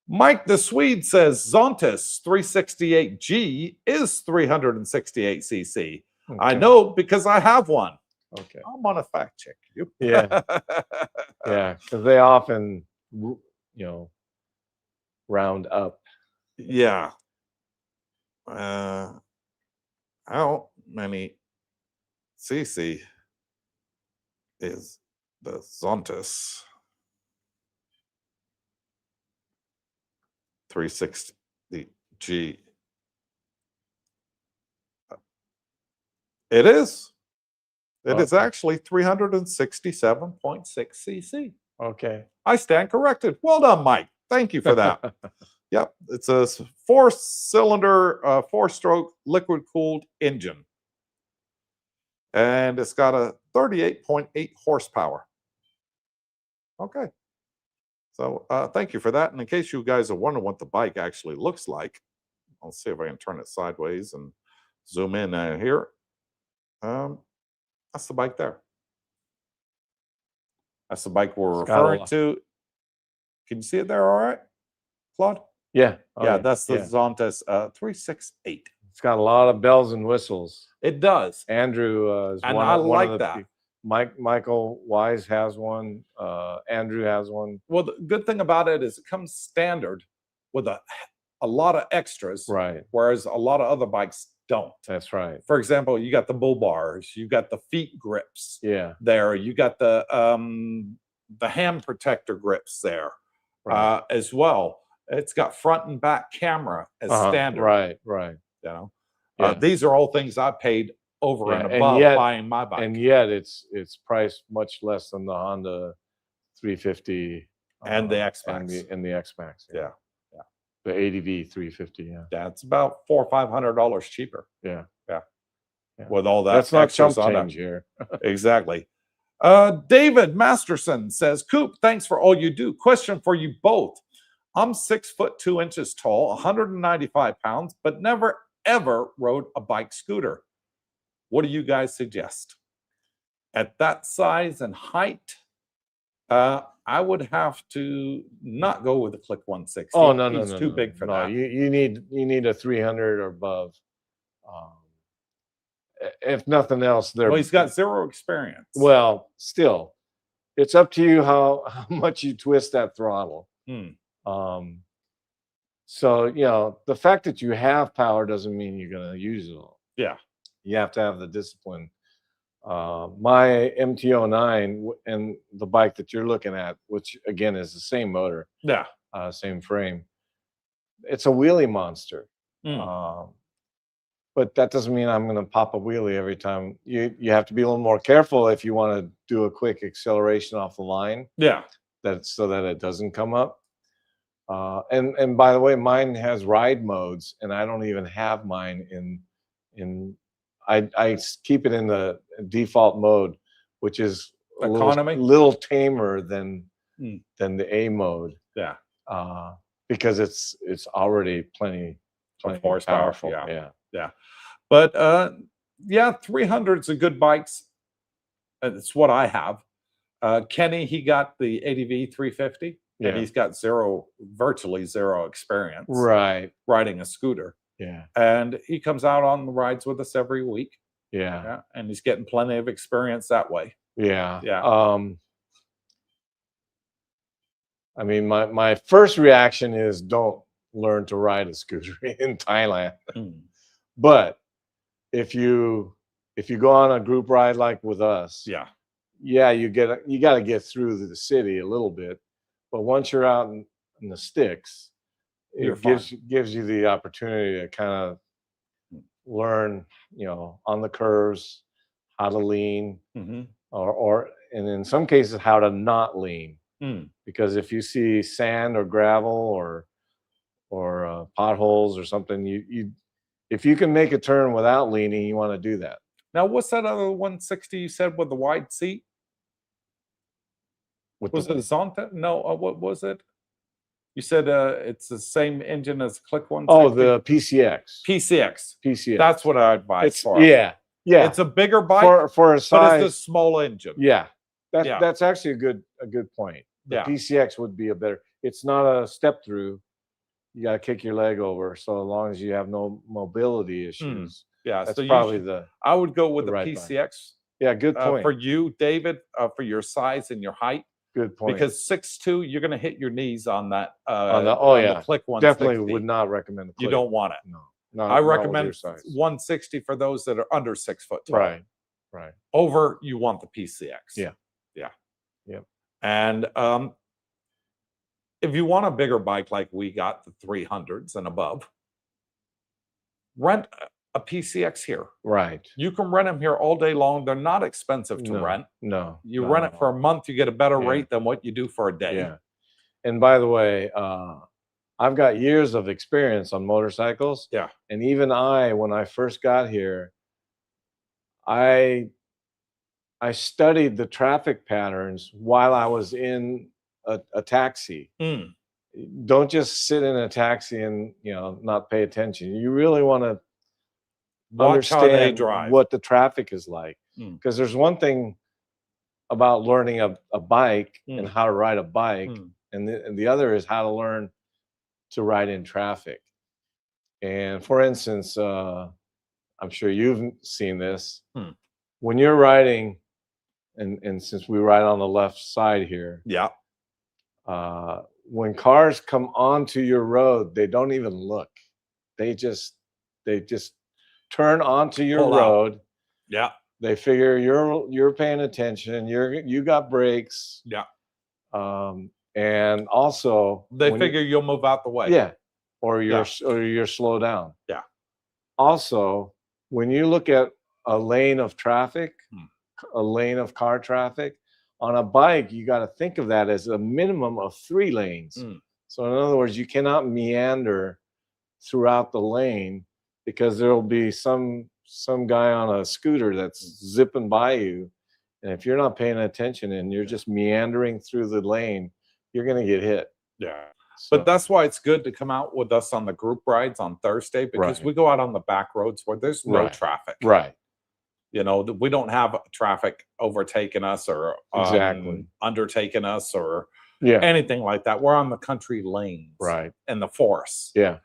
[SPEAKER 1] Mike the Swede says Zontis 368G is 368 cc. I
[SPEAKER 3] Okay.
[SPEAKER 1] know because I have one.
[SPEAKER 3] Okay.
[SPEAKER 1] I'm gonna fact check you.
[SPEAKER 3] Yeah. Yeah, because they often, round up.
[SPEAKER 1] Yeah. How many cc is the Zontis 360G? It is. It is
[SPEAKER 3] Okay.
[SPEAKER 1] actually 367.6 cc.
[SPEAKER 3] Okay.
[SPEAKER 1] I stand corrected. Well done, Mike. Thank you for that. Yep, it's a four-cylinder, four-stroke liquid-cooled engine, and it's got a 38.8 horsepower. Okay, so thank you for that. And in case you guys are wondering what the bike actually looks like, I'll see if I can turn it sideways and zoom in here. That's the bike there. That's the bike we're
[SPEAKER 3] It's got a
[SPEAKER 1] referring
[SPEAKER 3] lot.
[SPEAKER 1] to. Can you see it there all right, Claude?
[SPEAKER 3] Yeah. Oh,
[SPEAKER 1] Yeah, that's the
[SPEAKER 3] yeah.
[SPEAKER 1] Zontes 368.
[SPEAKER 3] It's got a lot of bells and whistles.
[SPEAKER 1] It does.
[SPEAKER 3] Andrew is
[SPEAKER 1] And
[SPEAKER 3] one
[SPEAKER 1] I
[SPEAKER 3] of
[SPEAKER 1] like
[SPEAKER 3] the
[SPEAKER 1] that.
[SPEAKER 3] Michael Wise has one. Andrew has one.
[SPEAKER 1] Well, the good thing about it is it comes standard with a lot of extras,
[SPEAKER 3] Right.
[SPEAKER 1] whereas a lot of other bikes don't.
[SPEAKER 3] That's right.
[SPEAKER 1] For example, you got the bull bars, you got the feet grips
[SPEAKER 3] Yeah.
[SPEAKER 1] there, you got the hand protector grips there
[SPEAKER 3] Right.
[SPEAKER 1] as well. It's got front and back camera as standard.
[SPEAKER 3] Right. Right.
[SPEAKER 1] You know,
[SPEAKER 3] Yeah.
[SPEAKER 1] these are all things I paid over
[SPEAKER 3] Yeah,
[SPEAKER 1] and
[SPEAKER 3] and
[SPEAKER 1] above
[SPEAKER 3] yet-
[SPEAKER 1] buying my bike.
[SPEAKER 3] And yet it's priced much less than the Honda 350
[SPEAKER 1] And the X-Max.
[SPEAKER 3] and the X-Max.
[SPEAKER 1] Yeah.
[SPEAKER 3] The ADV 350. Yeah.
[SPEAKER 1] Yeah, it's about $400 or $500 cheaper.
[SPEAKER 3] Yeah.
[SPEAKER 1] Yeah.
[SPEAKER 3] Yeah.
[SPEAKER 1] With all that.
[SPEAKER 3] That's not
[SPEAKER 1] extras
[SPEAKER 3] chump
[SPEAKER 1] on it.
[SPEAKER 3] change here.
[SPEAKER 1] Exactly. David Masterson says, Coop, thanks for all you do. Question for you both. I'm 6'2" tall, 195 pounds, but never ever rode a bike scooter. What do you guys suggest? At that size and height, I would have to not go with the Click 160.
[SPEAKER 3] Oh no,
[SPEAKER 1] He's too big for that.
[SPEAKER 3] You need a 300 or above. If nothing else,
[SPEAKER 1] Well, he's got zero experience.
[SPEAKER 3] Well, still, it's up to you how much you twist that throttle. So the fact that you have power doesn't mean you're going to use it all.
[SPEAKER 1] Yeah.
[SPEAKER 3] You have to have the discipline. My MT-09 and the bike that you're looking at, which again is the same motor,
[SPEAKER 1] Yeah.
[SPEAKER 3] Same frame, it's a wheelie monster. But that doesn't mean I'm going to pop a wheelie every time. You have to be a little more careful if you want to do a quick acceleration off the line.
[SPEAKER 1] Yeah.
[SPEAKER 3] So that it doesn't come up. And by the way, mine has ride modes, and I don't even have mine in. I keep it in the default mode, which is a
[SPEAKER 1] Economy?
[SPEAKER 3] little tamer than the A mode.
[SPEAKER 1] Yeah.
[SPEAKER 3] Because it's already plenty
[SPEAKER 1] horsepower,
[SPEAKER 3] powerful.
[SPEAKER 1] yeah. Yeah. But 300's a good bikes. It's what I have. Kenny, he got the ADV 350, and he's got virtually zero experience riding a scooter.
[SPEAKER 3] Yeah.
[SPEAKER 1] And he comes out on the rides with us every week.
[SPEAKER 3] Yeah.
[SPEAKER 1] And he's getting plenty of experience that way.
[SPEAKER 3] Yeah.
[SPEAKER 1] Yeah.
[SPEAKER 3] I mean, my first reaction is don't learn to ride a scooter in Thailand. But if you go on a group ride like with us, you got to get through the city a little bit. But once you're out in the sticks, it gives you the opportunity to kind of learn, on the curves, how to lean, or and in some cases how to not lean. Because if you see sand or gravel or potholes or something, if you can make a turn without leaning, you want to do that.
[SPEAKER 1] Now, what's that other 160 you said with the wide seat? Was it a Zonta? No, what was it? You said it's the same engine as Click 160?
[SPEAKER 3] Oh, the PCX.
[SPEAKER 1] PCX. That's what I'd buy it for.
[SPEAKER 3] Yeah.
[SPEAKER 1] It's a bigger bike
[SPEAKER 3] for a size,
[SPEAKER 1] but it's a small engine.
[SPEAKER 3] Yeah. That's actually a good point. The PCX would be a better. It's not a step through. You got to kick your leg over. So as long as you have no mobility issues, that's
[SPEAKER 1] so
[SPEAKER 3] probably
[SPEAKER 1] I would go with the
[SPEAKER 3] right
[SPEAKER 1] PCX.
[SPEAKER 3] bike. Yeah, good point.
[SPEAKER 1] For you, David, for your size and your height.
[SPEAKER 3] Good point.
[SPEAKER 1] Because 6'2", you're going to hit your knees on that.
[SPEAKER 3] The
[SPEAKER 1] Click 160.
[SPEAKER 3] Definitely would not recommend the Click.
[SPEAKER 1] You don't want it.
[SPEAKER 3] No.
[SPEAKER 1] I recommend 160 for those that are under 6 foot tall.
[SPEAKER 3] Right.
[SPEAKER 1] Over, you want the PCX.
[SPEAKER 3] Yeah.
[SPEAKER 1] And if you want a bigger bike like we got, the 300s and above, rent a PCX here.
[SPEAKER 3] Right.
[SPEAKER 1] You can rent them here all day long. They're not expensive to
[SPEAKER 3] No,
[SPEAKER 1] rent.
[SPEAKER 3] no.
[SPEAKER 1] You
[SPEAKER 3] not
[SPEAKER 1] rent
[SPEAKER 3] at
[SPEAKER 1] it for a
[SPEAKER 3] all.
[SPEAKER 1] month, you get a better
[SPEAKER 3] Yeah.
[SPEAKER 1] rate than what you do for a day.
[SPEAKER 3] Yeah. And by the way, I've got years of experience on motorcycles.
[SPEAKER 1] Yeah.
[SPEAKER 3] And even when I first got here, I studied the traffic patterns while I was in a taxi.
[SPEAKER 1] Mm.
[SPEAKER 3] Don't just sit in a taxi and not pay attention. You really want to
[SPEAKER 1] Watch how they
[SPEAKER 3] understand
[SPEAKER 1] drive.
[SPEAKER 3] what the traffic is like,
[SPEAKER 1] Mm.
[SPEAKER 3] because there's one thing about learning a bike and
[SPEAKER 1] Mm.
[SPEAKER 3] how to ride a bike,
[SPEAKER 1] Mm.
[SPEAKER 3] and the other is how to learn to ride in traffic. And for instance, I'm sure you've seen this.
[SPEAKER 1] Hmm.
[SPEAKER 3] When you're riding, and since we ride on the left side here,
[SPEAKER 1] Yeah.
[SPEAKER 3] when cars come onto your road, they don't even look. They just turn onto your
[SPEAKER 1] Pull out.
[SPEAKER 3] road.
[SPEAKER 1] Yeah.
[SPEAKER 3] They figure you're paying attention. You got brakes.
[SPEAKER 1] Yeah.
[SPEAKER 3] And also
[SPEAKER 1] They figure you'll move out the way.
[SPEAKER 3] yeah, or you're slow down.
[SPEAKER 1] Yeah.
[SPEAKER 3] Also, when you look at a lane of traffic,
[SPEAKER 1] Hmm.
[SPEAKER 3] a lane of car traffic, on a bike, you got to think of that as a minimum of 3 lanes.
[SPEAKER 1] Mm.
[SPEAKER 3] So in other words, you cannot meander throughout the lane, because there'll be some guy on a scooter that's zipping by you. And if you're not paying attention and you're just meandering through the lane, you're going to get hit.
[SPEAKER 1] Yeah.
[SPEAKER 3] So,
[SPEAKER 1] But that's why it's good to come out with us on the group rides on Thursday, because
[SPEAKER 3] Right.
[SPEAKER 1] we go out on the back roads where there's no
[SPEAKER 3] Right.
[SPEAKER 1] traffic.
[SPEAKER 3] right.
[SPEAKER 1] We don't have traffic overtaking us or
[SPEAKER 3] Exactly.
[SPEAKER 1] undertaking us or
[SPEAKER 3] Yeah.
[SPEAKER 1] anything like that. We're on the country lanes
[SPEAKER 3] Right.
[SPEAKER 1] in the forests.
[SPEAKER 3] Yeah.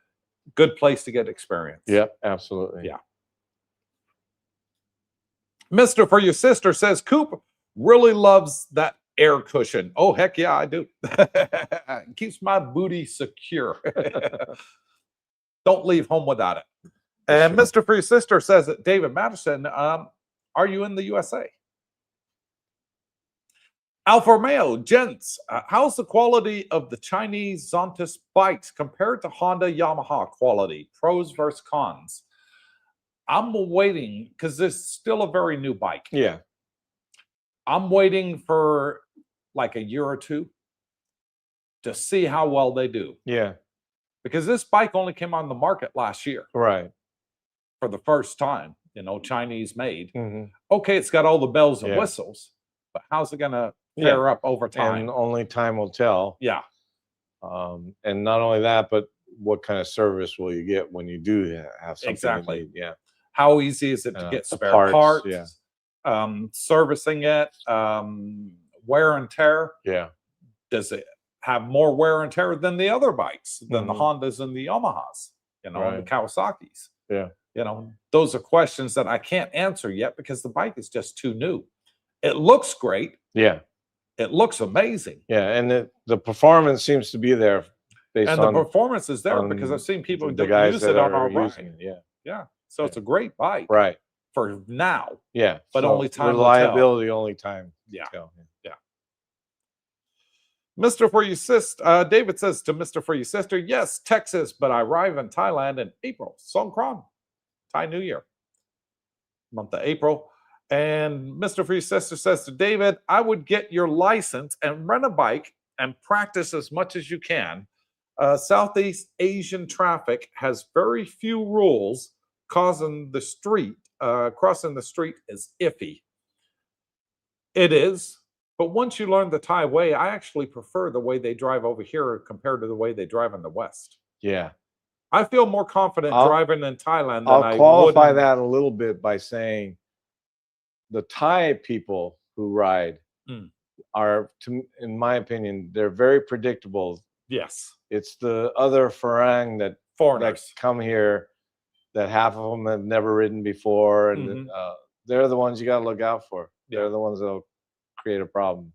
[SPEAKER 1] Good place to get experience.
[SPEAKER 3] Yep. Absolutely.
[SPEAKER 1] Yeah. Mr. For Your Sister says, Coop really loves that air cushion. Oh, heck yeah, I do. It keeps my booty secure. Don't leave home without it. And
[SPEAKER 3] Sure.
[SPEAKER 1] Mr. For Your Sister says that David Madison, are you in the USA? Alfa Romeo, gents, how's the quality of the Chinese Zontas bikes compared to Honda, Yamaha quality? Pros versus cons. I'm waiting because this is still a very new bike.
[SPEAKER 3] Yeah.
[SPEAKER 1] I'm waiting for like a year or two to see how well they do,
[SPEAKER 3] Yeah.
[SPEAKER 1] because this bike only came on the market last year
[SPEAKER 3] Right.
[SPEAKER 1] for the first time, Chinese made.
[SPEAKER 3] hmm
[SPEAKER 1] Okay, it's got all the bells and
[SPEAKER 3] Yeah.
[SPEAKER 1] whistles, but how's it going to
[SPEAKER 3] Yeah.
[SPEAKER 1] fare up over time?
[SPEAKER 3] And only time will tell.
[SPEAKER 1] Yeah.
[SPEAKER 3] And not only that, but what kind of service will you get when you do have something?
[SPEAKER 1] Exactly.
[SPEAKER 3] You need? Yeah.
[SPEAKER 1] How easy is it to get
[SPEAKER 3] the
[SPEAKER 1] spare
[SPEAKER 3] parts,
[SPEAKER 1] parts?
[SPEAKER 3] yeah.
[SPEAKER 1] Servicing it, wear and tear.
[SPEAKER 3] Yeah.
[SPEAKER 1] Does it have more wear and tear than the other bikes, than the
[SPEAKER 3] Mhm.
[SPEAKER 1] Hondas and the Yamahas, and the
[SPEAKER 3] Right.
[SPEAKER 1] Kawasaki's?
[SPEAKER 3] Yeah.
[SPEAKER 1] Those are questions that I can't answer yet because the bike is just too new. It looks great.
[SPEAKER 3] Yeah.
[SPEAKER 1] It looks amazing.
[SPEAKER 3] Yeah. And the performance seems to be there based
[SPEAKER 1] And
[SPEAKER 3] on
[SPEAKER 1] the performance is there
[SPEAKER 3] on
[SPEAKER 1] because I've seen people
[SPEAKER 3] the guys
[SPEAKER 1] use
[SPEAKER 3] that
[SPEAKER 1] it on
[SPEAKER 3] are
[SPEAKER 1] our
[SPEAKER 3] using
[SPEAKER 1] ride.
[SPEAKER 3] it. Yeah.
[SPEAKER 1] Yeah. So it's a great bike
[SPEAKER 3] Right.
[SPEAKER 1] for now.
[SPEAKER 3] Yeah.
[SPEAKER 1] But
[SPEAKER 3] So
[SPEAKER 1] only time will
[SPEAKER 3] reliability, only time.
[SPEAKER 1] Yeah.
[SPEAKER 3] Tell.
[SPEAKER 1] Mr. For Your Sister, David says to Mr. For Your Sister, yes, Texas, but I arrive in Thailand in April. Songkran, Thai New Year, month of April. And Mr. For Your Sister says to David, I would get your license and rent a bike and practice as much as you can. Southeast Asian traffic has very few rules. Crossing the street is iffy. It is. But once you learn the Thai way, I actually prefer the way they drive over here compared to the way they drive in the West.
[SPEAKER 3] Yeah.
[SPEAKER 1] I feel more confident driving in Thailand than I
[SPEAKER 3] I'll qualify
[SPEAKER 1] would.
[SPEAKER 3] that a little bit by saying the Thai people who ride are, in my opinion, they're very predictable.
[SPEAKER 1] Yes.
[SPEAKER 3] It's the other Farang that
[SPEAKER 1] Foreigners.
[SPEAKER 3] come here that half of them have never ridden before, and they're the ones you got to look out for. They're the ones that'll create a problem.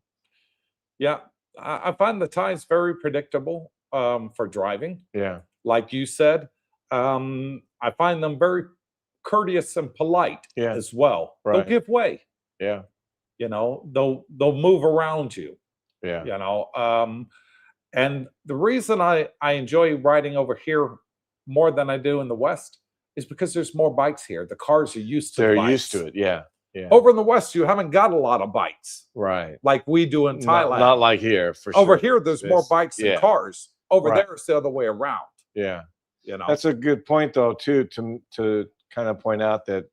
[SPEAKER 1] Yeah. I find the Thais very predictable for driving.
[SPEAKER 3] Yeah.
[SPEAKER 1] Like you said, I find them very courteous and polite as well.
[SPEAKER 3] Right.
[SPEAKER 1] They'll give way.
[SPEAKER 3] Yeah.
[SPEAKER 1] They'll move around you.
[SPEAKER 3] Yeah.
[SPEAKER 1] And the reason I enjoy riding over here more than I do in the West is because there's more bikes here. The cars are used to
[SPEAKER 3] They're
[SPEAKER 1] the
[SPEAKER 3] used to
[SPEAKER 1] bikes.
[SPEAKER 3] it. Yeah. Yeah.
[SPEAKER 1] Over in the West, you haven't got a lot of bikes
[SPEAKER 3] Right.
[SPEAKER 1] like we do in Thailand.
[SPEAKER 3] Not like here, for
[SPEAKER 1] Over
[SPEAKER 3] sure.
[SPEAKER 1] here, there's more bikes than
[SPEAKER 3] yeah.
[SPEAKER 1] cars. Over
[SPEAKER 3] Right.
[SPEAKER 1] there, it's the other way around.
[SPEAKER 3] Yeah.
[SPEAKER 1] You know,
[SPEAKER 3] That's a good point, though, too, to kind of point out that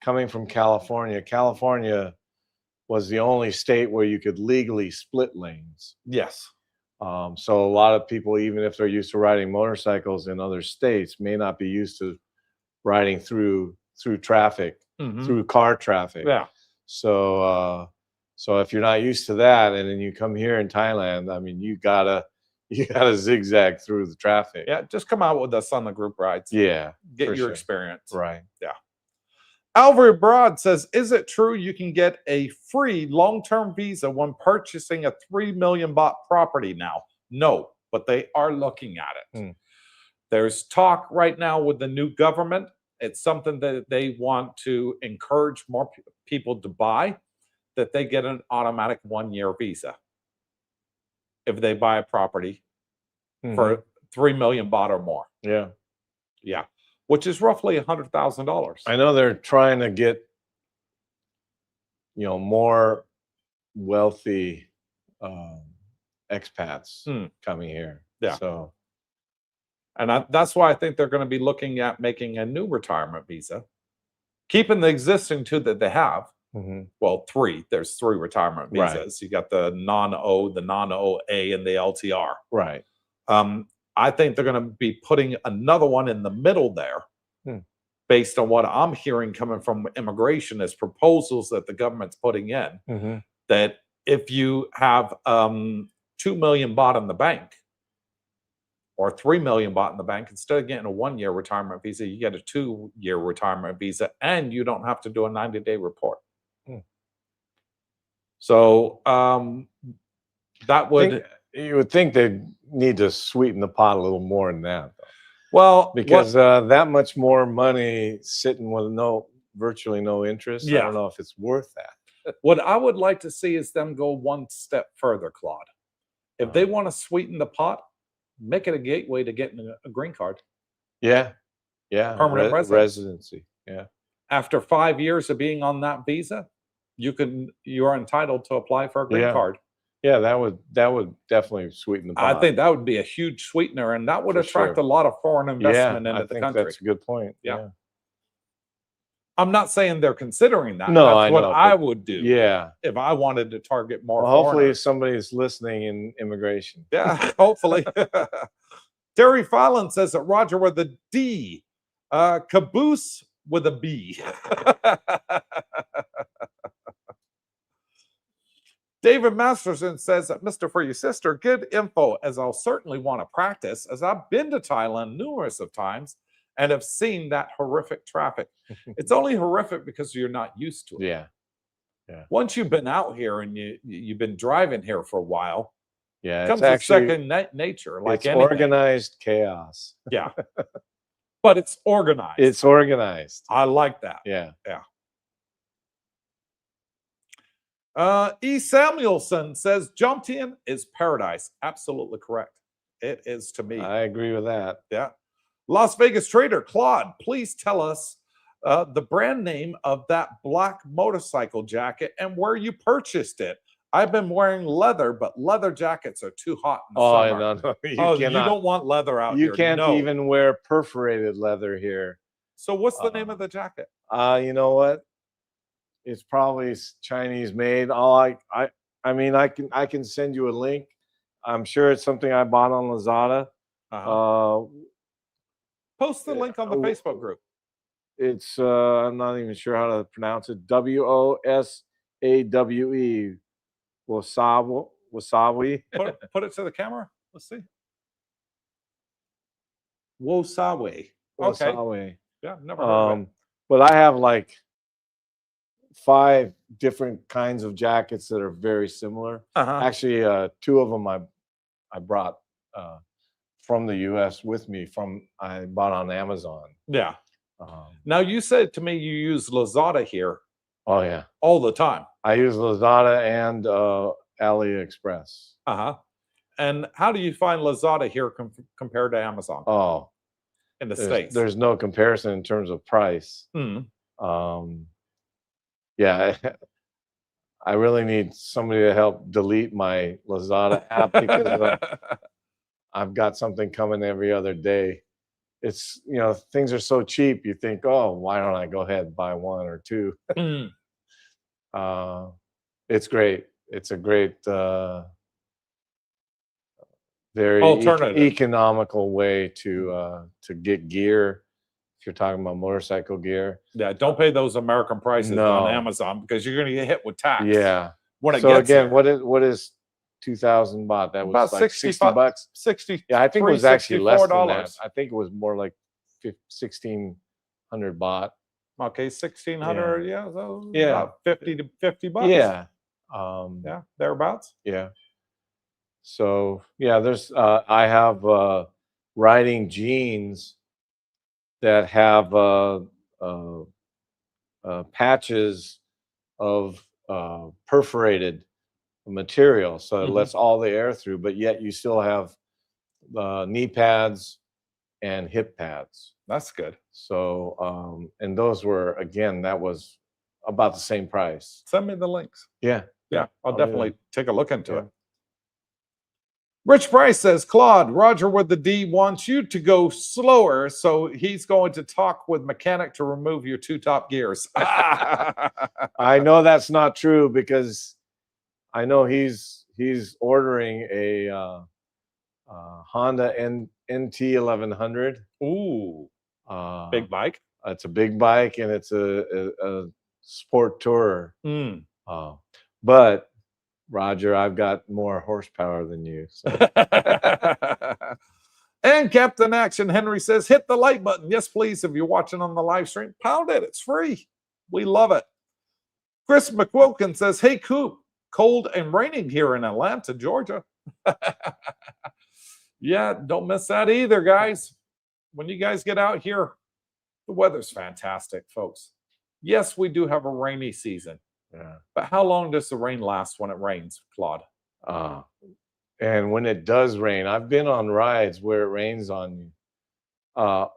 [SPEAKER 3] coming from California, California was the only state where you could legally split lanes.
[SPEAKER 1] yes.
[SPEAKER 3] So a lot of people, even if they're used to riding motorcycles in other states, may not be used to riding through traffic, through car traffic.
[SPEAKER 1] Yeah.
[SPEAKER 3] So so if you're not used to that, and then you come here in Thailand, I mean, you gotta zigzag through the traffic.
[SPEAKER 1] Yeah. Just come out with us on the group rides.
[SPEAKER 3] Yeah.
[SPEAKER 1] Get
[SPEAKER 3] for
[SPEAKER 1] your
[SPEAKER 3] sure.
[SPEAKER 1] experience.
[SPEAKER 3] Right.
[SPEAKER 1] Alvary Broad says, is it true you can get a free long-term visa when purchasing a 3 million baht property now? No, but they are looking at it. There's talk right now with the new government. It's something that they want to encourage more people to buy, that they get an automatic 1-year visa if they buy a property for 3 million baht or more.
[SPEAKER 3] Yeah.
[SPEAKER 1] Yeah. Which is roughly $100,000.
[SPEAKER 3] I know they're trying to get, more wealthy expats coming here.
[SPEAKER 1] Yeah.
[SPEAKER 3] So,
[SPEAKER 1] and that's why I think they're going to be looking at making a new retirement visa, keeping the existing 2 that they have. Well, 3. There's 3 retirement visas.
[SPEAKER 3] Right.
[SPEAKER 1] You got the non-O, the non-OA, and the LTR.
[SPEAKER 3] right.
[SPEAKER 1] I think they're going to be putting another one in the middle there, based on what I'm hearing coming from immigration as proposals that the government's putting in, that if you have 2 million baht in the bank or 3 million baht in the bank, instead of getting a 1-year retirement visa, you get a 2-year retirement visa, and you don't have to do a 90-day report. So that would...
[SPEAKER 3] You would think they need to sweeten the pot a little more than that, though.
[SPEAKER 1] Well,
[SPEAKER 3] Because that much more money sitting with virtually no interest, I
[SPEAKER 1] Yeah.
[SPEAKER 3] don't know if it's worth that.
[SPEAKER 1] what I would like to see is them go one step further, Claude. If they want to sweeten the pot, make it a gateway to getting a green card.
[SPEAKER 3] Yeah. Yeah.
[SPEAKER 1] Permanent
[SPEAKER 3] residency. Yeah.
[SPEAKER 1] After 5 years of being on that visa, you are entitled to apply for a green
[SPEAKER 3] Yeah.
[SPEAKER 1] card.
[SPEAKER 3] Yeah, that would definitely sweeten the pot.
[SPEAKER 1] I think that would be a huge sweetener, and that would
[SPEAKER 3] For
[SPEAKER 1] attract
[SPEAKER 3] sure.
[SPEAKER 1] a lot of foreign investment
[SPEAKER 3] I
[SPEAKER 1] into the
[SPEAKER 3] think
[SPEAKER 1] country.
[SPEAKER 3] that's a good point.
[SPEAKER 1] Yeah. I'm not saying they're considering that.
[SPEAKER 3] No,
[SPEAKER 1] That's
[SPEAKER 3] I
[SPEAKER 1] what
[SPEAKER 3] know,
[SPEAKER 1] I
[SPEAKER 3] but-
[SPEAKER 1] would do
[SPEAKER 3] Yeah.
[SPEAKER 1] if I wanted to target more
[SPEAKER 3] Well, hopefully
[SPEAKER 1] foreigners.
[SPEAKER 3] somebody's listening in immigration.
[SPEAKER 1] Yeah, hopefully. Terry Fallon says that Roger with a D, caboose with a B. David Masterson says that Mr. For Your Sister, good info, as I'll certainly want to practice, as I've been to Thailand numerous of times and have seen that horrific traffic. It's only horrific because you're not used to it.
[SPEAKER 3] Yeah.
[SPEAKER 1] Once you've been out here and you've been driving here for a while,
[SPEAKER 3] Yeah.
[SPEAKER 1] it
[SPEAKER 3] It's
[SPEAKER 1] comes to
[SPEAKER 3] actually
[SPEAKER 1] second nature. Like
[SPEAKER 3] it's
[SPEAKER 1] anything.
[SPEAKER 3] organized chaos.
[SPEAKER 1] Yeah. But it's organized.
[SPEAKER 3] It's organized.
[SPEAKER 1] I like that.
[SPEAKER 3] Yeah.
[SPEAKER 1] E. Samuelson says Jomtien is paradise. Absolutely correct. It is to me.
[SPEAKER 3] I agree with that.
[SPEAKER 1] Yeah. Las Vegas Trader Claude, please tell us the brand name of that black motorcycle jacket and where you purchased it. I've been wearing leather, but leather jackets are too hot in the summer.
[SPEAKER 3] No. You
[SPEAKER 1] You
[SPEAKER 3] cannot.
[SPEAKER 1] don't want leather out
[SPEAKER 3] You
[SPEAKER 1] here.
[SPEAKER 3] can't
[SPEAKER 1] No.
[SPEAKER 3] even wear perforated leather here.
[SPEAKER 1] So what's the name of the jacket?
[SPEAKER 3] You know what? It's probably Chinese made. I mean, I can send you a link. I'm sure it's something I bought on Lazada.
[SPEAKER 1] Post the link on the Facebook group.
[SPEAKER 3] It's I'm not even sure how to pronounce it. WOSAWE. Wasabi.
[SPEAKER 1] Put it to the camera. Let's see. Wosawe. Okay.
[SPEAKER 3] Wasabi.
[SPEAKER 1] Yeah, never heard of it.
[SPEAKER 3] But I have like 5 different kinds of jackets that are very similar. Actually, 2 of them I brought from the U.S. with me. I bought on Amazon.
[SPEAKER 1] Yeah. Now you said to me you use Lazada here.
[SPEAKER 3] Oh yeah,
[SPEAKER 1] all the time.
[SPEAKER 3] I use Lazada and AliExpress.
[SPEAKER 1] And how do you find Lazada here compared to Amazon?
[SPEAKER 3] Oh,
[SPEAKER 1] in the States.
[SPEAKER 3] There's no comparison in terms of price.
[SPEAKER 1] Mm.
[SPEAKER 3] Yeah, I really need somebody to help delete my Lazada app because I've got something coming every other day. It's, you know, things are so cheap. You think, oh, why don't I go ahead and buy one or two?
[SPEAKER 1] Mm.
[SPEAKER 3] It's great. It's a great, very
[SPEAKER 1] Alternative.
[SPEAKER 3] economical way to get gear. If you're talking about motorcycle gear,
[SPEAKER 1] Yeah, don't pay those American prices on
[SPEAKER 3] No.
[SPEAKER 1] Amazon because you're going to get hit with tax.
[SPEAKER 3] yeah.
[SPEAKER 1] When it
[SPEAKER 3] So
[SPEAKER 1] gets
[SPEAKER 3] again,
[SPEAKER 1] there.
[SPEAKER 3] what is 2,000 baht? That was
[SPEAKER 1] About
[SPEAKER 3] like 60 bucks.
[SPEAKER 1] 60.
[SPEAKER 3] Yeah, I think it was actually less than that.
[SPEAKER 1] $64.
[SPEAKER 3] I think it was more like 1,600 baht.
[SPEAKER 1] Okay, 1,600. Yeah, so
[SPEAKER 3] Yeah.
[SPEAKER 1] about 50 to 50 bucks.
[SPEAKER 3] Yeah.
[SPEAKER 1] Yeah, thereabouts.
[SPEAKER 3] Yeah. So yeah, there's I have riding jeans that have patches of perforated material, so it
[SPEAKER 1] Mhm.
[SPEAKER 3] lets all the air through, but yet you still have knee pads and hip pads.
[SPEAKER 1] That's good.
[SPEAKER 3] So and those were, again, that was about the same price.
[SPEAKER 1] Send me the links.
[SPEAKER 3] Yeah.
[SPEAKER 1] Yeah, I'll
[SPEAKER 3] I'll do
[SPEAKER 1] definitely take a look into
[SPEAKER 3] Yeah.
[SPEAKER 1] it. Rich Price says, Claude, Roger with the D wants you to go slower, so he's going to talk with mechanic to remove your two top gears.
[SPEAKER 3] I know that's not true because I know he's ordering a Honda NT 1100.
[SPEAKER 1] Ooh, big bike.
[SPEAKER 3] It's a big bike and it's a sport tourer.
[SPEAKER 1] Mm.
[SPEAKER 3] But Roger, I've got more horsepower than you. So.
[SPEAKER 1] And Captain Action Henry says, hit the like button. Yes, please. If you're watching on the live stream, pound it. It's free. We love it. Chris McQuilkin says, hey, Coop, cold and raining here in Atlanta, Georgia. Yeah, don't miss that either, guys. When you guys get out here, the weather's fantastic, folks. Yes, we do have a rainy season.
[SPEAKER 3] Yeah.
[SPEAKER 1] But how long does the rain last when it rains, Claude?
[SPEAKER 3] And when it does rain, I've been on rides where it rains on you.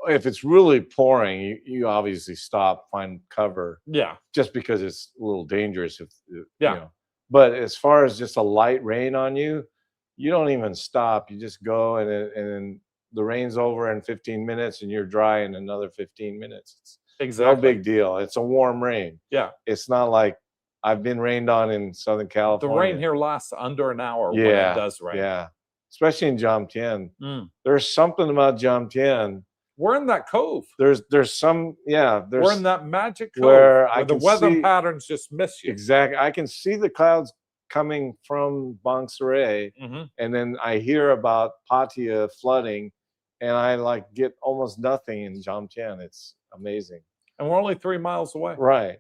[SPEAKER 3] If it's really pouring, you obviously stop, find cover.
[SPEAKER 1] Yeah.
[SPEAKER 3] Just because it's a little dangerous.
[SPEAKER 1] Yeah.
[SPEAKER 3] You know. But as far as just a light rain on you, you don't even stop. You just go and then the rain's over in 15 minutes and you're dry in another 15 minutes. It's
[SPEAKER 1] Exactly.
[SPEAKER 3] no big deal. It's a warm rain.
[SPEAKER 1] Yeah.
[SPEAKER 3] It's not like I've been rained on in Southern California.
[SPEAKER 1] The rain here lasts under an hour when it does rain.
[SPEAKER 3] Yeah. Especially in Jomtien.
[SPEAKER 1] Mm.
[SPEAKER 3] There's something about Jomtien.
[SPEAKER 1] We're in that cove.
[SPEAKER 3] There's some, yeah.
[SPEAKER 1] We're in that magic cove
[SPEAKER 3] where
[SPEAKER 1] the weather patterns just miss you.
[SPEAKER 3] Exactly. I can see the clouds coming from Bang Saray, and then I hear about Pattaya flooding, and I like get almost nothing in Jomtien. It's amazing.
[SPEAKER 1] And we're only 3 miles away.
[SPEAKER 3] Right.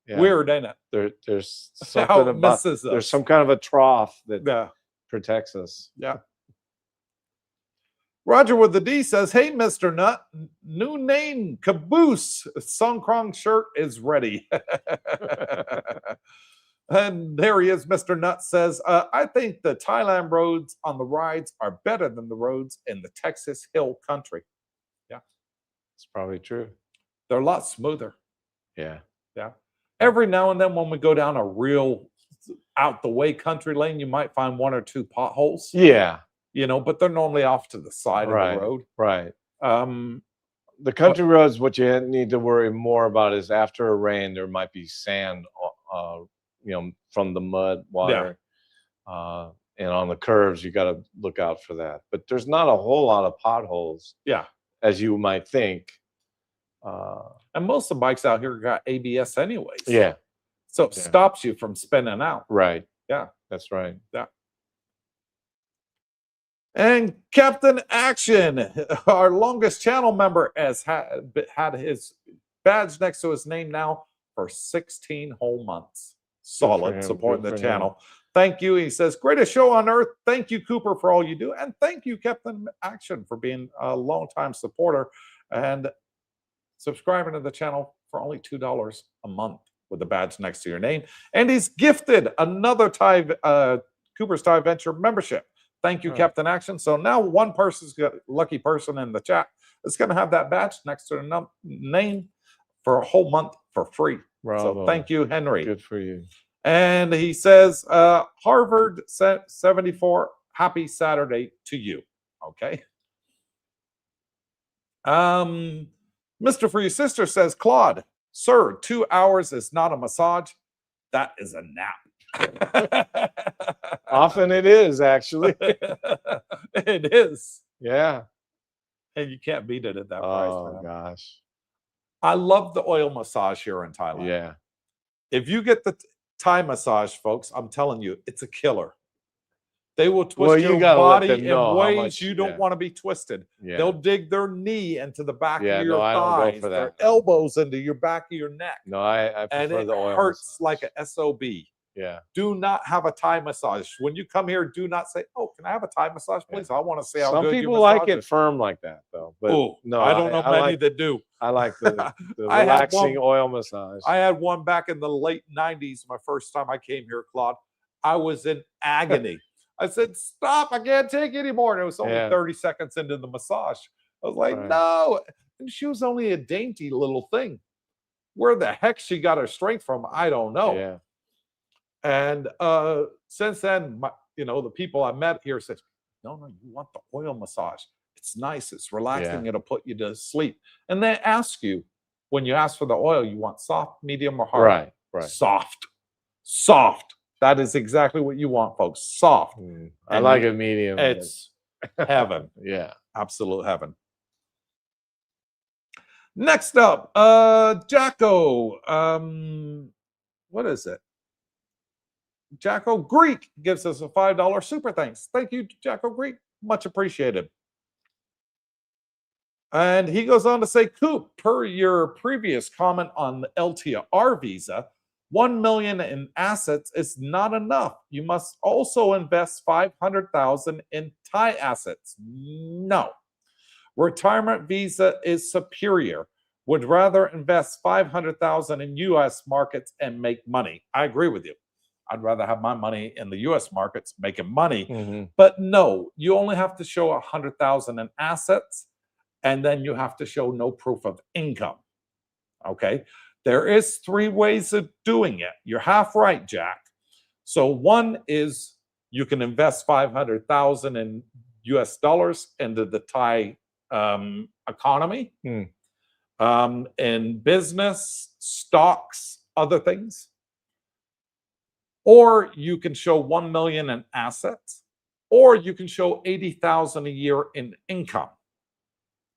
[SPEAKER 3] Yeah.
[SPEAKER 1] Weird, ain't it?
[SPEAKER 3] There's something about there's some kind of a trough that protects us.
[SPEAKER 1] Yeah. Roger with the D says, hey, Mr. Nut, new name, Caboose. Songkrong shirt is ready. And there he is, Mr. Nut says, I think the Thailand roads on the rides are better than the roads in the Texas Hill Country. Yeah.
[SPEAKER 3] It's probably true.
[SPEAKER 1] They're a lot smoother.
[SPEAKER 3] Yeah.
[SPEAKER 1] Yeah. Every now and then when we go down a real out the way country lane, you might find one or two potholes.
[SPEAKER 3] Yeah.
[SPEAKER 1] You know, but they're normally off to the side of the road.
[SPEAKER 3] Right. The country roads, what you need to worry more about is after a rain, there might be sand, you know, from the mud, water. Yeah. And on the curves, you got to look out for that. But there's not a whole lot of potholes.
[SPEAKER 1] Yeah.
[SPEAKER 3] As you might think.
[SPEAKER 1] And most of the bikes out here got ABS anyways.
[SPEAKER 3] Yeah.
[SPEAKER 1] So it stops you from spinning out.
[SPEAKER 3] Right.
[SPEAKER 1] Yeah.
[SPEAKER 3] That's right.
[SPEAKER 1] Yeah. And Captain Action, our longest channel member, has had his badge next to his name now for 16 whole months. Solid supporting the channel. Thank you. He says, greatest show on earth. Thank you, Cooper, for all you do. And thank you, Captain Action, for being a longtime supporter and subscribing to the channel for only $2 a month with a badge next to your name. And he's gifted another Coopersthaiadventure membership. Thank you, Captain Action. So now one person's got lucky person in the chat it's going to have that badge next to the name for a whole month for free.
[SPEAKER 3] Bravo.
[SPEAKER 1] So thank you, Henry.
[SPEAKER 3] Good for you.
[SPEAKER 1] And he says, Harvard 74, happy Saturday to you. Okay. Mr. For Your Sister says, Claude, sir, 2 hours is not a massage. That is a nap.
[SPEAKER 3] Often it is, actually.
[SPEAKER 1] It is.
[SPEAKER 3] Yeah.
[SPEAKER 1] And you can't beat it at that price.
[SPEAKER 3] Oh,
[SPEAKER 1] Man.
[SPEAKER 3] gosh.
[SPEAKER 1] I love the oil massage here in Thailand.
[SPEAKER 3] Yeah.
[SPEAKER 1] If you get the Thai massage, folks, I'm telling you, it's a killer. They will twist
[SPEAKER 3] Well, you
[SPEAKER 1] your
[SPEAKER 3] gotta let
[SPEAKER 1] body
[SPEAKER 3] them
[SPEAKER 1] in
[SPEAKER 3] know how
[SPEAKER 1] ways
[SPEAKER 3] much-
[SPEAKER 1] you don't
[SPEAKER 3] yeah.
[SPEAKER 1] want to be twisted.
[SPEAKER 3] Yeah.
[SPEAKER 1] They'll dig their knee into the back
[SPEAKER 3] Yeah,
[SPEAKER 1] of your
[SPEAKER 3] no, I don't go
[SPEAKER 1] thighs,
[SPEAKER 3] for
[SPEAKER 1] their
[SPEAKER 3] that.
[SPEAKER 1] elbows into your back of your neck.
[SPEAKER 3] No, I
[SPEAKER 1] And
[SPEAKER 3] prefer
[SPEAKER 1] it
[SPEAKER 3] the oil
[SPEAKER 1] hurts
[SPEAKER 3] massage.
[SPEAKER 1] like a SOB.
[SPEAKER 3] Yeah.
[SPEAKER 1] Do not have a Thai massage. When you come here, do not say, oh, can I have a Thai massage, please? I want to see how
[SPEAKER 3] Some
[SPEAKER 1] good you
[SPEAKER 3] people like
[SPEAKER 1] massage
[SPEAKER 3] it firm like that, though. But
[SPEAKER 1] Oh,
[SPEAKER 3] no,
[SPEAKER 1] I don't know many
[SPEAKER 3] like,
[SPEAKER 1] that do.
[SPEAKER 3] I like the
[SPEAKER 1] I had
[SPEAKER 3] relaxing
[SPEAKER 1] one-
[SPEAKER 3] oil massage.
[SPEAKER 1] I had one back in the late 90s, my first time I came here, Claude. I was in agony. I said, stop, I can't take anymore. And it was only
[SPEAKER 3] Yeah.
[SPEAKER 1] 30 seconds into the massage. I was like,
[SPEAKER 3] Right.
[SPEAKER 1] no. And she was only a dainty little thing. Where the heck she got her strength from, I don't know.
[SPEAKER 3] Yeah.
[SPEAKER 1] And since then, the people I met here said, no, you want the oil massage. It's nice. It's relaxing.
[SPEAKER 3] Yeah.
[SPEAKER 1] It'll put you to sleep. And they ask you, when you ask for the oil, you want soft, medium, or hard?
[SPEAKER 3] Right. Right.
[SPEAKER 1] Soft. Soft. That is exactly what you want, folks. Soft.
[SPEAKER 3] I
[SPEAKER 1] And
[SPEAKER 3] like it medium. but-
[SPEAKER 1] It's heaven.
[SPEAKER 3] yeah.
[SPEAKER 1] Absolute heaven. Next up, Jacko. What is it? Jacko Greek gives us a $5 super thanks. Thank you, Jacko Greek. Much appreciated. And he goes on to say, Coop, per your previous comment on the LTR visa, 1 million in assets is not enough. You must also invest 500,000 in Thai assets. No. Retirement visa is superior. Would rather invest 500,000 in US markets and make money. I agree with you. I'd rather have my money in the US markets making money.
[SPEAKER 3] Mhm.
[SPEAKER 1] But no, you only have to show 100,000 in assets, and then you have to show no proof of income. Okay. There is 3 ways of doing it. You're half right, Jack. So one is you can invest 500,000 in US dollars into the Thai economy, in business, stocks, other things. Or you can show 1 million in assets, or you can show 80,000 a year in income.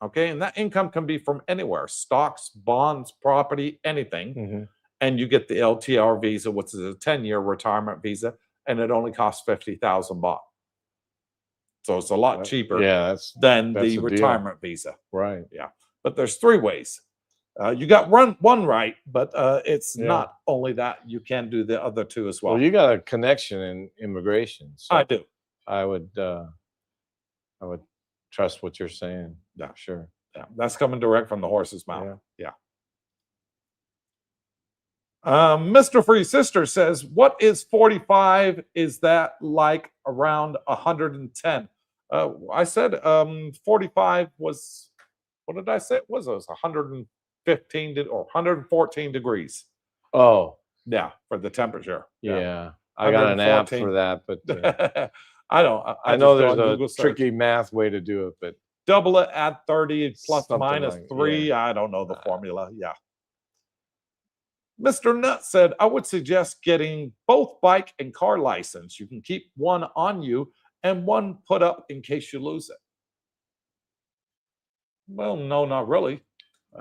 [SPEAKER 1] Okay, and that income can be from anywhere: stocks, bonds, property, anything. And you get the LTR visa, which is a 10-year retirement visa, and it only costs 50,000 baht. So it's a lot cheaper
[SPEAKER 3] Yeah,
[SPEAKER 1] than
[SPEAKER 3] that's
[SPEAKER 1] the
[SPEAKER 3] a deal.
[SPEAKER 1] retirement visa.
[SPEAKER 3] right.
[SPEAKER 1] But there's 3 ways. You got one right, but it's
[SPEAKER 3] Yeah.
[SPEAKER 1] not only that. You can do the other 2 as well.
[SPEAKER 3] Well, you got a connection in immigration. So
[SPEAKER 1] I do.
[SPEAKER 3] I would trust what you're saying.
[SPEAKER 1] Yeah.
[SPEAKER 3] Sure.
[SPEAKER 1] Yeah, that's coming direct from the horse's mouth.
[SPEAKER 3] Yeah.
[SPEAKER 1] Mr. Free Sister says, what is 45? Is that like around 110? I said 45 was, what did I say? It was 115 or 114 degrees.
[SPEAKER 3] Oh,
[SPEAKER 1] Yeah, for the temperature.
[SPEAKER 3] yeah. I got an app
[SPEAKER 1] 114.
[SPEAKER 3] for that, but
[SPEAKER 1] I don't.
[SPEAKER 3] I know
[SPEAKER 1] just go
[SPEAKER 3] there's
[SPEAKER 1] on
[SPEAKER 3] a
[SPEAKER 1] Google search.
[SPEAKER 3] tricky math way to do it, but
[SPEAKER 1] Double it, add 30 plus
[SPEAKER 3] Something
[SPEAKER 1] minus
[SPEAKER 3] like-
[SPEAKER 1] 3. I don't know the formula. Yeah. Mr. Nutt said, I would suggest getting both bike and car license. You can keep one on you and one put up in case you lose it. Well, no, not really.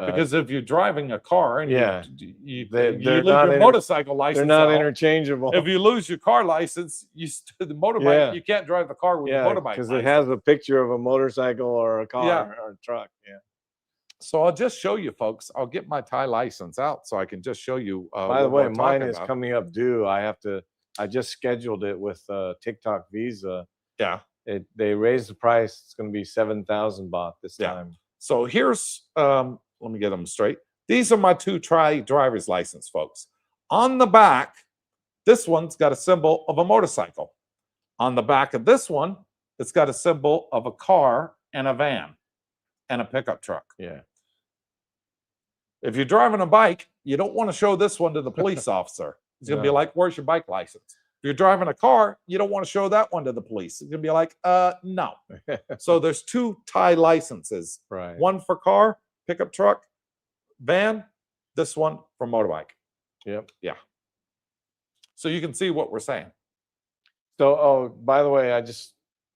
[SPEAKER 1] Because if you're driving a car and
[SPEAKER 3] yeah.
[SPEAKER 1] you
[SPEAKER 3] They're
[SPEAKER 1] lose
[SPEAKER 3] not
[SPEAKER 1] your motorcycle license,
[SPEAKER 3] they're not
[SPEAKER 1] out,
[SPEAKER 3] interchangeable.
[SPEAKER 1] if you lose your car license, the motorbike,
[SPEAKER 3] Yeah.
[SPEAKER 1] you can't drive the car with
[SPEAKER 3] yeah,
[SPEAKER 1] the motorbike
[SPEAKER 3] because
[SPEAKER 1] license.
[SPEAKER 3] it has a picture of a motorcycle or a car
[SPEAKER 1] Yeah.
[SPEAKER 3] or a truck. Yeah.
[SPEAKER 1] So I'll just show you, folks. I'll get my Thai license out so I can just show you.
[SPEAKER 3] By the
[SPEAKER 1] what
[SPEAKER 3] way,
[SPEAKER 1] we're
[SPEAKER 3] mine
[SPEAKER 1] talking
[SPEAKER 3] is
[SPEAKER 1] about.
[SPEAKER 3] coming up due. I just scheduled it with TikTok Visa.
[SPEAKER 1] Yeah.
[SPEAKER 3] They raised the price. It's going to be 7,000 baht this
[SPEAKER 1] Yeah.
[SPEAKER 3] time.
[SPEAKER 1] So here's, let me get them straight. These are my 2 Thai driver's license, folks. On the back, this one's got a symbol of a motorcycle. On the back of this one, it's got a symbol of a car and a van. and a pickup truck.
[SPEAKER 3] Yeah.
[SPEAKER 1] If you're driving a bike, you don't want to show this one to the police officer. He's going to be
[SPEAKER 3] No.
[SPEAKER 1] like, where's your bike license? If you're driving a car, you don't want to show that one to the police. It's going to be like, no. So there's 2 Thai licenses.
[SPEAKER 3] Right.
[SPEAKER 1] One for car, pickup truck, van, this one for motorbike.
[SPEAKER 3] Yep.
[SPEAKER 1] Yeah. So you can see what we're saying.
[SPEAKER 3] So, oh, by the way, I just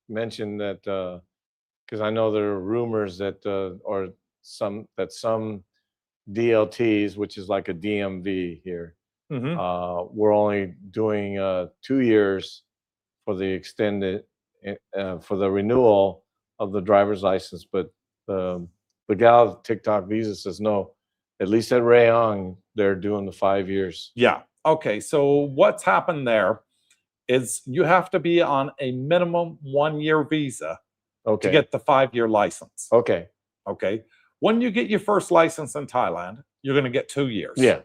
[SPEAKER 3] mentioned that because I know there are rumors that some DLTs, which is like a DMV here, we're only doing 2 years for the extended for the renewal of the driver's license, but the gal at TikTok Visa says no. At least at Rayong, they're doing the 5 years.
[SPEAKER 1] Yeah. Okay. So what's happened there is you have to be on a minimum 1-year visa
[SPEAKER 3] Okay.
[SPEAKER 1] to get the 5-year license.
[SPEAKER 3] Okay.
[SPEAKER 1] Okay. When you get your first license in Thailand, you're going to get 2 years.
[SPEAKER 3] Yeah.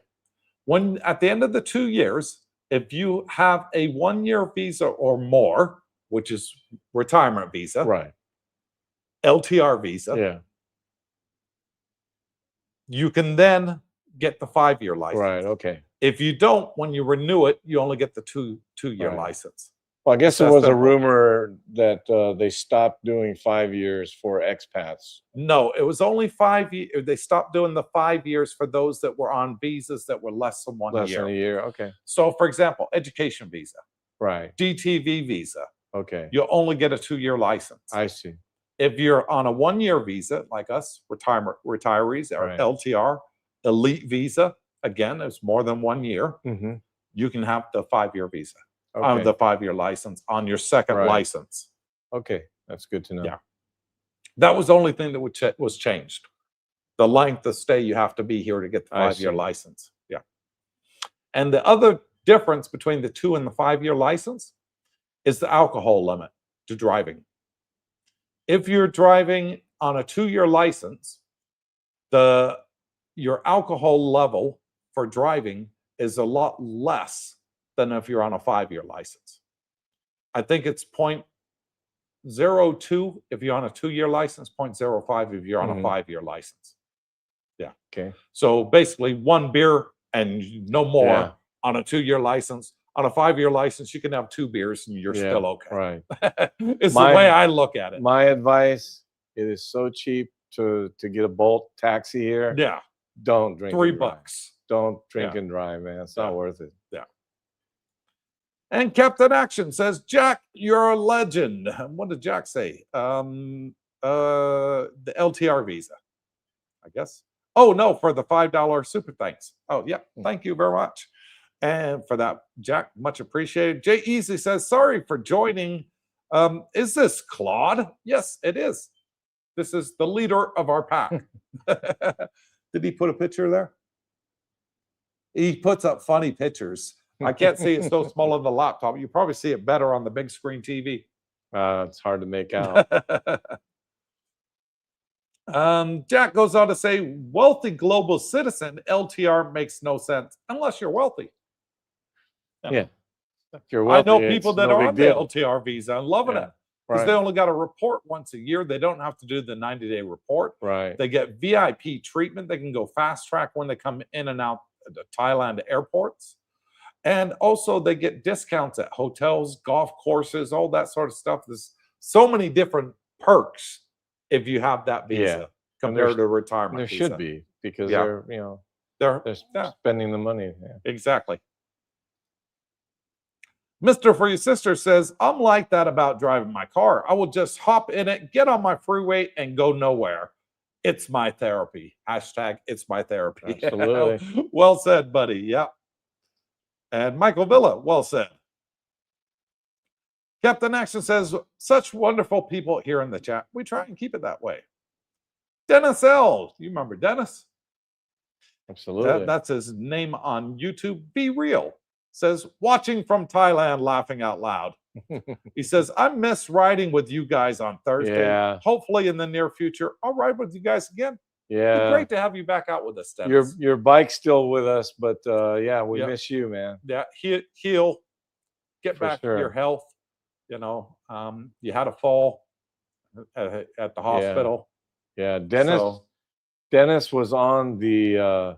[SPEAKER 1] When at the end of the 2 years, if you have a 1-year visa or more, which is retirement visa,
[SPEAKER 3] Right.
[SPEAKER 1] LTR visa,
[SPEAKER 3] Yeah.
[SPEAKER 1] you can then get the 5-year license.
[SPEAKER 3] Right. Okay.
[SPEAKER 1] If you don't, when you renew it, you only get the two-year
[SPEAKER 3] Right.
[SPEAKER 1] license.
[SPEAKER 3] Well, I guess there
[SPEAKER 1] That's
[SPEAKER 3] was a
[SPEAKER 1] the-
[SPEAKER 3] rumor that they stopped doing 5 years for expats.
[SPEAKER 1] No, it was only 5 years. They stopped doing the 5 years for those that were on visas that were less than 1
[SPEAKER 3] Less
[SPEAKER 1] year.
[SPEAKER 3] than a year. Okay.
[SPEAKER 1] So, for example, education visa,
[SPEAKER 3] Right.
[SPEAKER 1] DTV visa,
[SPEAKER 3] Okay.
[SPEAKER 1] you only get a 2-year license.
[SPEAKER 3] I see.
[SPEAKER 1] If you're on a 1-year visa, like us, retirees, or
[SPEAKER 3] Right.
[SPEAKER 1] LTR, elite visa, again, it's more than 1 year,
[SPEAKER 3] Mm-hmm.
[SPEAKER 1] you can have the 5-year visa,
[SPEAKER 3] Okay.
[SPEAKER 1] the 5-year license on your second
[SPEAKER 3] Right.
[SPEAKER 1] license.
[SPEAKER 3] Okay. That's good to know.
[SPEAKER 1] Yeah. That was the only thing that was changed. The length of stay you have to be here to get the
[SPEAKER 3] I
[SPEAKER 1] 5-year
[SPEAKER 3] see.
[SPEAKER 1] license. Yeah. And the other difference between the 2 and the 5-year license is the alcohol limit to driving. If you're driving on a 2-year license, your alcohol level for driving is a lot less than if you're on a 5-year license. I think it's 0.02 if you're on a 2-year license, 0.05 if you're on a
[SPEAKER 3] Mhm.
[SPEAKER 1] 5-year license. Yeah.
[SPEAKER 3] Okay.
[SPEAKER 1] So basically 1 beer and no more
[SPEAKER 3] Yeah.
[SPEAKER 1] on a 2-year license. On a 5-year license, you can have 2 beers and you're
[SPEAKER 3] Yeah,
[SPEAKER 1] still okay.
[SPEAKER 3] Right.
[SPEAKER 1] It's
[SPEAKER 3] My-
[SPEAKER 1] the way I look at it.
[SPEAKER 3] My advice: it is so cheap to get a Bolt taxi here.
[SPEAKER 1] Yeah.
[SPEAKER 3] Don't drink. and drive.
[SPEAKER 1] $3.
[SPEAKER 3] Don't drink
[SPEAKER 1] Yeah.
[SPEAKER 3] and drive, man. It's
[SPEAKER 1] Yeah.
[SPEAKER 3] not worth it.
[SPEAKER 1] And Captain Action says, Jack, you're a legend. What did Jack say? The LTR visa, I guess. Oh, no, for the $5 super thanks. Oh, yeah. Thank you very much. And for that, Jack, much appreciated. Jay Easy says, sorry for joining. Is this Claude? Yes, it is. This is the leader of our pack. Did he put a picture there? He puts up funny pictures. I can't see it so small on the laptop. You probably see it better on the big screen TV.
[SPEAKER 3] It's hard to make out.
[SPEAKER 1] Jack goes on to say, wealthy global citizen, LTR makes no sense unless you're wealthy.
[SPEAKER 3] Yeah. If you're
[SPEAKER 1] I know
[SPEAKER 3] wealthy,
[SPEAKER 1] people
[SPEAKER 3] it's
[SPEAKER 1] that
[SPEAKER 3] no
[SPEAKER 1] are
[SPEAKER 3] big
[SPEAKER 1] on the
[SPEAKER 3] deal.
[SPEAKER 1] LTR visa and loving
[SPEAKER 3] Yeah.
[SPEAKER 1] it because
[SPEAKER 3] Right.
[SPEAKER 1] they only got to report once a year. They don't have to do the 90-day report.
[SPEAKER 3] Right.
[SPEAKER 1] They get VIP treatment. They can go fast track when they come in and out the Thailand airports. And also they get discounts at hotels, golf courses, all that sort of stuff. There's so many different perks if you have that visa
[SPEAKER 3] Yeah.
[SPEAKER 1] compared to retirement
[SPEAKER 3] There
[SPEAKER 1] visa.
[SPEAKER 3] should be because
[SPEAKER 1] Yeah.
[SPEAKER 3] they're
[SPEAKER 1] They're yeah,
[SPEAKER 3] spending the money. Yeah.
[SPEAKER 1] exactly. Mr. For Your Sister says, I'm like that about driving my car. I will just hop in it, get on my freeway, and go nowhere. It's my therapy. Hashtag it's my therapy.
[SPEAKER 3] Absolutely.
[SPEAKER 1] Well said, buddy. Yeah. And Michael Villa, well said. Captain Action says, such wonderful people here in the chat. We try and keep it that way. Dennis L. You remember Dennis?
[SPEAKER 3] Absolutely.
[SPEAKER 1] That's his name on YouTube. Be Real says, watching from Thailand, laughing out loud. He says, I miss riding with you guys on Thursday.
[SPEAKER 3] Yeah.
[SPEAKER 1] Hopefully in the near future, I'll ride with you guys again. It'd be
[SPEAKER 3] Yeah.
[SPEAKER 1] great to have you back out with us, Dennis.
[SPEAKER 3] Your bike's still with us, but yeah, we
[SPEAKER 1] Yep.
[SPEAKER 3] miss you, man.
[SPEAKER 1] Yeah, heal, get
[SPEAKER 3] For
[SPEAKER 1] back
[SPEAKER 3] sure.
[SPEAKER 1] your health. You had a fall at the hospital.
[SPEAKER 3] Yeah, Dennis.
[SPEAKER 1] So,
[SPEAKER 3] Dennis was on the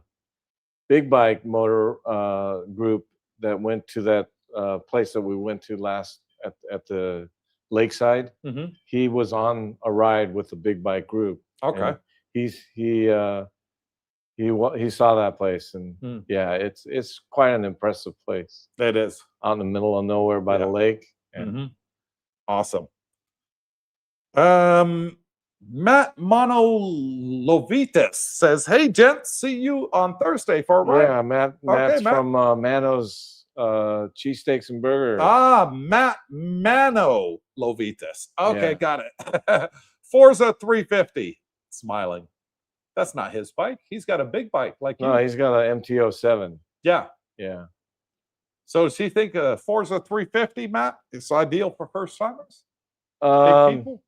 [SPEAKER 3] big bike motor group that went to that place that we went to last at the lakeside.
[SPEAKER 1] mhm,
[SPEAKER 3] He was on a ride with the big bike group.
[SPEAKER 1] okay.
[SPEAKER 3] And he saw that place, and
[SPEAKER 1] Mm.
[SPEAKER 3] yeah, it's quite an impressive place
[SPEAKER 1] It is.
[SPEAKER 3] out in the middle of nowhere by the
[SPEAKER 1] Yeah.
[SPEAKER 3] lake. And
[SPEAKER 1] Mhm. Awesome. Matt Monolovitis says, "Hey, gents, see you on Thursday for a ride."
[SPEAKER 3] yeah, Matt's
[SPEAKER 1] Matt.
[SPEAKER 3] from Mano's cheesesteaks and burgers.
[SPEAKER 1] Matt Mano Lovitas. Okay,
[SPEAKER 3] Yeah.
[SPEAKER 1] got it. Forza 350. Smiling. That's not his bike. He's got a big bike like you.
[SPEAKER 3] No, he's got an MT-07.
[SPEAKER 1] Yeah.
[SPEAKER 3] Yeah.
[SPEAKER 1] So does he think a Forza 350, Matt, is ideal for first timers? Big people?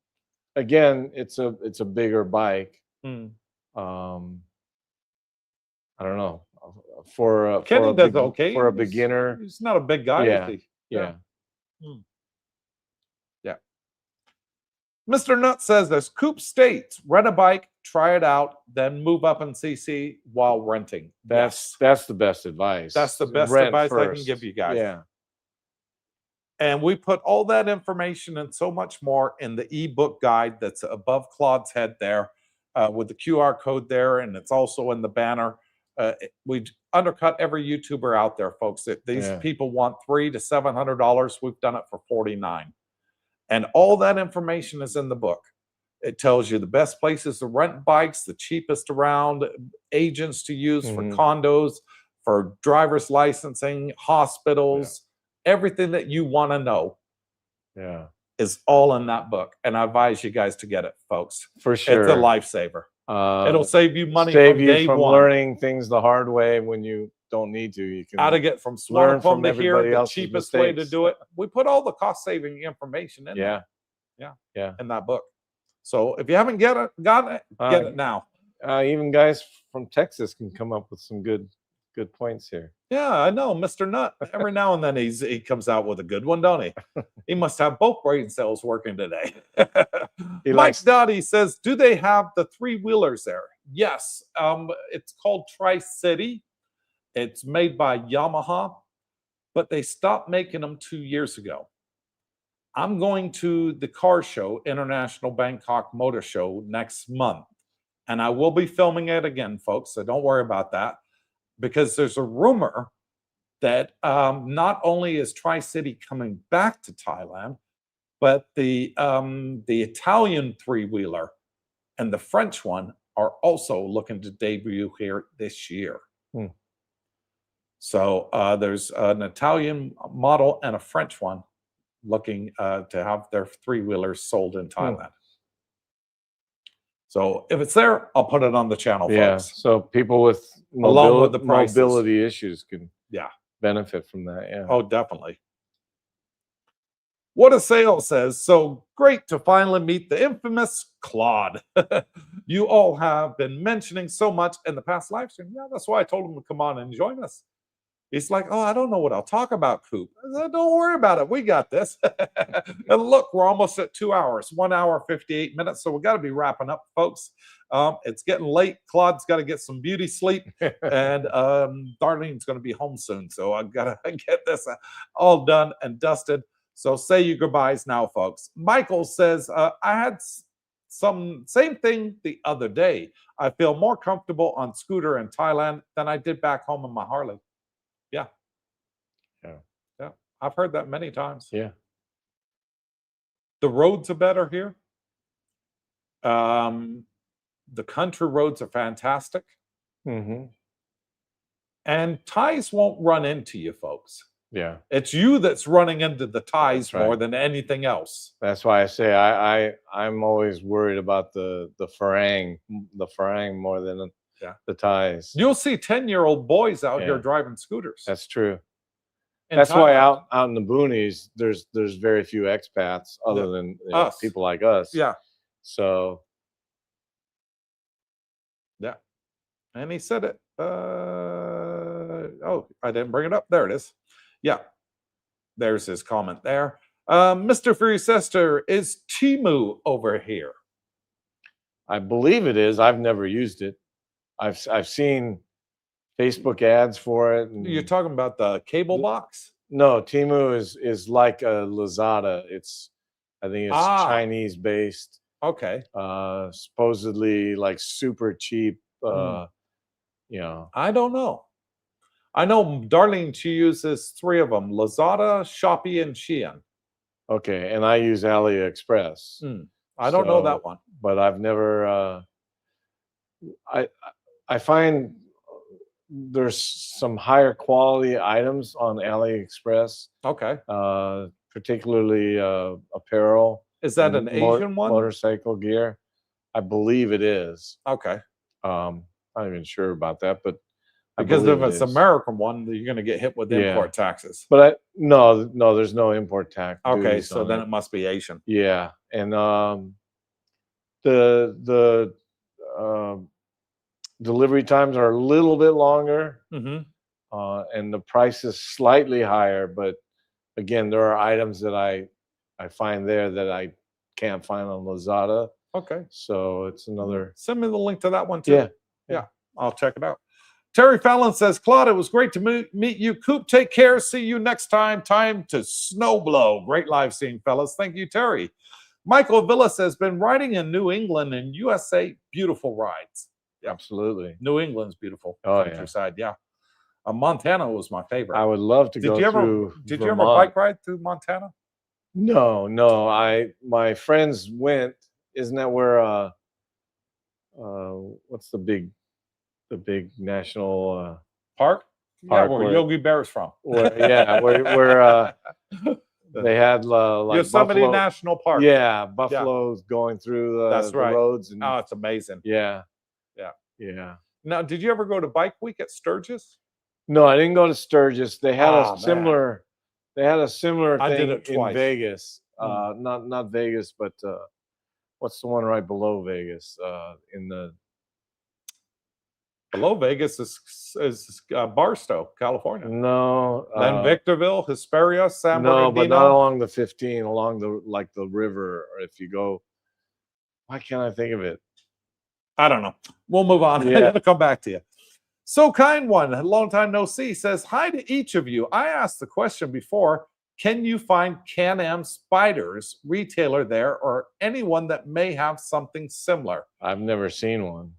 [SPEAKER 3] Again, it's a bigger bike.
[SPEAKER 1] Hmm.
[SPEAKER 3] I don't know, for
[SPEAKER 1] Kenny does okay.
[SPEAKER 3] for a beginner.
[SPEAKER 1] He's not a big guy,
[SPEAKER 3] Yeah.
[SPEAKER 1] is he?
[SPEAKER 3] Yeah.
[SPEAKER 1] Yeah. Mr. Nut says there's Coop States. Rent a bike, try it out, then move up in CC while renting.
[SPEAKER 3] That's the best advice.
[SPEAKER 1] That's the best
[SPEAKER 3] Rent
[SPEAKER 1] advice I can
[SPEAKER 3] first.
[SPEAKER 1] give you guys.
[SPEAKER 3] Yeah.
[SPEAKER 1] And we put all that information and so much more in the ebook guide that's above Claude's head there, with the QR code there, and it's also in the banner. We undercut every YouTuber out there, folks. These people want $300 to $700. We've done it for $49, and all that information is in the book. It tells you the best places to rent bikes, the cheapest around, agents to use for condos, for driver's licensing, hospitals. Everything that you want to know is all in that book. And I advise you guys to get it, folks.
[SPEAKER 3] For sure.
[SPEAKER 1] It's a lifesaver. It'll save you money
[SPEAKER 3] save
[SPEAKER 1] from
[SPEAKER 3] you
[SPEAKER 1] day
[SPEAKER 3] from
[SPEAKER 1] one.
[SPEAKER 3] learning things the hard way when you don't need to. You can
[SPEAKER 1] How to get from
[SPEAKER 3] learn from
[SPEAKER 1] Swanapum to here,
[SPEAKER 3] everybody
[SPEAKER 1] the
[SPEAKER 3] else's
[SPEAKER 1] cheapest way to
[SPEAKER 3] mistakes.
[SPEAKER 1] do it. We put all the cost-saving information in there.
[SPEAKER 3] Yeah.
[SPEAKER 1] In that book. So if you haven't gotten it, get it now.
[SPEAKER 3] Even guys from Texas can come up with some good points here.
[SPEAKER 1] Yeah, I know, Mr. Nut. Every now and then he comes out with a good one, don't he? He must have both brain cells working today. Mike Dottie says, "Do they have the three-wheelers there?" Yes. It's called Tri-City. It's made by Yamaha, but they stopped making them 2 years ago. I'm going to the car show, International Bangkok Motor Show, next month, and I will be filming it again, folks, so don't worry about that. Because there's a rumor that not only is Tri-City coming back to Thailand, but the Italian three-wheeler and the French one are also looking to debut here this year. So there's an Italian model and a French one looking to have their three-wheelers sold in Thailand. So if it's there, I'll put it on the channel, folks.
[SPEAKER 3] So people with
[SPEAKER 1] Along with the prices.
[SPEAKER 3] mobility issues can
[SPEAKER 1] Yeah.
[SPEAKER 3] benefit from that. Yeah.
[SPEAKER 1] Oh, definitely. What a Sale says, "So great to finally meet the infamous Claude. You all have been mentioning so much in the past live stream." Yeah, that's why I told him to come on and join us. He's like, "Oh, I don't know what I'll talk about, Coop." I said, "Don't worry about it. We got this." And look, we're almost at 2 hours, 1 hour, 58 minutes. So we got to be wrapping up, folks. It's getting late. Claude's got to get some beauty sleep. And Darlene's going to be home soon. So I got to get this all done and dusted. So say your goodbyes now, folks. Michael says, "I had same thing the other day. I feel more comfortable on scooter in Thailand than I did back home on my Harley." Yeah. I've heard that many times.
[SPEAKER 3] Yeah.
[SPEAKER 1] The roads are better here. The country roads are fantastic. And Thais won't run into you, folks.
[SPEAKER 3] Yeah.
[SPEAKER 1] It's you that's running into the Thais
[SPEAKER 3] That's right.
[SPEAKER 1] more than anything else.
[SPEAKER 3] That's why I say I'm always worried about the Farang more than the Thais.
[SPEAKER 1] You'll see 10-year-old boys out here driving scooters.
[SPEAKER 3] That's true.
[SPEAKER 1] In
[SPEAKER 3] That's why
[SPEAKER 1] Thailand.
[SPEAKER 3] out in the boonies, there's very few expats other than
[SPEAKER 1] Us.
[SPEAKER 3] people like us.
[SPEAKER 1] Yeah.
[SPEAKER 3] So.
[SPEAKER 1] Yeah. And he said it. Oh, I didn't bring it up. There it is. Yeah. There's his comment there. Mr. Free Sister, is Timu over here?
[SPEAKER 3] I believe it is. I've never used it. I've seen Facebook ads for it.
[SPEAKER 1] You're
[SPEAKER 3] And
[SPEAKER 1] talking about the cable box?
[SPEAKER 3] no, Temu is like a Lazada. I think it's
[SPEAKER 1] Ah.
[SPEAKER 3] Chinese based.
[SPEAKER 1] Okay.
[SPEAKER 3] Supposedly like super cheap.
[SPEAKER 1] Mm.
[SPEAKER 3] You know,
[SPEAKER 1] I don't know. I know Darlene, she uses 3 of them: Lazada, Shopee, and Shein.
[SPEAKER 3] okay, and I use AliExpress.
[SPEAKER 1] I don't know
[SPEAKER 3] So,
[SPEAKER 1] that one.
[SPEAKER 3] but I've never. I find there's some higher quality items on AliExpress,
[SPEAKER 1] Okay.
[SPEAKER 3] particularly apparel.
[SPEAKER 1] Is that
[SPEAKER 3] and
[SPEAKER 1] an Asian one?
[SPEAKER 3] Motorcycle gear. I believe it is.
[SPEAKER 1] Okay.
[SPEAKER 3] Not even sure about that, but
[SPEAKER 1] Because if
[SPEAKER 3] believe it
[SPEAKER 1] it's
[SPEAKER 3] is.
[SPEAKER 1] American one, you're going to get hit with
[SPEAKER 3] Yeah.
[SPEAKER 1] import taxes.
[SPEAKER 3] But no, there's no import tax.
[SPEAKER 1] Okay,
[SPEAKER 3] duties
[SPEAKER 1] so
[SPEAKER 3] on
[SPEAKER 1] then it must be Asian.
[SPEAKER 3] Yeah, and the delivery times are a little bit longer, and the price is slightly higher. But again, there are items that I find there that I can't find on Lazada.
[SPEAKER 1] Okay.
[SPEAKER 3] So it's another.
[SPEAKER 1] Send me the link to that one too.
[SPEAKER 3] Yeah.
[SPEAKER 1] I'll check it out. Terry Fallon says, Claude, it was great to meet you. Coop, take care. See you next time. Time to snow blow. Great live scene, fellas. Thank you, Terry. Michael Villas has been riding in New England and USA. Beautiful rides.
[SPEAKER 3] Yeah. Absolutely.
[SPEAKER 1] New England's beautiful.
[SPEAKER 3] Oh,
[SPEAKER 1] countryside. Yeah. Montana was my favorite.
[SPEAKER 3] I would love to go through.
[SPEAKER 1] Did you ever bike ride through Montana?
[SPEAKER 3] No. My friends went. Isn't that where? What's the big national
[SPEAKER 1] park?
[SPEAKER 3] Park
[SPEAKER 1] where Yogi Bear's from.
[SPEAKER 3] Where they had like
[SPEAKER 1] Yosemite
[SPEAKER 3] Buffalo,
[SPEAKER 1] National Park.
[SPEAKER 3] Yeah, buffaloes going through the roads. And,
[SPEAKER 1] oh, it's amazing.
[SPEAKER 3] Yeah.
[SPEAKER 1] Now, did you ever go to Bike Week at Sturgis?
[SPEAKER 3] No, I didn't go to Sturgis. They had a similar. They had a similar thing
[SPEAKER 1] I did it twice.
[SPEAKER 3] in Vegas. Not Vegas, but what's the one right below Vegas?
[SPEAKER 1] Below Vegas is Barstow, California.
[SPEAKER 3] No.
[SPEAKER 1] Then Victorville, Hesperia, San Bernardino.
[SPEAKER 3] No, but not along the 15, along the river. Or if you go, why can't I think of it?
[SPEAKER 1] I don't know. We'll move on.
[SPEAKER 3] Yeah.
[SPEAKER 1] I'm going to come back to you. So Kind One, a long time no see, says, hi to each of you. I asked the question before, can you find Can-Am Spiders retailer there or anyone that may have something similar?
[SPEAKER 3] I've never seen one.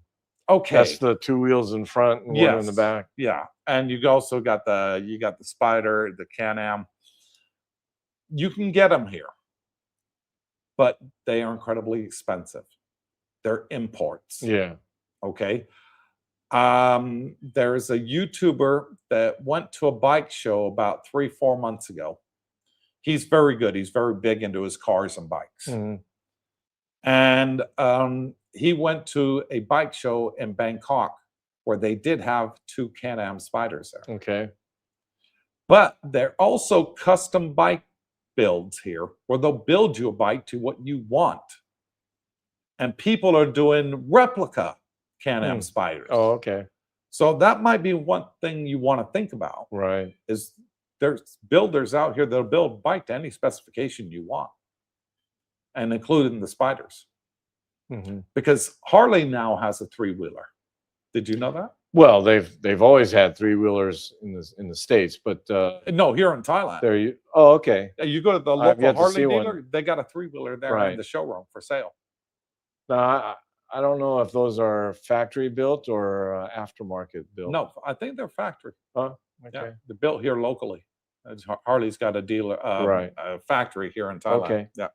[SPEAKER 1] Okay.
[SPEAKER 3] That's the 2 wheels in front and one in the back.
[SPEAKER 1] Yeah. And you also got the Spider, the Can-Am. You can get them here, but they are incredibly expensive. They're imports.
[SPEAKER 3] Yeah.
[SPEAKER 1] Okay. There's a YouTuber that went to a bike show about 3-4 months ago. He's very good. He's very big into his cars and bikes. And he went to a bike show in Bangkok where they did have 2 Can-Am Spiders there.
[SPEAKER 3] Okay.
[SPEAKER 1] But they're also custom bike builds here where they'll build you a bike to what you want. And people are doing replica Can-Am Spiders.
[SPEAKER 3] Oh, okay.
[SPEAKER 1] So that might be one thing you want to think about.
[SPEAKER 3] Right.
[SPEAKER 1] Is there's builders out here that'll build a bike to any specification you want, and including the Spiders. Because Harley now has a 3-wheeler. Did you know that?
[SPEAKER 3] Well, they've always had 3-wheelers in the States, but
[SPEAKER 1] no, here in Thailand.
[SPEAKER 3] There you. Oh, okay.
[SPEAKER 1] You go to the local Harley dealer, they got a 3-wheeler there in the showroom for sale.
[SPEAKER 3] Now, I don't know if those are factory built or aftermarket built.
[SPEAKER 1] No, I think they're factory.
[SPEAKER 3] Oh, okay.
[SPEAKER 1] Yeah, they're built here locally. Harley's got a dealer, a factory here in Thailand.
[SPEAKER 3] Okay.
[SPEAKER 1] Yeah.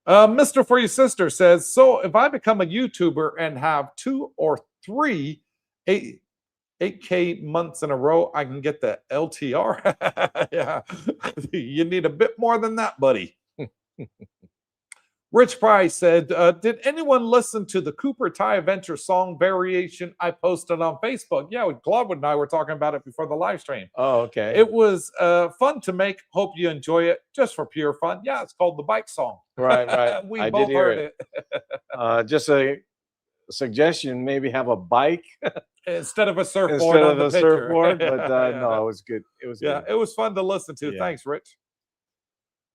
[SPEAKER 1] Mr. For Your Sister says, so if I become a YouTuber and have 2 or 3 8K months in a row, I can get the LTR. Yeah. You need a bit more than that, buddy. Rich Price said, did anyone listen to the Coopersthaiadventure song variation I posted on Facebook? Yeah, Claude and I were talking about it before the live stream.
[SPEAKER 3] Oh, okay.
[SPEAKER 1] It was fun to make. Hope you enjoy it just for pure fun. Yeah, it's called the bike song.
[SPEAKER 3] Right.
[SPEAKER 1] We
[SPEAKER 3] I
[SPEAKER 1] both
[SPEAKER 3] did hear
[SPEAKER 1] heard
[SPEAKER 3] it. Just a suggestion, maybe have a bike
[SPEAKER 1] instead of a surfboard.
[SPEAKER 3] Instead
[SPEAKER 1] on
[SPEAKER 3] of
[SPEAKER 1] the
[SPEAKER 3] a
[SPEAKER 1] picture.
[SPEAKER 3] surfboard, but no, it was good. It was good.
[SPEAKER 1] It was fun to listen to.
[SPEAKER 3] Yeah.
[SPEAKER 1] Thanks, Rich.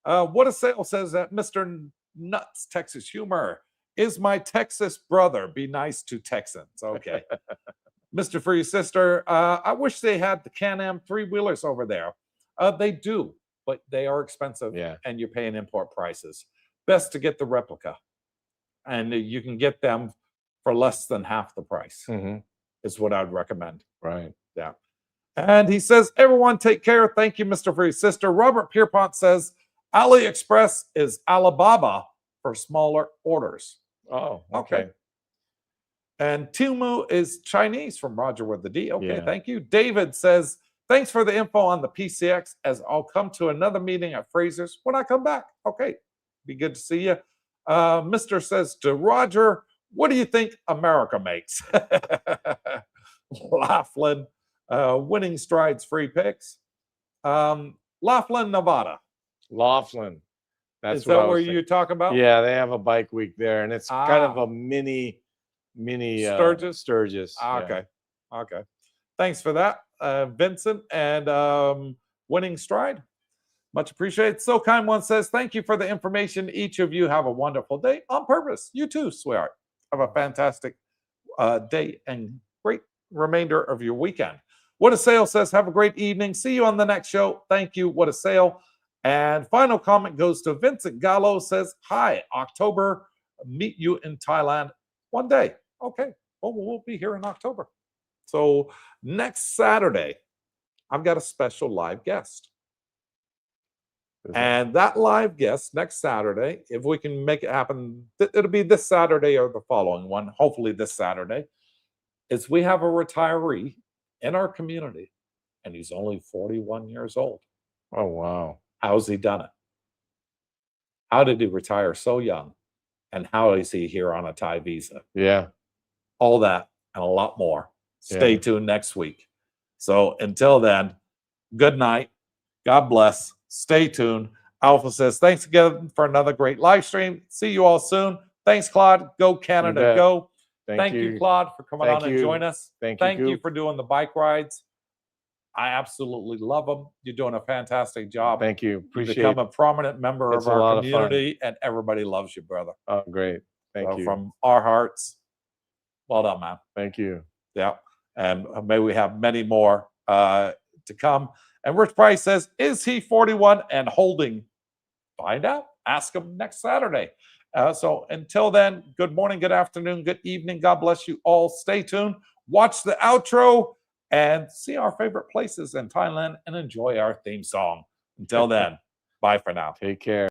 [SPEAKER 1] What a Sale says that Mr. Nuts, Texas Humor. is my Texas brother. Be nice to Texans. Okay. Mr. For Your Sister, I wish they had the Can-Am 3-wheelers over there. They do, but they are expensive,
[SPEAKER 3] Yeah.
[SPEAKER 1] and you're paying import prices. Best to get the replica, and you can get them for less than half the price, is what I'd recommend.
[SPEAKER 3] Right.
[SPEAKER 1] Yeah. And he says, everyone take care. Thank you, Mr. For Your Sister. Robert Pierpont says, AliExpress is Alibaba for smaller orders.
[SPEAKER 3] Oh, okay.
[SPEAKER 1] And Temu is Chinese from Roger with the D. Okay,
[SPEAKER 3] Yeah.
[SPEAKER 1] thank you. David says, thanks for the info on the PCX, as I'll come to another meeting at Fraser's when I come back. Okay, be good to see you. Mr. says to Roger, what do you think America makes? Laughlin, Winning Strides free picks. Laughlin, Nevada.
[SPEAKER 3] Laughlin. That's
[SPEAKER 1] Is
[SPEAKER 3] what
[SPEAKER 1] that
[SPEAKER 3] I was
[SPEAKER 1] where
[SPEAKER 3] thinking.
[SPEAKER 1] you talk about?
[SPEAKER 3] Yeah, they have a bike week there, and it's kind of a mini
[SPEAKER 1] Sturgis?
[SPEAKER 3] Sturgis. Yeah.
[SPEAKER 1] Okay. Okay. Thanks for that, Vincent and Winning Stride. Much appreciated. So Kind One says, thank you for the information. Each of you have a wonderful day on purpose. You too, sweetheart. Have a fantastic day and great remainder of your weekend. What a Sale says, have a great evening. See you on the next show. Thank you. What a Sale. And final comment goes to Vincent Gallo, says, hi, October, meet you in Thailand one day. Okay. Well, we'll be here in October. So next Saturday, I've got a special live guest. And that live guest next Saturday, if we can make it happen, it'll be this Saturday or the following one, hopefully this Saturday, is we have a retiree in our community, and he's only 41 years old.
[SPEAKER 3] Oh, wow.
[SPEAKER 1] How's he done it? How did he retire so young? And how is he here on a Thai visa?
[SPEAKER 3] Yeah.
[SPEAKER 1] All that and a lot more. Stay tuned next week. So until then, good night. God bless. Stay tuned. Alpha says, thanks again for another great live stream. See you all soon. Thanks, Claude. Go Canada, go. Thank you, Claude, for coming on and joining us.
[SPEAKER 3] Thank
[SPEAKER 1] you for doing the bike rides. I absolutely love them. You're doing a fantastic job.
[SPEAKER 3] Thank you. Appreciate
[SPEAKER 1] You've become a prominent member
[SPEAKER 3] It's
[SPEAKER 1] of
[SPEAKER 3] a lot
[SPEAKER 1] our
[SPEAKER 3] of fun.
[SPEAKER 1] community, and everybody loves you, brother.
[SPEAKER 3] Oh, great. Thank you.
[SPEAKER 1] From our hearts, well done, man.
[SPEAKER 3] Thank you.
[SPEAKER 1] Yeah. And may we have many more to come. And Rich Price says, is he 41 and holding? Find out. Ask him next Saturday. So until then, good morning, good afternoon, good evening. God bless you all. Stay tuned. Watch the outro and see our favorite places in Thailand and enjoy our theme song. Until then, bye for now.
[SPEAKER 3] Take care.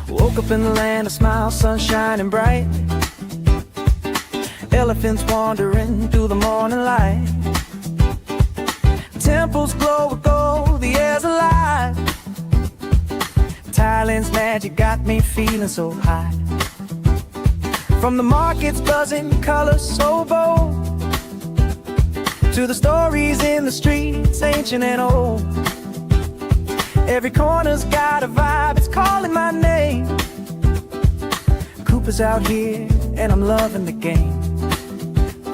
[SPEAKER 2] Woke up in the land of smiles, sun shining bright. Elephants wandering through the morning light. Temples glow with gold, the air's alive. Thailand's magic got me feeling so high. From the markets buzzing, colors so bold, to the stories in the streets, ancient and old. Every corner's got a vibe, it's calling my name. Cooper's out here, and I'm loving the game.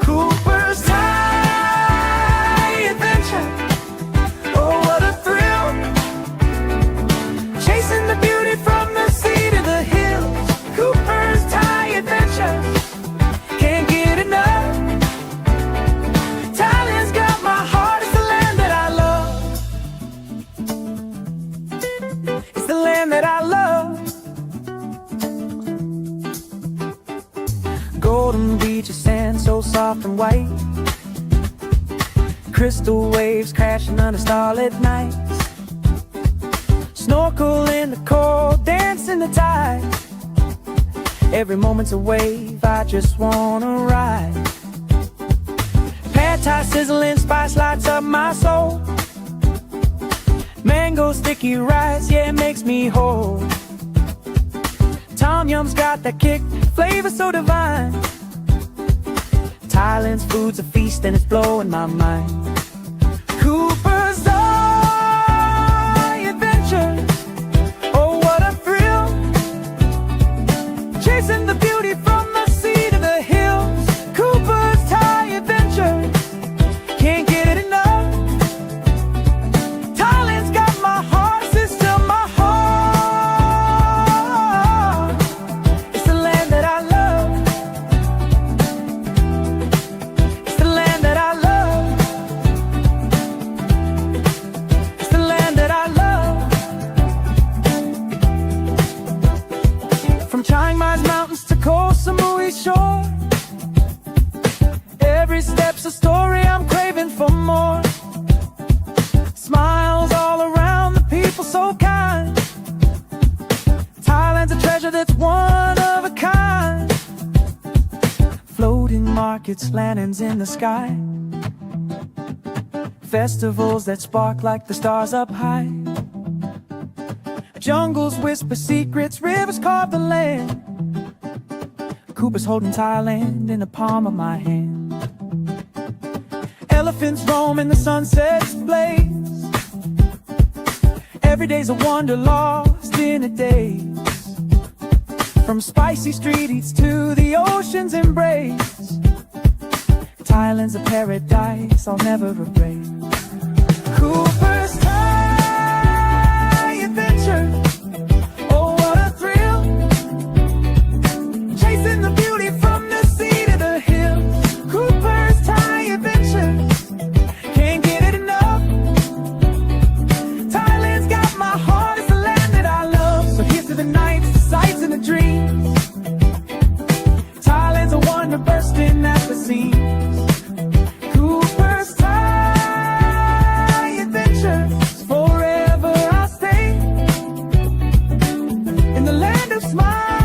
[SPEAKER 2] Coopersthaiadventure, oh what a thrill. Chasing the beauty from the sea to the hills. Coopersthaiadventure, can't get enough. Thailand's got my heart, it's the land that I love. It's the land that I love. Golden beaches, sand so soft and white. Crystal waves crashing under starlit nights. Snorkel in the cold, dance in the tide. Every moment's a wave, I just wanna ride. Pad thai sizzling, spice lights up my soul. Mango sticky rice, yeah, it makes me whole. Tom Yum's got that kick, flavor so divine. Thailand's food's a feast and it's blowing my mind. Coopersthaiadventure, oh what a thrill. treasure that's one of a kind. Floating markets, lanterns in the sky. Festivals that spark like the stars up high. Jungles whisper secrets, rivers carve the land. Cooper's holding Thailand in the palm of my hand. Elephants roam in the sunset's blaze. Every day's a wonder lost in a daze. From spicy street eats to the ocean's embrace. Thailand's a paradise I'll never erase. Cooper's Thai adventure. Oh, what a thrill. Chasing the beauty from the sea to the hills. Cooper's Thai adventure. Can't get it enough. Thailand's got my heart, it's the land that I love. So here's to the nights, the sights and the dreams. Thailand's a wonder bursting at the seams. Cooper's Thai adventure. Forever I'll stay in the land of smiles.